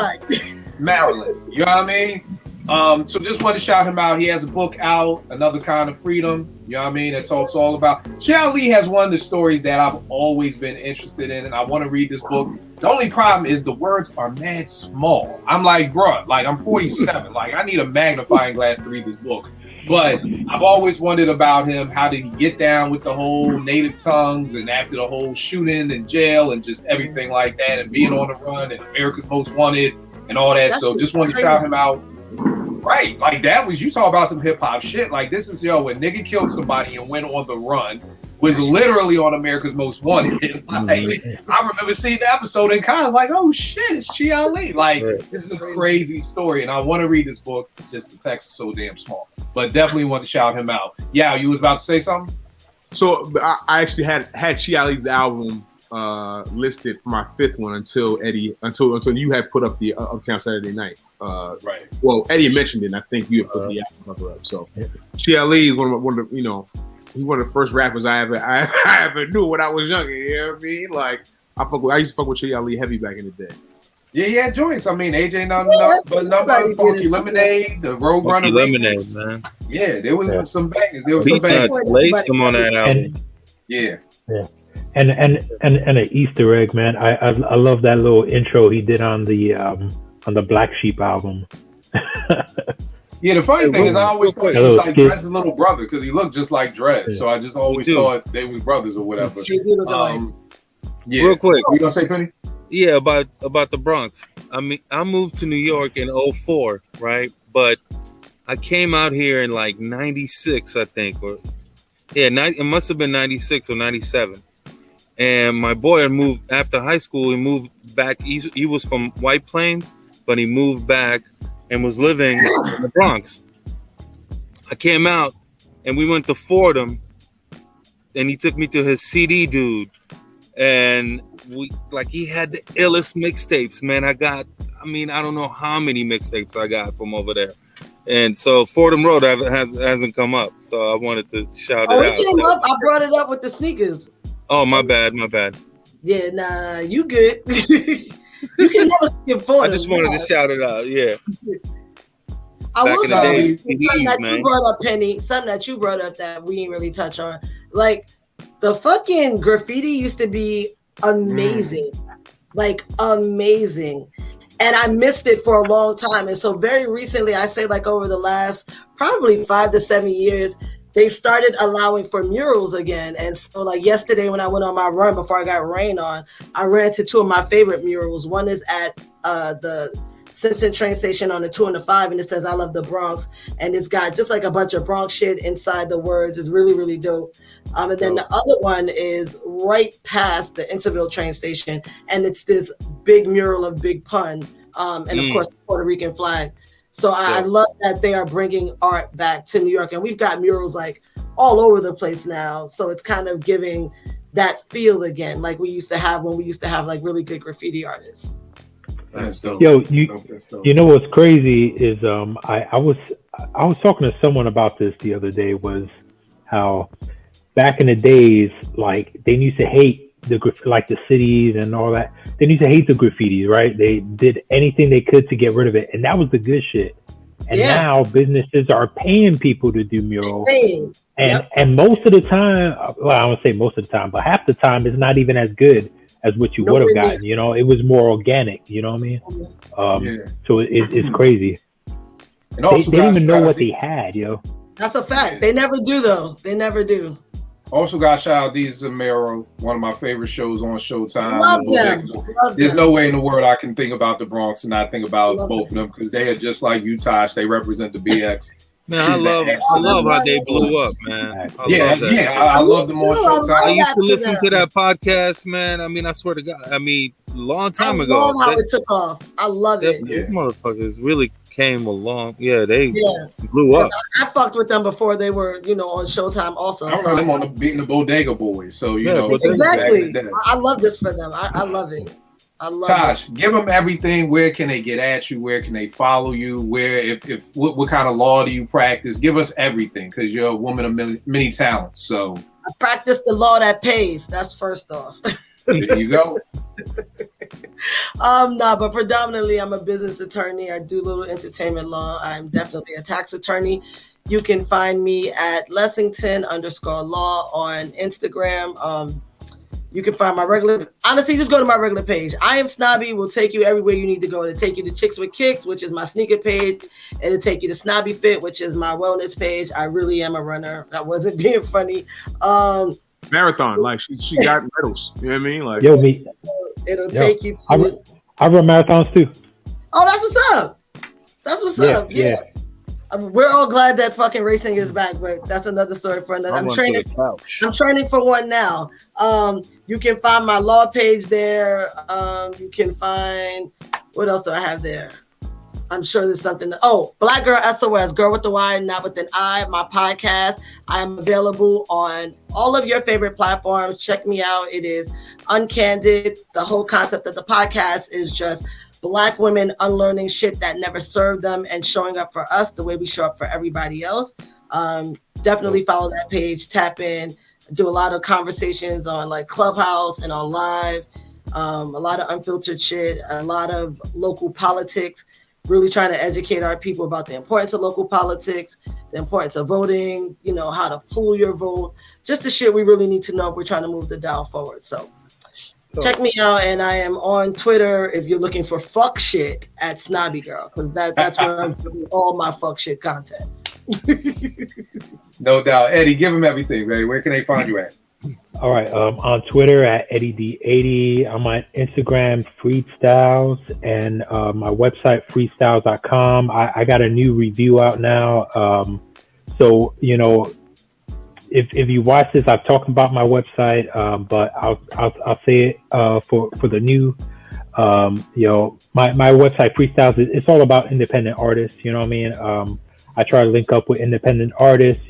Maryland. You know what I mean? So just want to shout him out. He has a book out, Another Kind of Freedom. You know what I mean? That talks all about. Chow Lee has one of the stories that I've always been interested in, and I want to read this book. The only problem is the words are mad small. I'm like, bruh, like I'm 47. Like I need a magnifying glass to read this book. But I've always wondered about him. How did he get down with the whole native tongues and after the whole shooting and jail and just everything like that and being on the run and America's Most Wanted and all that. So just wanted to shout him out. Right, like that was, you talk about some hip hop shit. Like this is, yo, when nigga killed somebody and went on the run, was literally on America's Most Wanted. Like, I remember seeing the episode and kind of like, oh shit, it's Chi Ali. Like this is a crazy story, and I want to read this book. It's just the text is so damn small, but definitely want to shout him out. Yeah, you was about to say something. So I actually had Chi Ali's album listed for my fifth one until you had put up the Uptown Saturday Night. Right. Well, Eddie mentioned it, and I think you had put the album cover up. So Chi Ali is one of the, you know, he's one of the first rappers I ever knew when I was younger. You know what I mean? Like I used to fuck with Chi Ali heavy back in the day. Yeah, he had joints. I mean, AJ nothing Funky Lemonade, the Roadrunner Lemonade, man. Yeah, there was some bangers. There was Beats some bangers. laced him on that album. Yeah. And an Easter egg, man. I love that little intro he did on the Black Sheep album. Yeah, the funny thing is I always thought he was like Drez's little brother because he looked just like Drez. Yeah. So I just always thought they were brothers or whatever. Yeah. Real quick. What you gonna say, Penny? Yeah, about the Bronx. I mean, I moved to New York in 2004, right? But I came out here in like 96, I think. It must have been 96 or 97. And my boy had moved after high school. He moved back. He was from White Plains, but he moved back and was living in the Bronx. I came out and we went to Fordham, and he took me to his CD dude, and he had the illest mixtapes, man. I don't know how many mixtapes I got from over there. And so Fordham Road hasn't come up, so I wanted to shout it out. It came up. I brought it up with the sneakers. Oh, my bad. Yeah, nah, you good. You can never skip Fordham. I just wanted to shout it out, yeah. I will say something that you brought up, Penny, something that you brought up that we didn't really touch on. Like, the fucking graffiti used to be amazing. Like, amazing. And I missed it for a long time. And so very recently, I say like over the last probably 5 to 7 years, they started allowing for murals again. And so like yesterday when I went on my run before I got rained on, I ran into two of my favorite murals. One is at the Simpson train station on the 2 and the 5, and it says "I love the Bronx," and it's got just like a bunch of Bronx shit inside the words. It's really, really dope. And then the other one is right past the Interville train station, and it's this big mural of Big Pun, and of course the Puerto Rican flag. So I love that they are bringing art back to New York, and we've got murals like all over the place now. So it's kind of giving that feel again, like we used to have when we used to have like really good graffiti artists. Yo, you know what's crazy is I was talking to someone about this the other day, was how back in the days, like they used to hate like the cities and all that. They used to hate the graffiti, right? They did anything they could to get rid of it, and that was the good shit. And now businesses are paying people to do murals. And most of the time, well, I won't say most of the time, but half the time it's not even as good as what you would have gotten. You know, it was more organic. You know what I mean? So it's crazy. And also they didn't even know what they had, yo. That's a fact. They never do, though. They never do. Also got shout out These Zamero, one of my favorite shows on Showtime. Love them. There's no way in the world I can think about the Bronx and not think about both of them, because they are just like you, Tosh. They represent the BX. Man, I love how they blew up, man. I love them on Showtime. I used to listen to that podcast, man. I mean, I swear to God. I mean, a long time ago. I love how it took off. I love it. These motherfuckers really came along. Yeah, they blew up. I fucked with them before they were, on Showtime also. I remember them on beating the Bodega Boys. So, exactly. I love this for them. I love it. Tosh, give them everything. Where can they get at you? Where can they follow you? Where, what kind of law do you practice? Give us everything, because you're a woman of many talents. So I practice the law that pays. That's first off. There you go. But predominantly I'm a business attorney. I do little entertainment law. I'm definitely a tax attorney. You can find me at Lessington_law on Instagram. You can find my honestly, just go to my regular page. I Am Snobby will take you everywhere you need to go. It'll take you to Chicks with Kicks, which is my sneaker page. It'll take you to Snobby Fit, which is my wellness page. I really am a runner. I wasn't being funny. Marathon, like she got medals. You know what I mean? Like, it'll take you to. I run marathons too. Oh, that's what's up. That's what's up. Yeah. We're all glad that fucking racing is back, but that's another story for another. I'm training for one now. You can find my law page there. You can find, what else do I have there? I'm sure there's something. Black Girl SOS, Girl with the Y, Not with an I, my podcast. I am available on all of your favorite platforms. Check me out. It is uncandid. The whole concept of the podcast is just Black women unlearning shit that never served them and showing up for us the way we show up for everybody else. Definitely follow that page, tap in, do a lot of conversations on like Clubhouse and on live, a lot of unfiltered shit, a lot of local politics, really trying to educate our people about the importance of local politics, the importance of voting, how to pool your vote, just the shit we really need to know if we're trying to move the dial forward. So check me out, and I am on Twitter if you're looking for fuck shit at Snobby Girl, because that's where I'm doing all my fuck shit content. No doubt. Eddie, give them everything, baby. Where can they find you at? All right. On Twitter at EddieD80. I'm on Instagram, Freestyles, and my website, freestyles.com. I got a new review out now. So, if you watch this, I've talked about my website, but I'll say it for the new, my website Freestyles. It's all about independent artists. You know what I mean? I try to link up with independent artists.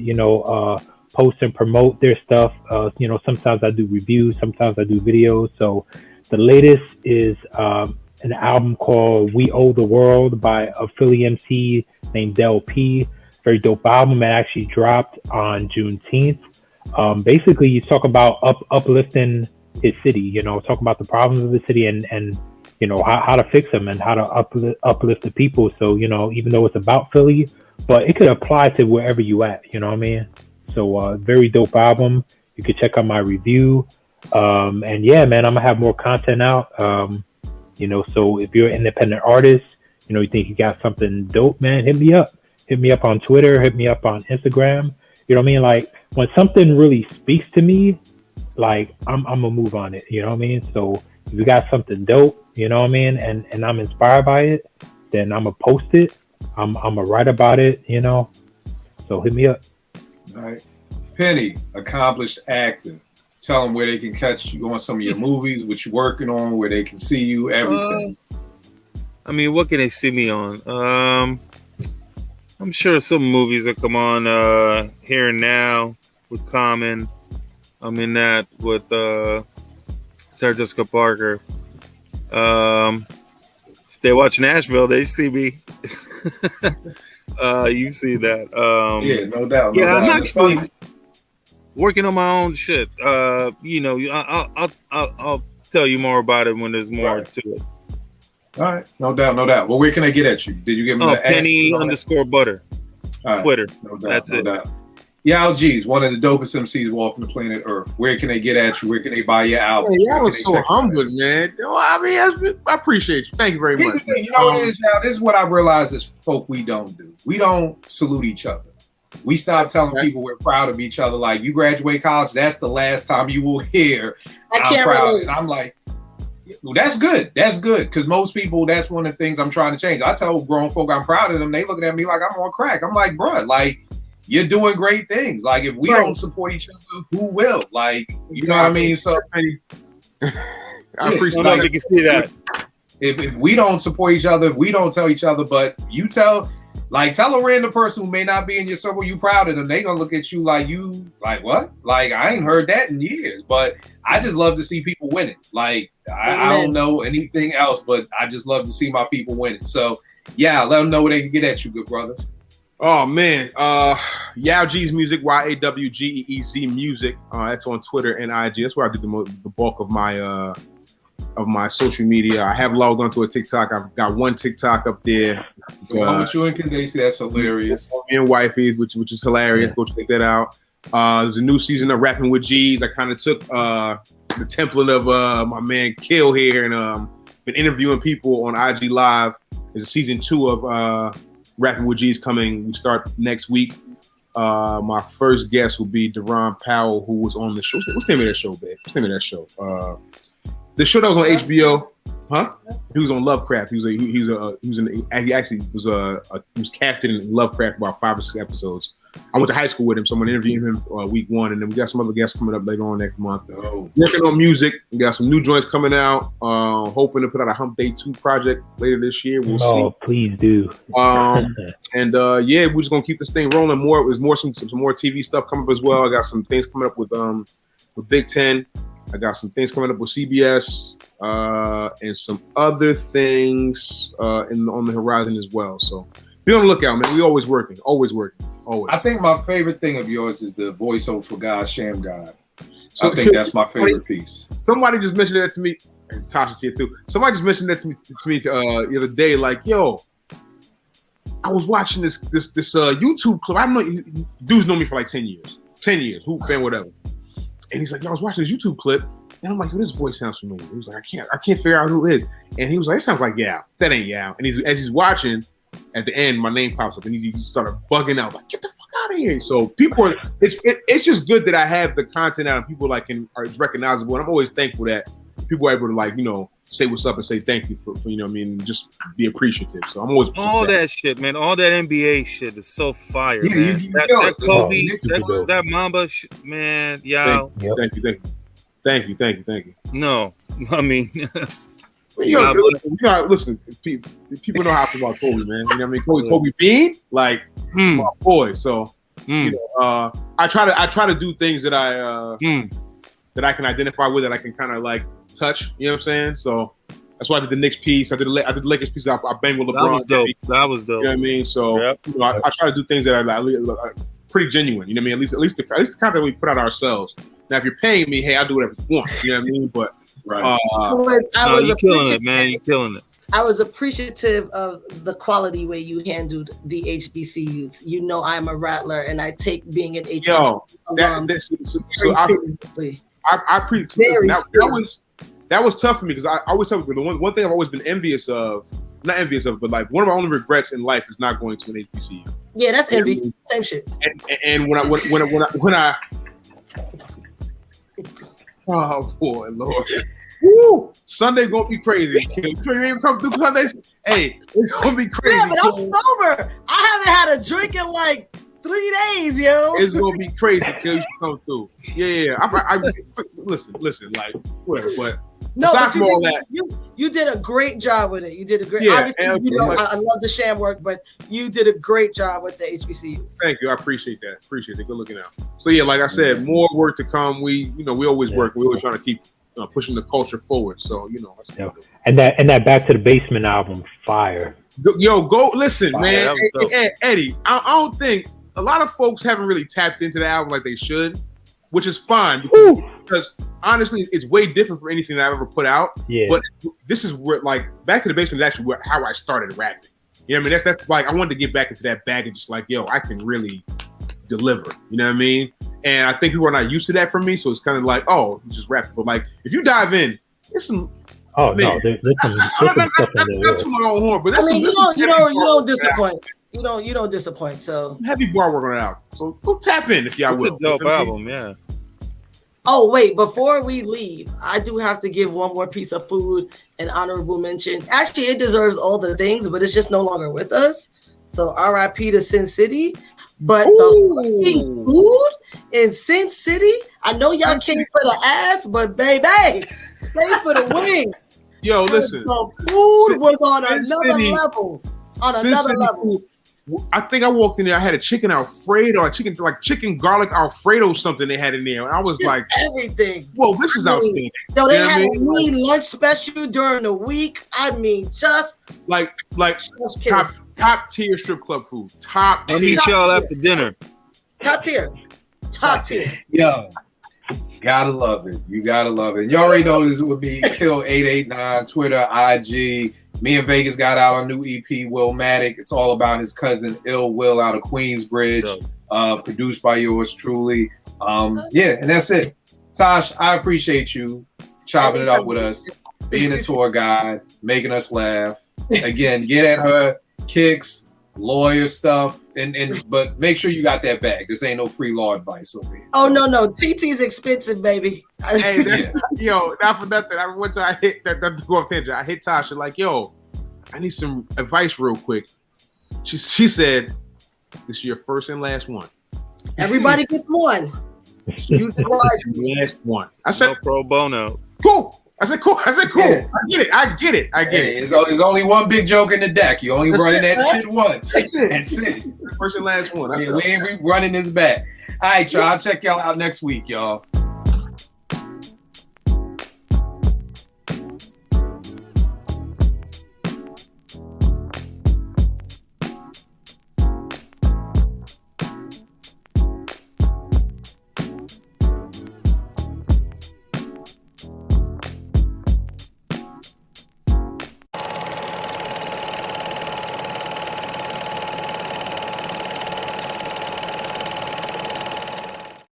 Post and promote their stuff. Sometimes I do reviews, sometimes I do videos. So the latest is an album called "We Owe the World" by a Philly MC named Del P. Very dope album. It actually dropped on Juneteenth. Basically, you talk about uplifting his city. Talk about the problems of the city and how to fix them and how to uplift the people. So even though it's about Philly, but it could apply to wherever you at. You know what I mean? So very dope album. You could check out my review. And yeah, man, I'm gonna have more content out. So if you're an independent artist, you think you got something dope, man, hit me up. Hit me up on Twitter, hit me up on Instagram. You know what I mean? Like when something really speaks to me, like I'm gonna move on it. You know what I mean? So if you got something dope, you know what I mean, and I'm inspired by it, then I'm gonna post it. I'm gonna write about it, So hit me up. All right. Penny, accomplished actor. Tell them where they can catch you on some of your movies, what you're working on, where they can see you, everything. What can they see me on? I'm sure some movies will come on Here and Now with Common. I'm in that with Sarah Jessica Parker. If they watch Nashville, they see me. You see that. Yeah, no doubt. I'm actually. working on my own shit. I'll tell you more about it when there's more to it. All right, no doubt. Well, where can I get at you? Did you give me the Penny_butter? Right. Twitter. No doubt, That's it. Doubt. Yao G's one of the dopest MCs walking the planet Earth. Where can they get at you? Where can they buy your album? Hey, y'all was so humble, man. I mean, I appreciate you. Thank you very much. You know what it is, now? This is what I realize is folk we don't do. We don't salute each other. We stop telling people we're proud of each other. Like, you graduate college, that's the last time you will hear I'm proud. Relate. And I'm like, well, that's good. That's good. Because most people, that's one of the things I'm trying to change. I tell grown folk I'm proud of them. They looking at me like I'm on crack. I'm like, bro, like, you're doing great things. Like, if we don't support each other, who will? Like, you know what I mean? So I appreciate you can see that. If we don't support each other, if we don't tell each other, but you tell a random person who may not be in your circle you proud of them, they gonna look at you like what? Like, I ain't heard that in years. But I just love to see people winning. Like, I don't know anything else, but I just love to see my people winning. So yeah, let them know where they can get at you, good brother. Oh man, Yao G's music, YAWGEEZ music. That's on Twitter and IG. That's where I do the bulk of my social media. I have logged onto a TikTok. I've got one TikTok up there. With you and Candace, that's hilarious. Me and Wifey, which is hilarious. Yeah. Go check that out. There's a new season of Rapping with G's. I kind of took the template of my man Kill here and been interviewing people on IG Live. There's a season 2 of Rapping with G's coming. We start next week. My first guest will be Deron Powell, who was on the show. What's the name of that show, babe? What's the name of that show? The show that was on HBO, huh? He was on Lovecraft. He was casted in Lovecraft about 5 or 6 episodes. I went to high school with him, so I'm gonna interview him week 1, and then we got some other guests coming up later on next month. Working on music, we got some new joints coming out. Hoping to put out a Hump Day 2 project later this year. We'll see. Oh, please do. And we're just gonna keep this thing rolling. Some more TV stuff coming up as well. I got some things coming up with Big Ten. I got some things coming up with CBS and some other things on the horizon as well. So be on the lookout, man. We always working. Always. I think my favorite thing of yours is the voiceover for God, Sham God. So I think that's my favorite piece. Somebody just mentioned that to me. And Tasha's here too. Somebody just mentioned that to me the other day. Like, yo, I was watching this YouTube clip. I know dudes know me for like 10 years. 10 years, hoop fan, whatever. And he's like, yo, I was watching this YouTube clip, and I'm like, yo, this voice sounds familiar. He was like, I can't figure out who it is. And he was like, it sounds like Yao. That ain't Yao. And as he's watching, at the end, my name pops up, and he started bugging out, like, get the fuck out of here. So people it's just good that I have the content out, and people are recognizable. And I'm always thankful that people are able to say what's up and say thank you for you know what I mean, just be appreciative. So I'm always all that shit, man. All that NBA shit is so fire, man. That Kobe, that Mamba shit, man. Yo. Thank you. No, I mean, listen. People know how I feel about Kobe, man. You know what I mean? Kobe Bean, like my boy. So I try to do things that I can identify with, that I can kind of like touch. You know what I'm saying? So that's why I did the Knicks piece. I did the Lakers piece. I banged with LeBron. That was dope. You know what I mean? So I try to do things that are pretty genuine. You know what I mean? At least the content we put out ourselves. Now, if you're paying me, hey, I'll do whatever you want. You know what I mean? But you're killing it, man. You're killing it. I was appreciative of the quality way you handled the HBCUs. You know, I'm a rattler, and I take being an HBCU seriously. That was tough for me, because I always tell people the one thing I've always been not envious of, but like one of my only regrets in life is not going to an HBCU. Yeah, that's envy. Same shit. And when I oh boy, Lord. Woo! Sunday gonna be crazy. You ain't come through Sunday. Hey, it's gonna be crazy. Yeah, but I'm sober. I haven't had a drink in like 3 days, yo. It's gonna be crazy till you come through. Yeah. I listen, like whatever. But aside from all that, you did a great job with it. You did a great. Yeah, obviously, I love the sham work, but you did a great job with the HBCUs. Thank you. I appreciate that. Appreciate it. Good looking out. So yeah, like I said, more work to come. We always work. We always trying to keep pushing the culture forward. So that's and that Back to the Basement album, fire. Yo, go listen, man. Eddie, I don't think a lot of folks haven't really tapped into the album like they should. which is fine because honestly, it's way different from anything that I've ever put out. Yeah. But this is where, like, Back to the Basement is actually how I started rapping. You know what I mean? That's like I wanted to get back into that bag and just like, yo, I can really deliver. You know what I mean? And I think people are not used to that from me, so it's kind of like, oh, you just rap. But like, if you dive in, there's some. Oh no, there's some stuff in there. Not to my own horn, but I mean, you don't disappoint. disappoint. You don't disappoint. So Heavy bar working it out. So go tap in if y'all It's will. a dope album, yeah. Oh, wait, before we leave, I do have to give one more piece of food an honorable mention. Actually, it deserves all the things, but it's just no longer with us. So RIP to Sin City. But the fucking food in Sin City, I know y'all came for the ass, but baby, stay for the wing. Yo, listen. The food was on Sin another City- level. On Sin another City level. food, I think I walked in there. I had a chicken Alfredo, chicken garlic Alfredo, something they had in there, and I was like, everything. "Whoa, this is outstanding." So they You know what I had a mean? mean lunch special during the week. I mean, just like just top tier strip club food. Top. I'll meet y'all after dinner. top tier. Top tier. Yo, gotta love it. You gotta love it. You already know this would be Kill889, Twitter, IG. Me and Vegas got out our new EP, Willmatic. It's all about his cousin Ill Will out of Queensbridge, produced by yours truly. Yeah, and that's it. Tosh, I appreciate you chopping it up with us, being a tour guide, making us laugh. Again, get at her kicks, lawyer stuff, and but make sure you got that bag. This ain't no free law advice over here. Oh no, TT's expensive, baby. Hey, yo, not for nothing. One time I hit that to go off tangent. I hit Tasha like, yo, I need some advice real quick. She said, "This is your first and last one. Everybody gets one. Use it wisely." Last one. I said, No pro bono. cool. I said, cool. Yeah. I get it. Hey, there's only one big joke in the deck. You only That's running it, that man. shit once. That's it. That's it. First and last one. We ain't running this back. All right, y'all. I'll check y'all out next week, y'all.